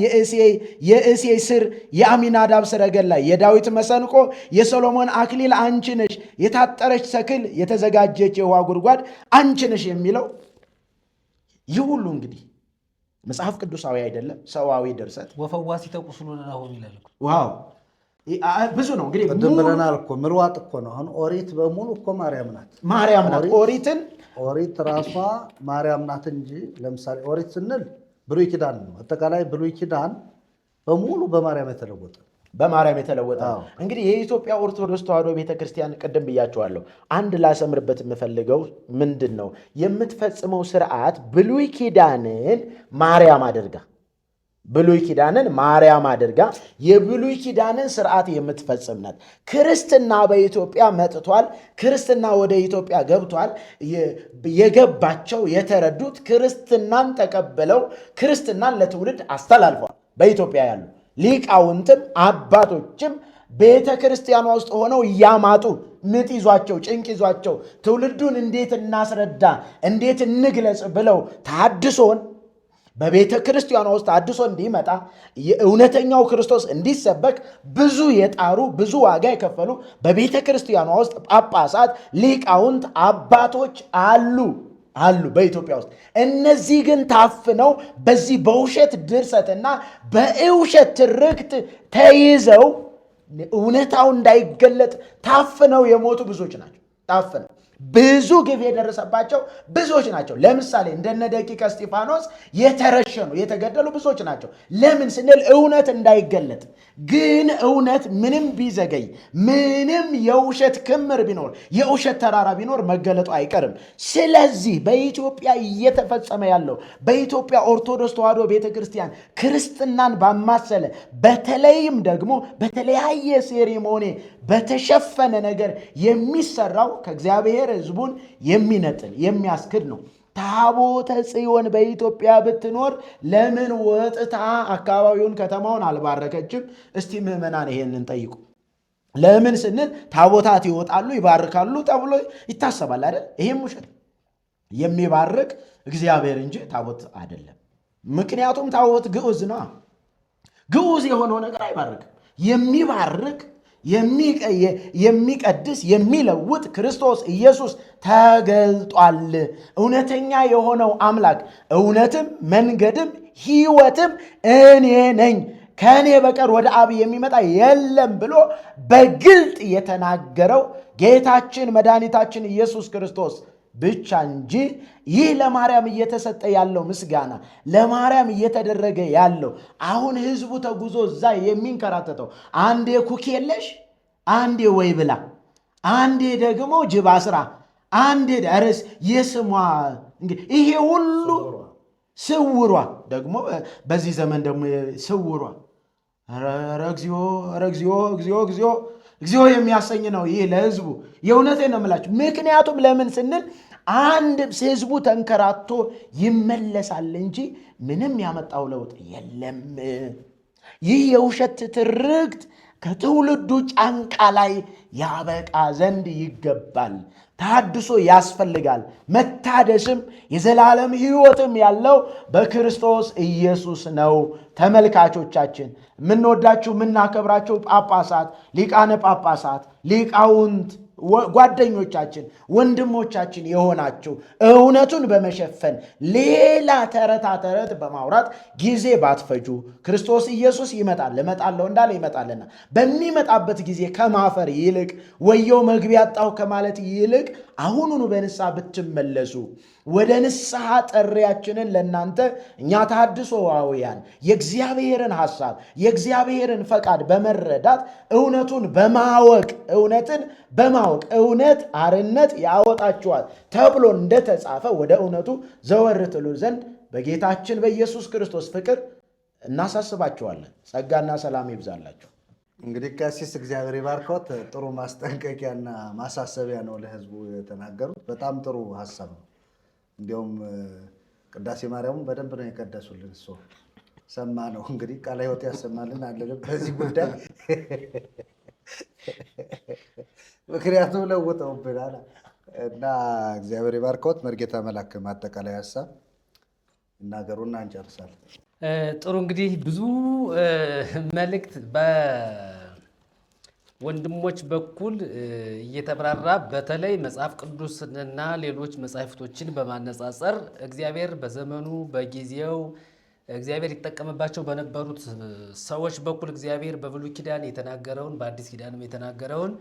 የእሴይ ስር፣ የአሚናዳብ ሰረገላ፣ የዳዊት መሰንቆ፣ የሰሎሞን አክሊል አንቺ ነሽ። የታጠረች ተክል፣ የተዘጋጀች የውሃ ጉድጓድ አንቺ ነሽ የሚለው ይህ ሁሉ እንግዲህ መጽሐፍ ቅዱሳዊ አይደለም፣ ሰዋዊ ድርሰት። ወፈዋሲ ተቁስሎ ለናሆም ይላል። ዋው ብዙ ነው እንግዲህ ቅድም ብለናል እኮ ምርዋጥ እኮ ነው። አሁን ኦሪት በሙሉ እኮ ማርያም ናት። ኦሪት ራሷ ማርያም ናት እንጂ ለምሳሌ ኦሪት ስንል ብሉይ ኪዳን ነው። አጠቃላይ ብሉይ ኪዳን በሙሉ በማርያም የተለወጠ ነው። እንግዲህ የኢትዮጵያ ኦርቶዶክስ ተዋሕዶ ቤተክርስቲያን ቅድም ብያቸዋለሁ። አንድ ላሰምርበት የምፈልገው ምንድን ነው? የምትፈጽመው ስርዓት ብሉይ ኪዳንን ማርያም አድርጋ ብሉይ ኪዳንን ማርያም አድርጋ የብሉይ ኪዳንን ስርዓት የምትፈጽም ናት። ክርስትና በኢትዮጵያ መጥቷል። ክርስትና ወደ ኢትዮጵያ ገብቷል። የገባቸው የተረዱት ክርስትናን ተቀብለው ክርስትናን ለትውልድ አስተላልፈዋል። በኢትዮጵያ ያሉ ሊቃውንትም አባቶችም ቤተ ክርስቲያኗ ውስጥ ሆነው እያማጡ ምጥ ይዟቸው ጭንቅ ይዟቸው ትውልዱን እንዴት እናስረዳ እንዴት እንግለጽ ብለው ታድሶን በቤተ ክርስቲያኗ ውስጥ አድሶ እንዲመጣ የእውነተኛው ክርስቶስ እንዲሰበክ ብዙ የጣሩ ብዙ ዋጋ የከፈሉ በቤተ ክርስቲያኗ ውስጥ ጳጳሳት፣ ሊቃውንት፣ አባቶች አሉ በኢትዮጵያ ውስጥ። እነዚህ ግን ታፍነው በዚህ በውሸት ድርሰትና በውሸት ትርክት ተይዘው እውነታው እንዳይገለጥ ታፍነው የሞቱ ብዙዎች ናቸው። ታፍነው ብዙ ግፍ የደረሰባቸው ብዙዎች ናቸው። ለምሳሌ እንደነ ደቂቀ እስጢፋኖስ የተረሸኑ የተገደሉ ብዙዎች ናቸው። ለምን ስንል እውነት እንዳይገለጥ። ግን እውነት ምንም ቢዘገይ ምንም የውሸት ክምር ቢኖር የውሸት ተራራ ቢኖር መገለጡ አይቀርም። ስለዚህ በኢትዮጵያ እየተፈጸመ ያለው በኢትዮጵያ ኦርቶዶክስ ተዋሕዶ ቤተክርስቲያን ክርስትናን ባማሰለ በተለይም ደግሞ በተለያየ ሴሪሞኒ በተሸፈነ ነገር የሚሰራው ከእግዚአብሔር ሕዝቡን የሚነጥል የሚያስክድ ነው። ታቦተ ጽዮን በኢትዮጵያ ብትኖር ለምን ወጥታ አካባቢውን ከተማውን አልባረከችም? እስቲ ምዕመናን ይሄንን ጠይቁ። ለምን ስንል ታቦታት ይወጣሉ ይባርካሉ ተብሎ ይታሰባል አይደል? ይሄም ውሸት። የሚባርክ እግዚአብሔር እንጂ ታቦት አይደለም። ምክንያቱም ታቦት ግዑዝ ነው። ግዑዝ የሆነው ነገር አይባርክም። የሚባርክ የሚቀድስ የሚለውጥ ክርስቶስ ኢየሱስ ተገልጧል። እውነተኛ የሆነው አምላክ እውነትም መንገድም ሕይወትም እኔ ነኝ፣ ከእኔ በቀር ወደ አብ የሚመጣ የለም ብሎ በግልጥ የተናገረው ጌታችን መድኃኒታችን ኢየሱስ ክርስቶስ ብቻ እንጂ ይህ ለማርያም እየተሰጠ ያለው ምስጋና ለማርያም እየተደረገ ያለው አሁን ህዝቡ ተጉዞ እዛ የሚንከራተተው አንዴ ኩክ የለሽ፣ አንዴ ወይ ብላ፣ አንዴ ደግሞ ጅብ አስራ፣ አንዴ ደርስ የስሟ እንግዲህ ይሄ ሁሉ ስውሯ ደግሞ በዚህ ዘመን ደግሞ ስውሯ እግዚኦ የሚያሰኝ ነው። ይህ ለህዝቡ የእውነቴን ነው የምላችሁ። ምክንያቱም ለምን ስንል አንድ ህዝቡ ተንከራቶ ይመለሳል እንጂ ምንም ያመጣው ለውጥ የለም። ይህ የውሸት ትርክት ከትውልዱ ጫንቃ ላይ ያበቃ ዘንድ ይገባል። ታድሶ ያስፈልጋል። መታደስም የዘላለም ሕይወትም ያለው በክርስቶስ ኢየሱስ ነው። ተመልካቾቻችን፣ የምንወዳችሁ የምናከብራችሁ ጳጳሳት፣ ሊቃነ ጳጳሳት፣ ሊቃውንት፣ ጓደኞቻችን፣ ወንድሞቻችን የሆናችሁ እውነቱን በመሸፈን ሌላ ተረታ ተረት በማውራት ጊዜ ባትፈጁ፣ ክርስቶስ ኢየሱስ ይመጣል እመጣለሁ እንዳለ ይመጣልና በሚመጣበት ጊዜ ከማፈር ይልቅ ወየው መግቢያ አጣሁ ከማለት ይልቅ አሁኑኑ በንስሐ ብትመለሱ ወደ ንስሐ ጥሪያችንን ለእናንተ እኛ ተሐድሶዋውያን የእግዚአብሔርን ሐሳብ የእግዚአብሔርን ፈቃድ በመረዳት እውነቱን በማወቅ እውነትን በማወቅ እውነት አርነት ያወጣችኋል ተብሎ እንደተጻፈ ወደ እውነቱ ዘወር ትሉ ዘንድ በጌታችን በኢየሱስ ክርስቶስ ፍቅር እናሳስባችኋለን። ጸጋና ሰላም ይብዛላችሁ። እንግዲህ ቀሲስ እግዚአብሔር ይባርኮት። ጥሩ ማስጠንቀቂያና ማሳሰቢያ ነው ለሕዝቡ የተናገሩት። በጣም ጥሩ ሀሳብ ነው። እንዲያውም ቅዳሴ ማርያሙን በደንብ ነው የቀደሱልን። እሱ ሰማ ነው እንግዲህ ቃለ ሕይወት ያሰማልን አለንም በዚህ ጉዳይ ምክንያቱም ለውጠውብናል እና እግዚአብሔር ይባርኮት። መርጌታ መላክ ማጠቃላይ ሀሳብ እናገሩና እንጨርሳለን። ጥሩ እንግዲህ ብዙ መልእክት በወንድሞች በኩል እየተብራራ በተለይ መጽሐፍ ቅዱስንና ሌሎች መጻሕፍቶችን በማነጻጸር እግዚአብሔር በዘመኑ በጊዜው እግዚአብሔር ይጠቀምባቸው በነበሩት ሰዎች በኩል እግዚአብሔር በብሉይ ኪዳን የተናገረውን በአዲስ ኪዳንም የተናገረውን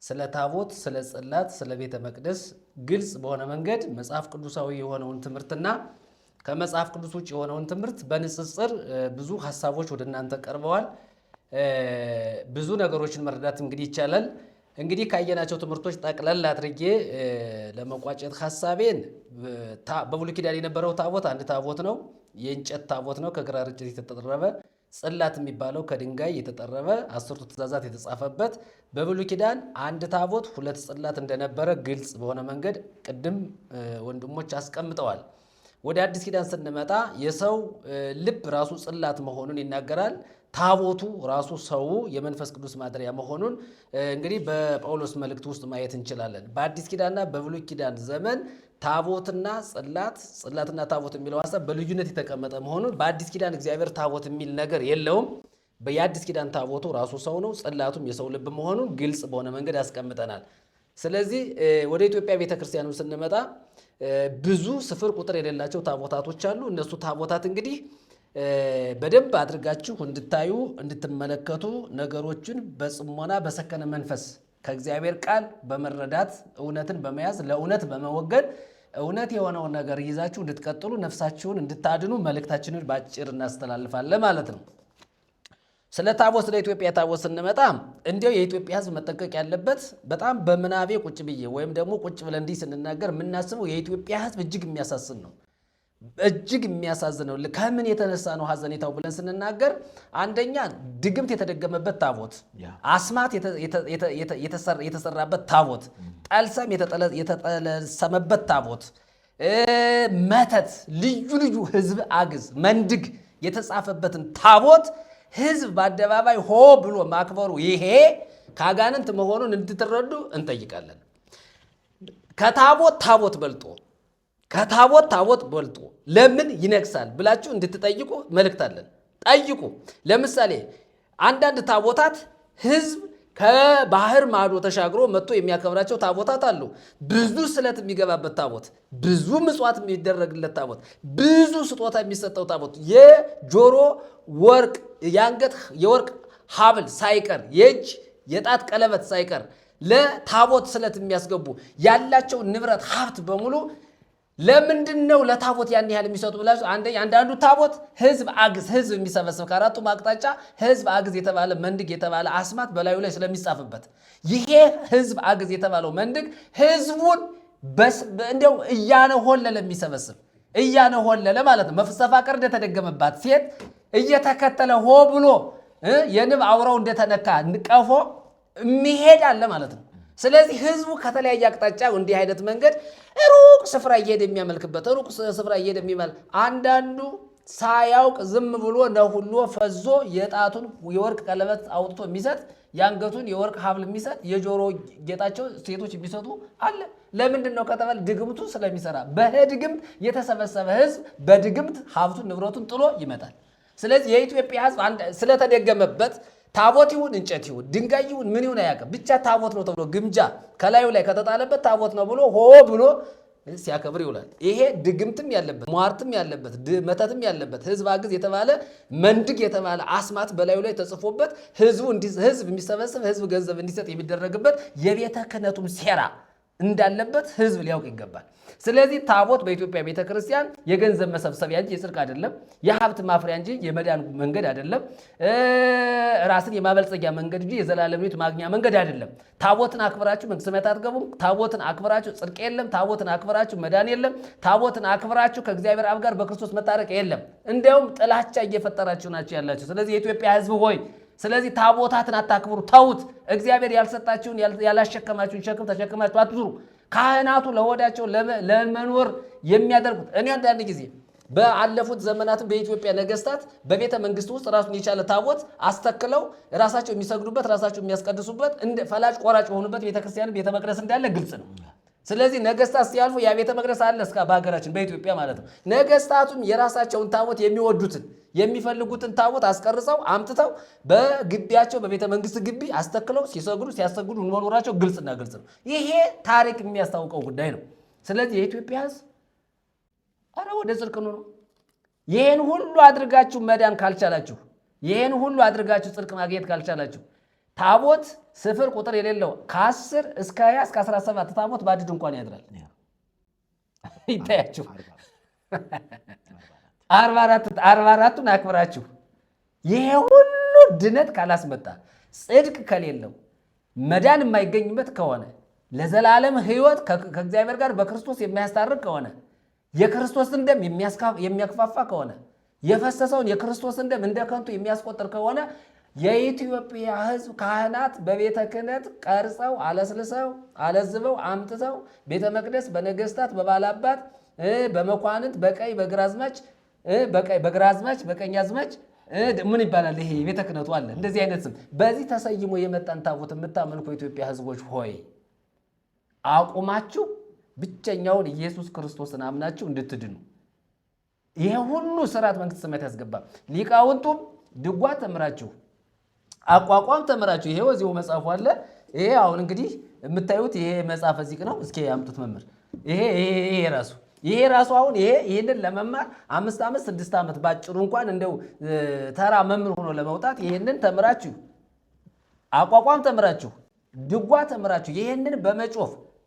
ስለ ታቦት፣ ስለ ጽላት፣ ስለ ቤተ መቅደስ ግልጽ በሆነ መንገድ መጽሐፍ ቅዱሳዊ የሆነውን ትምህርትና ከመጽሐፍ ቅዱስ ውጭ የሆነውን ትምህርት በንጽጽር ብዙ ሀሳቦች ወደ እናንተ ቀርበዋል። ብዙ ነገሮችን መረዳት እንግዲህ ይቻላል። እንግዲህ ካየናቸው ትምህርቶች ጠቅለል አድርጌ ለመቋጨት ሐሳቤን በብሉይ ኪዳን የነበረው ታቦት አንድ ታቦት ነው። የእንጨት ታቦት ነው፣ ከግራር እንጨት የተጠረበ። ጽላት የሚባለው ከድንጋይ የተጠረበ 10ቱ ትእዛዛት የተጻፈበት። በብሉይ ኪዳን አንድ ታቦት ሁለት ጽላት እንደነበረ ግልጽ በሆነ መንገድ ቅድም ወንድሞች አስቀምጠዋል። ወደ አዲስ ኪዳን ስንመጣ የሰው ልብ ራሱ ጽላት መሆኑን ይናገራል። ታቦቱ ራሱ ሰው የመንፈስ ቅዱስ ማደሪያ መሆኑን እንግዲህ በጳውሎስ መልእክት ውስጥ ማየት እንችላለን። በአዲስ ኪዳንና በብሉይ ኪዳን ዘመን ታቦትና ጽላትና ታቦት የሚለው ሀሳብ በልዩነት የተቀመጠ መሆኑን፣ በአዲስ ኪዳን እግዚአብሔር ታቦት የሚል ነገር የለውም። የአዲስ ኪዳን ታቦቱ ራሱ ሰው ነው፣ ጽላቱም የሰው ልብ መሆኑን ግልጽ በሆነ መንገድ ያስቀምጠናል። ስለዚህ ወደ ኢትዮጵያ ቤተክርስቲያንም ስንመጣ ብዙ ስፍር ቁጥር የሌላቸው ታቦታቶች አሉ። እነሱ ታቦታት እንግዲህ በደንብ አድርጋችሁ እንድታዩ እንድትመለከቱ፣ ነገሮችን በጽሞና በሰከነ መንፈስ ከእግዚአብሔር ቃል በመረዳት እውነትን በመያዝ ለእውነት በመወገድ እውነት የሆነውን ነገር ይዛችሁ እንድትቀጥሉ ነፍሳችሁን እንድታድኑ መልእክታችንን በአጭር እናስተላልፋለን ማለት ነው። ስለ ታቦት ስለ ኢትዮጵያ ታቦት ስንመጣ እንዲያው የኢትዮጵያ ሕዝብ መጠንቀቅ ያለበት በጣም በምናቤ ቁጭ ብዬ ወይም ደግሞ ቁጭ ብለን እንዲህ ስንናገር የምናስበው የኢትዮጵያ ሕዝብ እጅግ የሚያሳዝን ነው። እጅግ የሚያሳዝነው ከምን የተነሳ ነው ሐዘኔታው ብለን ስንናገር፣ አንደኛ ድግምት የተደገመበት ታቦት፣ አስማት የተሰራበት ታቦት፣ ጠልሰም የተጠለሰመበት ታቦት፣ መተት፣ ልዩ ልዩ ህዝብ አግዝ መንድግ የተጻፈበትን ታቦት ህዝብ በአደባባይ ሆ ብሎ ማክበሩ ይሄ ከአጋንንት መሆኑን እንድትረዱ እንጠይቃለን። ከታቦት ታቦት በልጦ ከታቦት ታቦት በልጦ ለምን ይነግሳል ብላችሁ እንድትጠይቁ መልእክት አለን። ጠይቁ። ለምሳሌ አንዳንድ ታቦታት ህዝብ ከባህር ማዶ ተሻግሮ መጥቶ የሚያከብራቸው ታቦታት አሉ። ብዙ ስለት የሚገባበት ታቦት፣ ብዙ ምጽዋት የሚደረግለት ታቦት፣ ብዙ ስጦታ የሚሰጠው ታቦት፣ የጆሮ ወርቅ፣ የአንገት የወርቅ ሐብል ሳይቀር፣ የእጅ የጣት ቀለበት ሳይቀር ለታቦት ስለት የሚያስገቡ ያላቸው ንብረት ሀብት በሙሉ ለምንድን ነው ለታቦት ያን ያህል የሚሰጡ ብላችሁ? አንዳንዱ ታቦት ህዝብ አግዝ ህዝብ የሚሰበሰብ ከአራቱ ማቅጣጫ ህዝብ አግዝ የተባለ መንድግ የተባለ አስማት በላዩ ላይ ስለሚጻፍበት ይሄ ህዝብ አግዝ የተባለው መንድግ ህዝቡን እንደው እያነሆለለ የሚሰበስብ እያነሆለለ ማለት ነው። መፍሰፋ ቀር እንደተደገመባት ሴት እየተከተለ ሆ ብሎ የንብ አውራው እንደተነካ ቀፎ የሚሄድ አለ ማለት ነው። ስለዚህ ህዝቡ ከተለያየ አቅጣጫ እንዲህ አይነት መንገድ ሩቅ ስፍራ እየሄደ የሚያመልክበት ሩቅ ስፍራ እየሄደ የሚመል አንዳንዱ ሳያውቅ ዝም ብሎ ነሁሎ ፈዞ የጣቱን የወርቅ ቀለበት አውጥቶ የሚሰጥ የአንገቱን የወርቅ ሐብል የሚሰጥ የጆሮ ጌጣቸው ሴቶች የሚሰጡ አለ። ለምንድን ነው ከተባለ ድግምቱ ስለሚሰራ። በድግምት የተሰበሰበ ህዝብ በድግምት ሀብቱን ንብረቱን ጥሎ ይመጣል። ስለዚህ የኢትዮጵያ ህዝብ ስለተደገመበት ታቦት ይሁን እንጨት ይሁን ድንጋይ ይሁን ምን ይሁን አያውቅም፣ ብቻ ታቦት ነው ተብሎ ግምጃ ከላዩ ላይ ከተጣለበት ታቦት ነው ብሎ ሆ ብሎ ሲያከብር ይውላል። ይሄ ድግምትም ያለበት ሟርትም ያለበት መተትም ያለበት ህዝብ አግዝ የተባለ መንድግ የተባለ አስማት በላዩ ላይ ተጽፎበት ህዝብ የሚሰበስብ ህዝብ ገንዘብ እንዲሰጥ የሚደረግበት የቤተ ክህነቱም ሴራ እንዳለበት ህዝብ ሊያውቅ ይገባል። ስለዚህ ታቦት በኢትዮጵያ ቤተክርስቲያን የገንዘብ መሰብሰቢያ እንጂ የጽድቅ አይደለም፣ የሀብት ማፍሪያ እንጂ የመዳን መንገድ አይደለም፣ ራስን የማበልጸጊያ መንገድ እንጂ የዘላለም ሕይወት ማግኛ መንገድ አይደለም። ታቦትን አክብራችሁ መንግሥተ ሰማያት አትገቡም። ታቦትን አክብራችሁ ጽድቅ የለም። ታቦትን አክብራችሁ መዳን የለም። ታቦትን አክብራችሁ ከእግዚአብሔር አብ ጋር በክርስቶስ መታረቅ የለም። እንዲያውም ጥላቻ እየፈጠራችሁ ናቸው ያላችሁ። ስለዚህ የኢትዮጵያ ህዝብ ሆይ ስለዚህ ታቦታትን አታክብሩ፣ ተዉት። እግዚአብሔር ያልሰጣችሁን ያላሸከማችሁን ሸክም ተሸክማችሁ አትዙሩ። ካህናቱ ለወዳቸው ለመኖር የሚያደርጉት እኔ አንዳንድ ጊዜ በአለፉት ዘመናትም በኢትዮጵያ ነገስታት በቤተ መንግስት ውስጥ ራሱን የቻለ ታቦት አስተክለው ራሳቸው የሚሰግዱበት ራሳቸው የሚያስቀድሱበት እንደ ፈላጭ ቆራጭ የሆኑበት ቤተክርስቲያን ቤተ መቅደስ እንዳለ ግልጽ ነው። ስለዚህ ነገስታት ሲያልፉ ያ ቤተ መቅደስ አለ እስከ በሀገራችን በኢትዮጵያ ማለት ነው። ነገስታቱም የራሳቸውን ታቦት የሚወዱትን የሚፈልጉትን ታቦት አስቀርጸው አምጥተው በግቢያቸው በቤተ መንግስት ግቢ አስተክለው ሲያሰግዱ መኖራቸው ግልጽና ግልጽ ነው። ይሄ ታሪክ የሚያስታውቀው ጉዳይ ነው። ስለዚህ የኢትዮጵያ ህዝብ አረ ወደ ጽድቅ ነው። ይሄን ሁሉ አድርጋችሁ መዳን ካልቻላችሁ፣ ይሄን ሁሉ አድርጋችሁ ጽድቅ ማግኘት ካልቻላችሁ ታቦት ስፍር ቁጥር የሌለው ከ10 እስከ 20 እስከ 17 ታቦት በአንድ ድንኳን ያድራል። ይታያችሁ 44ቱን አክብራችሁ ይሄ ሁሉ ድነት ካላስመጣ ጽድቅ ከሌለው መዳን የማይገኝበት ከሆነ ለዘላለም ሕይወት ከእግዚአብሔር ጋር በክርስቶስ የሚያስታርቅ ከሆነ የክርስቶስን ደም የሚያክፋፋ ከሆነ የፈሰሰውን የክርስቶስን ደም እንደ ከንቱ የሚያስቆጥር ከሆነ የኢትዮጵያ ሕዝብ ካህናት በቤተ ክህነት ቀርጸው አለስልሰው አለዝበው አምጥተው ቤተ መቅደስ በነገስታት በባላባት በመኳንንት በቀኝ በግራዝማች በቀኛዝማች ምን ይባላል? ይሄ ቤተ ክህነቱ አለ እንደዚህ አይነት ስም በዚህ ተሰይሞ የመጣን ታቦት የምታመልኩ የኢትዮጵያ ሕዝቦች ሆይ አቁማችሁ ብቸኛውን ኢየሱስ ክርስቶስን አምናችሁ እንድትድኑ ይሄ ሁሉ ስርዓት መንግስተ ሰማያት ያስገባ። ሊቃውንቱም ድጓ ተምራችሁ አቋቋም ተምራችሁ ይሄው እዚሁ መጽሐፉ አለ። ይሄ አሁን እንግዲህ የምታዩት ይሄ መጽሐፈ ዚቅ ነው። እስኪ ያምጡት መምህር። ይሄ ራሱ አሁን ይሄንን ለመማር 5 ዓመት 6 ዓመት ባጭሩ እንኳን እንደው ተራ መምህር ሆኖ ለመውጣት ይሄንን ተምራችሁ አቋቋም ተምራችሁ ድጓ ተምራችሁ ይሄንን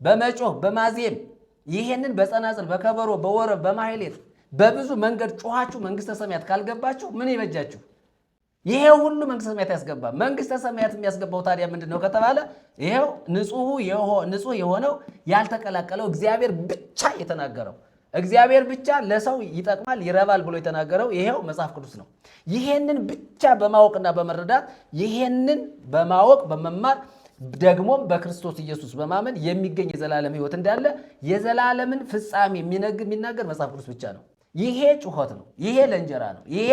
በመጮህ በማዜም ይሄንን በጸናጽል በከበሮ በወረብ በማህሌት በብዙ መንገድ ጮኻችሁ መንግስተ ሰማያት ካልገባችሁ ምን ይበጃችሁ? ይሄ ሁሉ መንግስተ ሰማያት ያስገባ። መንግስተ ሰማያት የሚያስገባው ታዲያ ምንድነው ከተባለ ይሄው ንጹህ የሆነው ያልተቀላቀለው እግዚአብሔር ብቻ የተናገረው እግዚአብሔር ብቻ ለሰው ይጠቅማል ይረባል ብሎ የተናገረው ይሄው መጽሐፍ ቅዱስ ነው። ይሄንን ብቻ በማወቅና በመረዳት ይሄንን በማወቅ በመማር ደግሞም በክርስቶስ ኢየሱስ በማመን የሚገኝ የዘላለም ሕይወት እንዳለ የዘላለምን ፍጻሜ የሚናገር መጽሐፍ ቅዱስ ብቻ ነው። ይሄ ጩኸት ነው። ይሄ ለእንጀራ ነው። ይሄ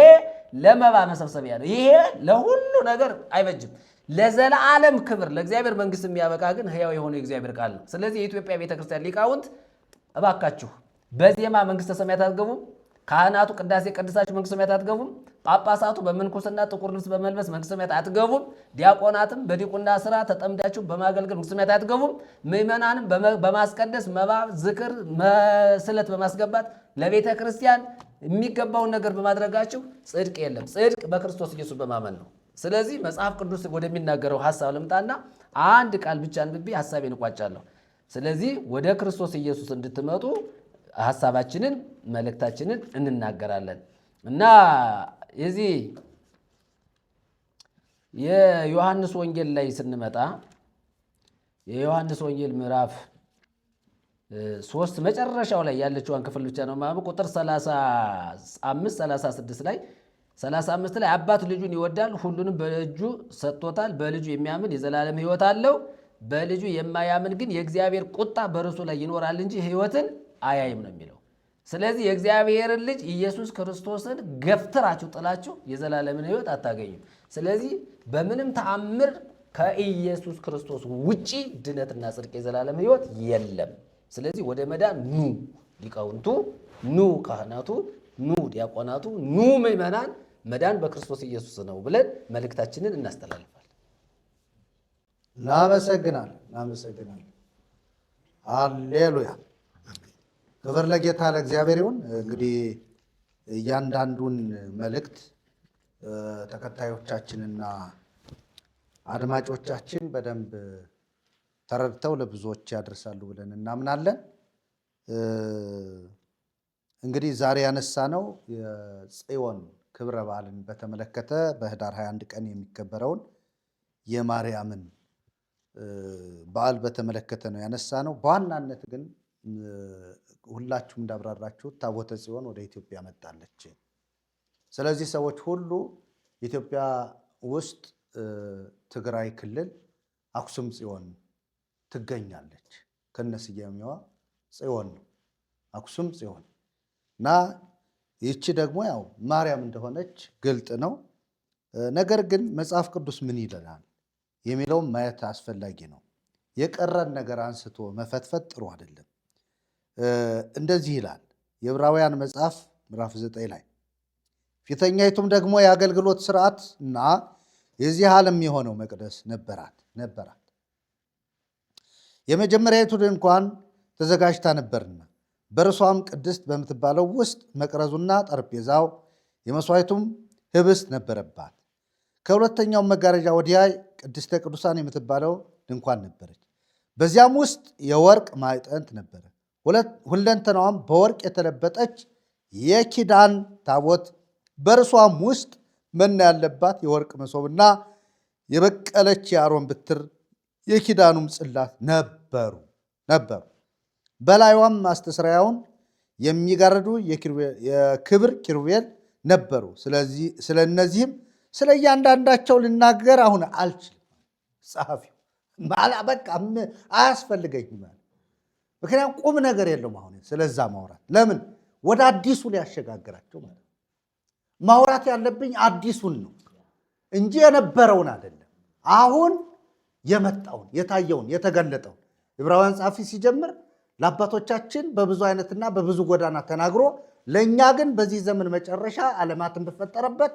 ለመባ መሰብሰቢያ ነው። ይሄ ለሁሉ ነገር አይበጅም። ለዘላለም ክብር ለእግዚአብሔር መንግስት የሚያበቃ ግን ሕያው የሆነ የእግዚአብሔር ቃል ነው። ስለዚህ የኢትዮጵያ ቤተክርስቲያን ሊቃውንት እባካችሁ በዜማ መንግስተ ሰማያት አትገቡም። ካህናቱ ቅዳሴ ቀድሳችሁ መንግስተ ሰማያት አትገቡም። ጳጳሳቱ በምንኩስና ጥቁር ልብስ በመልበስ መንግስተ ሰማያት አትገቡም። ዲያቆናትም በዲቁና ስራ ተጠምዳችሁ በማገልገል መንግስተ ሰማያት አትገቡም። ምእመናንም በማስቀደስ መባ፣ ዝክር፣ ስለት በማስገባት ለቤተ ክርስቲያን የሚገባውን ነገር በማድረጋችሁ ጽድቅ የለም። ጽድቅ በክርስቶስ ኢየሱስ በማመን ነው። ስለዚህ መጽሐፍ ቅዱስ ወደሚናገረው ሐሳብ ልምጣና አንድ ቃል ብቻ አንብቤ ሐሳቤን እቋጫለሁ። ስለዚህ ወደ ክርስቶስ ኢየሱስ እንድትመጡ ሐሳባችንን መልእክታችንን እንናገራለን እና የዚህ የዮሐንስ ወንጌል ላይ ስንመጣ የዮሐንስ ወንጌል ምዕራፍ 3 መጨረሻው ላይ ያለችዋን ክፍል ብቻ ነው ማለት ቁጥር 35 36 ላይ 35 ላይ አባት ልጁን ይወዳል፣ ሁሉንም በእጁ ሰጥቶታል። በልጁ የሚያምን የዘላለም ሕይወት አለው። በልጁ የማያምን ግን የእግዚአብሔር ቁጣ በእርሱ ላይ ይኖራል እንጂ ሕይወትን አያይም ነው የሚለው። ስለዚህ የእግዚአብሔርን ልጅ ኢየሱስ ክርስቶስን ገፍትራችሁ ጥላችሁ የዘላለምን ሕይወት አታገኙም። ስለዚህ በምንም ተአምር ከኢየሱስ ክርስቶስ ውጪ ድነትና ጽድቅ የዘላለም ሕይወት የለም። ስለዚህ ወደ መዳን ኑ ሊቃውንቱ፣ ኑ ካህናቱ፣ ኑ ዲያቆናቱ፣ ኑ ምእመናን፣ መዳን በክርስቶስ ኢየሱስ ነው ብለን መልእክታችንን እናስተላልፋለን። እናመሰግናለን። ሃሌሉያ። ክብር ለጌታ ለእግዚአብሔር ይሁን። እንግዲህ እያንዳንዱን መልእክት ተከታዮቻችንና አድማጮቻችን በደንብ ተረድተው ለብዙዎች ያደርሳሉ ብለን እናምናለን። እንግዲህ ዛሬ ያነሳነው የጽዮን ክብረ በዓልን በተመለከተ በህዳር 21 ቀን የሚከበረውን የማርያምን በዓል በተመለከተ ነው ያነሳነው። በዋናነት ግን ሁላችሁም እንዳብራራችሁት ታቦተ ጽዮን ወደ ኢትዮጵያ መጣለች። ስለዚህ ሰዎች ሁሉ ኢትዮጵያ ውስጥ ትግራይ ክልል አክሱም ጽዮን ትገኛለች። ከነስያሜዋ ጽዮን ነው፣ አክሱም ጽዮን እና ይቺ ደግሞ ያው ማርያም እንደሆነች ግልጥ ነው። ነገር ግን መጽሐፍ ቅዱስ ምን ይለናል የሚለውም ማየት አስፈላጊ ነው። የቀረን ነገር አንስቶ መፈትፈት ጥሩ አይደለም። እንደዚህ ይላል የዕብራውያን መጽሐፍ ምዕራፍ 9 ላይ ፊተኛይቱም ደግሞ የአገልግሎት ስርዓት እና የዚህ ዓለም የሆነው መቅደስ ነበራት። የመጀመሪያይቱ ድንኳን ተዘጋጅታ ነበርና በእርሷም ቅድስት በምትባለው ውስጥ መቅረዙና ጠረጴዛው የመሥዋዕቱም ህብስት ነበረባት። ከሁለተኛው መጋረጃ ወዲያ ቅድስተ ቅዱሳን የምትባለው ድንኳን ነበረች። በዚያም ውስጥ የወርቅ ማዕጠንት ነበረ። ሁለንተናዋም በወርቅ የተለበጠች የኪዳን ታቦት፣ በእርሷም ውስጥ መና ያለባት የወርቅ መሶብና የበቀለች የአሮን ብትር የኪዳኑም ጽላት ነበሩ። በላዩም ማስተስሪያውን የሚጋርዱ የክብር ኪሩቤል ነበሩ። ስለ እነዚህም ስለ እያንዳንዳቸው ልናገር አሁን አልችልም። ጸሐፊው በቃ አያስፈልገኝም። ምክንያቱም ቁም ነገር የለውም አሁን ስለዛ ማውራት። ለምን ወደ አዲሱ ሊያሸጋግራቸው ማለት ማውራት ያለብኝ አዲሱን ነው እንጂ የነበረውን አይደለም። አሁን የመጣውን የታየውን የተገለጠውን ዕብራውያን ጸሐፊ ሲጀምር ለአባቶቻችን በብዙ አይነትና በብዙ ጎዳና ተናግሮ ለእኛ ግን በዚህ ዘመን መጨረሻ ዓለማትን በፈጠረበት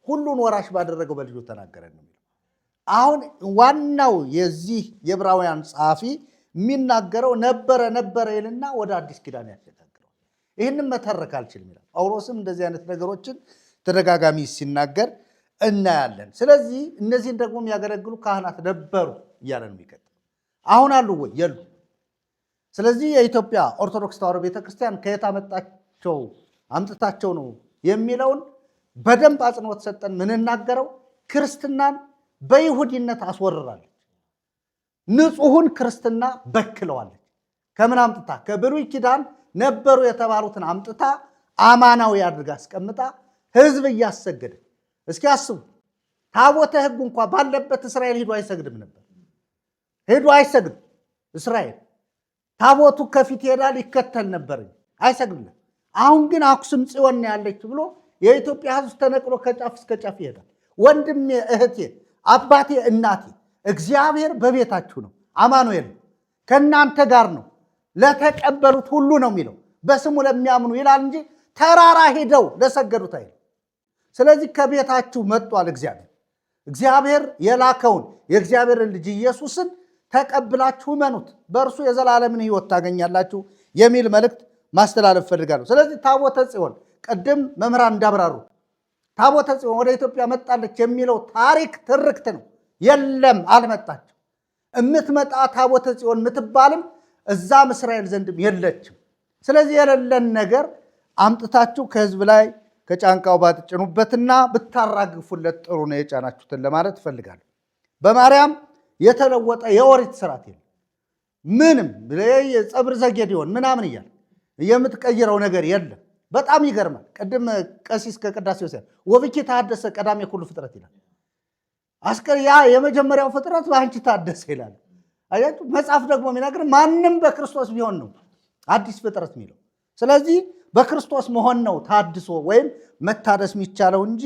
ሁሉን ወራሽ ባደረገው በልጁ ተናገረን ነው። አሁን ዋናው የዚህ የዕብራውያን ጸሐፊ የሚናገረው ነበረ ይልና ወደ አዲስ ኪዳን ያሸጋግረዋል። ይህንም መተረክ አልችልም ይላል። ጳውሎስም እንደዚህ አይነት ነገሮችን ተደጋጋሚ ሲናገር እናያለን። ስለዚህ እነዚህን ደግሞ የሚያገለግሉ ካህናት ነበሩ እያለ ነው የሚቀጥለው። አሁን አሉ ወይ? የሉ። ስለዚህ የኢትዮጵያ ኦርቶዶክስ ተዋሕዶ ቤተክርስቲያን ከየት አምጥታቸው ነው የሚለውን በደንብ አጽንኦት ሰጠን ምንናገረው ክርስትናን በይሁዲነት አስወርራለች። ንጹሑን ክርስትና በክለዋለች። ከምን አምጥታ? ከብሉይ ኪዳን ነበሩ የተባሉትን አምጥታ አማናዊ አድርጋ አስቀምጣ ሕዝብ እያሰገደ። እስኪ አስቡ፣ ታቦተ ሕግ እንኳ ባለበት እስራኤል ሄዶ አይሰግድም ነበር። ሄዶ አይሰግድም። እስራኤል ታቦቱ ከፊት ይሄዳል፣ ይከተል ነበር፣ አይሰግድም። አሁን ግን አክሱም ጽዮን ያለች ብሎ የኢትዮጵያ ሕዝብ ተነቅሎ ከጫፍ እስከ ጫፍ ይሄዳል። ወንድሜ፣ እህቴ፣ አባቴ፣ እናቴ እግዚአብሔር በቤታችሁ ነው፣ አማኑኤል ከእናንተ ጋር ነው፣ ለተቀበሉት ሁሉ ነው የሚለው፣ በስሙ ለሚያምኑ ይላል እንጂ ተራራ ሄደው ለሰገዱት አይደል። ስለዚህ ከቤታችሁ መጥቷል እግዚአብሔር የላከውን የእግዚአብሔርን ልጅ ኢየሱስን ተቀብላችሁ እመኑት፣ በእርሱ የዘላለምን ሕይወት ታገኛላችሁ የሚል መልእክት ማስተላለፍ ፈልጋለሁ። ስለዚህ ታቦተ ጽዮን ቅድም መምህራን እንዳብራሩ ታቦተ ጽዮን ወደ ኢትዮጵያ መጣለች የሚለው ታሪክ ትርክት ነው። የለም፣ አልመጣችም። እምትመጣ ታቦተ ጽዮን የምትባልም እዛም እስራኤል ዘንድም የለችም። ስለዚህ የሌለን ነገር አምጥታችሁ ከሕዝብ ላይ ከጫንቃው ባትጭኑበትና ብታራግፉለት ጥሩ ነው የጫናችሁትን ለማለት እፈልጋለሁ። በማርያም የተለወጠ የኦሪት ስርዓት የለም። ምንም የጸብር ዘጌዴዎን ምናምን እያለ የምትቀይረው ነገር የለም። በጣም ይገርማል። ቅድም ቀሲስ ከቅዳሴው ሲል ወብኪ ታደሰ ቀዳሜ ኩሉ ፍጥረት ይላል። ያ የመጀመሪያው ፍጥረት በአንቺ ታደሰ ይላል። አያችሁ፣ መጽሐፍ ደግሞ የሚናገር ማንም በክርስቶስ ቢሆን ነው አዲስ ፍጥረት የሚለው። ስለዚህ በክርስቶስ መሆን ነው ታድሶ ወይም መታደስ የሚቻለው እንጂ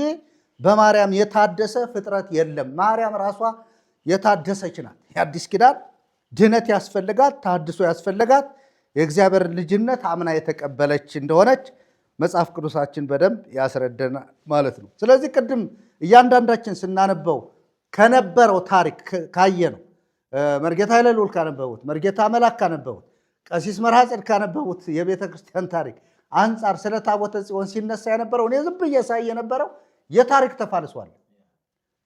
በማርያም የታደሰ ፍጥረት የለም። ማርያም ራሷ የታደሰች ናት። የአዲስ ኪዳን ድነት ያስፈልጋት፣ ታድሶ ያስፈልጋት፣ የእግዚአብሔር ልጅነት አምና የተቀበለች እንደሆነች መጽሐፍ ቅዱሳችን በደንብ ያስረዳና ማለት ነው። ስለዚህ ቅድም እያንዳንዳችን ስናነበው ከነበረው ታሪክ ካየ ነው መርጌታ ኃይለ ልዑል ካነበቡት፣ መርጌታ መላክ ካነበቡት፣ ቀሲስ መርሐ ጽድቅ ካነበቡት የቤተ ክርስቲያን ታሪክ አንጻር ስለ ታቦተ ጽዮን ሲነሳ የነበረው እኔ ዝም ብዬ ሳይ የነበረው የታሪክ ተፋልሷል።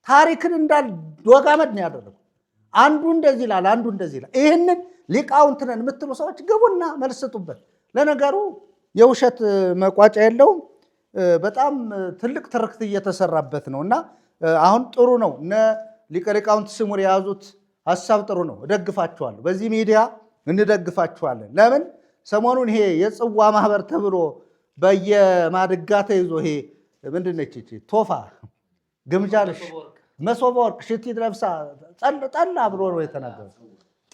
ታሪክን እንዳል ዶጋመድ ነው ያደረገው። አንዱ እንደዚህ ይላል፣ አንዱ እንደዚህ ይላል። ይህንን ሊቃውንት ነን የምትሉ ሰዎች ግቡና መልስ ስጡበት። ለነገሩ የውሸት መቋጫ የለውም። በጣም ትልቅ ትርክት እየተሰራበት ነው እና አሁን ጥሩ ነው። እነ ሊቀ ሊቃውንት ስሙር የያዙት ሀሳብ ጥሩ ነው፣ እደግፋችኋለሁ። በዚህ ሚዲያ እንደግፋችኋለን። ለምን ሰሞኑን ይሄ የጽዋ ማህበር ተብሎ በየማድጋ ተይዞ ይሄ ምንድነች ቶፋ ግምጃልሽ መሶበ ወርቅ ሽቲት ለብሳ ጠላ ብሎ ነው የተናገረው።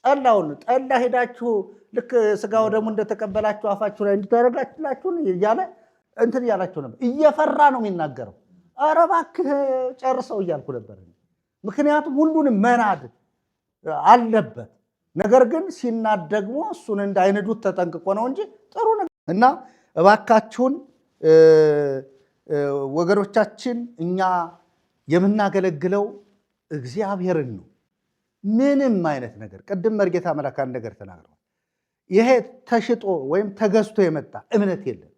ጠላውን ጠላ ሄዳችሁ ልክ ስጋው ደግሞ እንደተቀበላችሁ አፋችሁ ላይ እንድታረጋችላችሁ እያለ እንትን እያላችሁ ነበር። እየፈራ ነው የሚናገረው። ኧረ እባክህ ጨርሰው እያልኩ ነበር። ምክንያቱም ሁሉንም መናድ አለበት። ነገር ግን ሲናድ ደግሞ እሱን እንዳይንዱት ተጠንቅቆ ነው እንጂ ጥሩ ነገር እና እባካችሁን ወገኖቻችን፣ እኛ የምናገለግለው እግዚአብሔርን ነው። ምንም አይነት ነገር ቅድም መርጌታ መላክ አንድ ነገር ተናግረዋል። ይሄ ተሽጦ ወይም ተገዝቶ የመጣ እምነት የለም።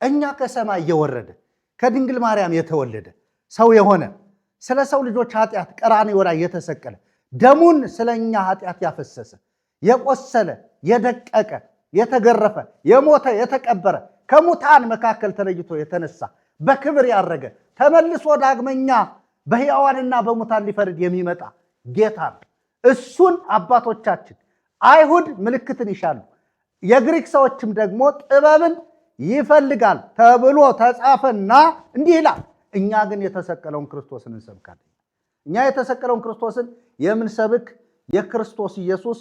እኛ ከሰማይ የወረደ ከድንግል ማርያም የተወለደ ሰው የሆነ ስለ ሰው ልጆች ኃጢአት ቀራንዮ ላይ የተሰቀለ ደሙን ስለኛ ኃጢአት ያፈሰሰ የቆሰለ የደቀቀ የተገረፈ የሞተ የተቀበረ ከሙታን መካከል ተለይቶ የተነሳ በክብር ያረገ ተመልሶ ዳግመኛ በሕያዋንና በሙታን ሊፈርድ የሚመጣ ጌታ ነው። እሱን አባቶቻችን አይሁድ ምልክትን ይሻሉ፣ የግሪክ ሰዎችም ደግሞ ጥበብን ይፈልጋል ተብሎ ተጻፈና እንዲህ ይላል። እኛ ግን የተሰቀለውን ክርስቶስን እንሰብካለን። እኛ የተሰቀለውን ክርስቶስን የምንሰብክ የክርስቶስ ኢየሱስ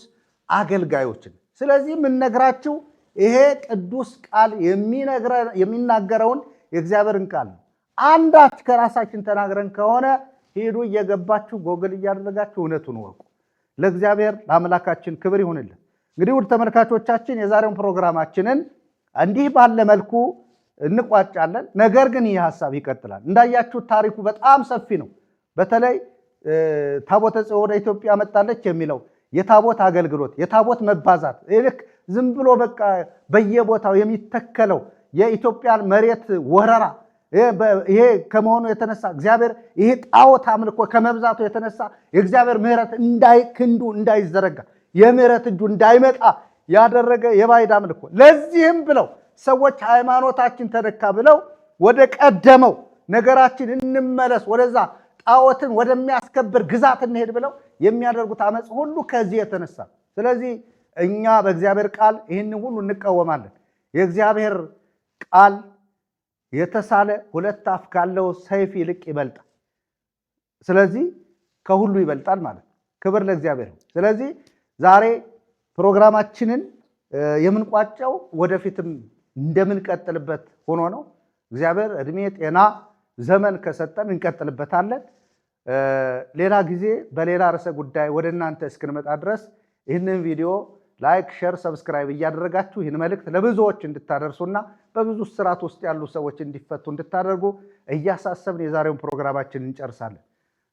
አገልጋዮችን። ስለዚህ የምንነግራችሁ ይሄ ቅዱስ ቃል የሚናገረውን የእግዚአብሔርን ቃል ነው። አንዳች ከራሳችን ተናግረን ከሆነ ሂዱ እየገባችሁ ጎግል እያደረጋችሁ እውነቱን ወቁ። ለእግዚአብሔር ለአምላካችን ክብር ይሁንልን። እንግዲህ ውድ ተመልካቾቻችን የዛሬውን ፕሮግራማችንን እንዲህ ባለ መልኩ እንቋጫለን። ነገር ግን ይህ ሐሳብ ይቀጥላል። እንዳያችሁት ታሪኩ በጣም ሰፊ ነው። በተለይ ታቦተ ጽዮን ወደ ኢትዮጵያ መጣለች የሚለው የታቦት አገልግሎት፣ የታቦት መባዛት፣ ልክ ዝም ብሎ በቃ በየቦታው የሚተከለው የኢትዮጵያን መሬት ወረራ ይሄ ከመሆኑ የተነሳ እግዚአብሔር ይሄ ጣዖት አምልኮ ከመብዛቱ የተነሳ የእግዚአብሔር ምሕረት ክንዱ እንዳይዘረጋ የምሕረት እጁ እንዳይመጣ ያደረገ የባዕድ አምልኮ። ለዚህም ብለው ሰዎች ሃይማኖታችን ተነካ ብለው ወደ ቀደመው ነገራችን እንመለስ፣ ወደዛ ጣዖትን ወደሚያስከብር ግዛት እንሄድ ብለው የሚያደርጉት አመፅ ሁሉ ከዚህ የተነሳ። ስለዚህ እኛ በእግዚአብሔር ቃል ይህንን ሁሉ እንቃወማለን። የእግዚአብሔር ቃል የተሳለ ሁለት አፍ ካለው ሰይፍ ይልቅ ይበልጣል። ስለዚህ ከሁሉ ይበልጣል ማለት ነው። ክብር ለእግዚአብሔር። ስለዚህ ዛሬ ፕሮግራማችንን የምንቋጨው ወደፊትም እንደምንቀጥልበት ሆኖ ነው። እግዚአብሔር እድሜ፣ ጤና፣ ዘመን ከሰጠን እንቀጥልበታለን። ሌላ ጊዜ በሌላ ርዕሰ ጉዳይ ወደ እናንተ እስክንመጣ ድረስ ይህንን ቪዲዮ ላይክ፣ ሼር፣ ሰብስክራይብ እያደረጋችሁ ይህን መልእክት ለብዙዎች እንድታደርሱና በብዙ ስርዓት ውስጥ ያሉ ሰዎች እንዲፈቱ እንድታደርጉ እያሳሰብን የዛሬውን ፕሮግራማችን እንጨርሳለን።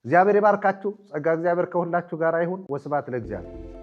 እግዚአብሔር ይባርካችሁ። ጸጋ እግዚአብሔር ከሁላችሁ ጋር ይሁን። ወስብሐት ለእግዚአብሔር።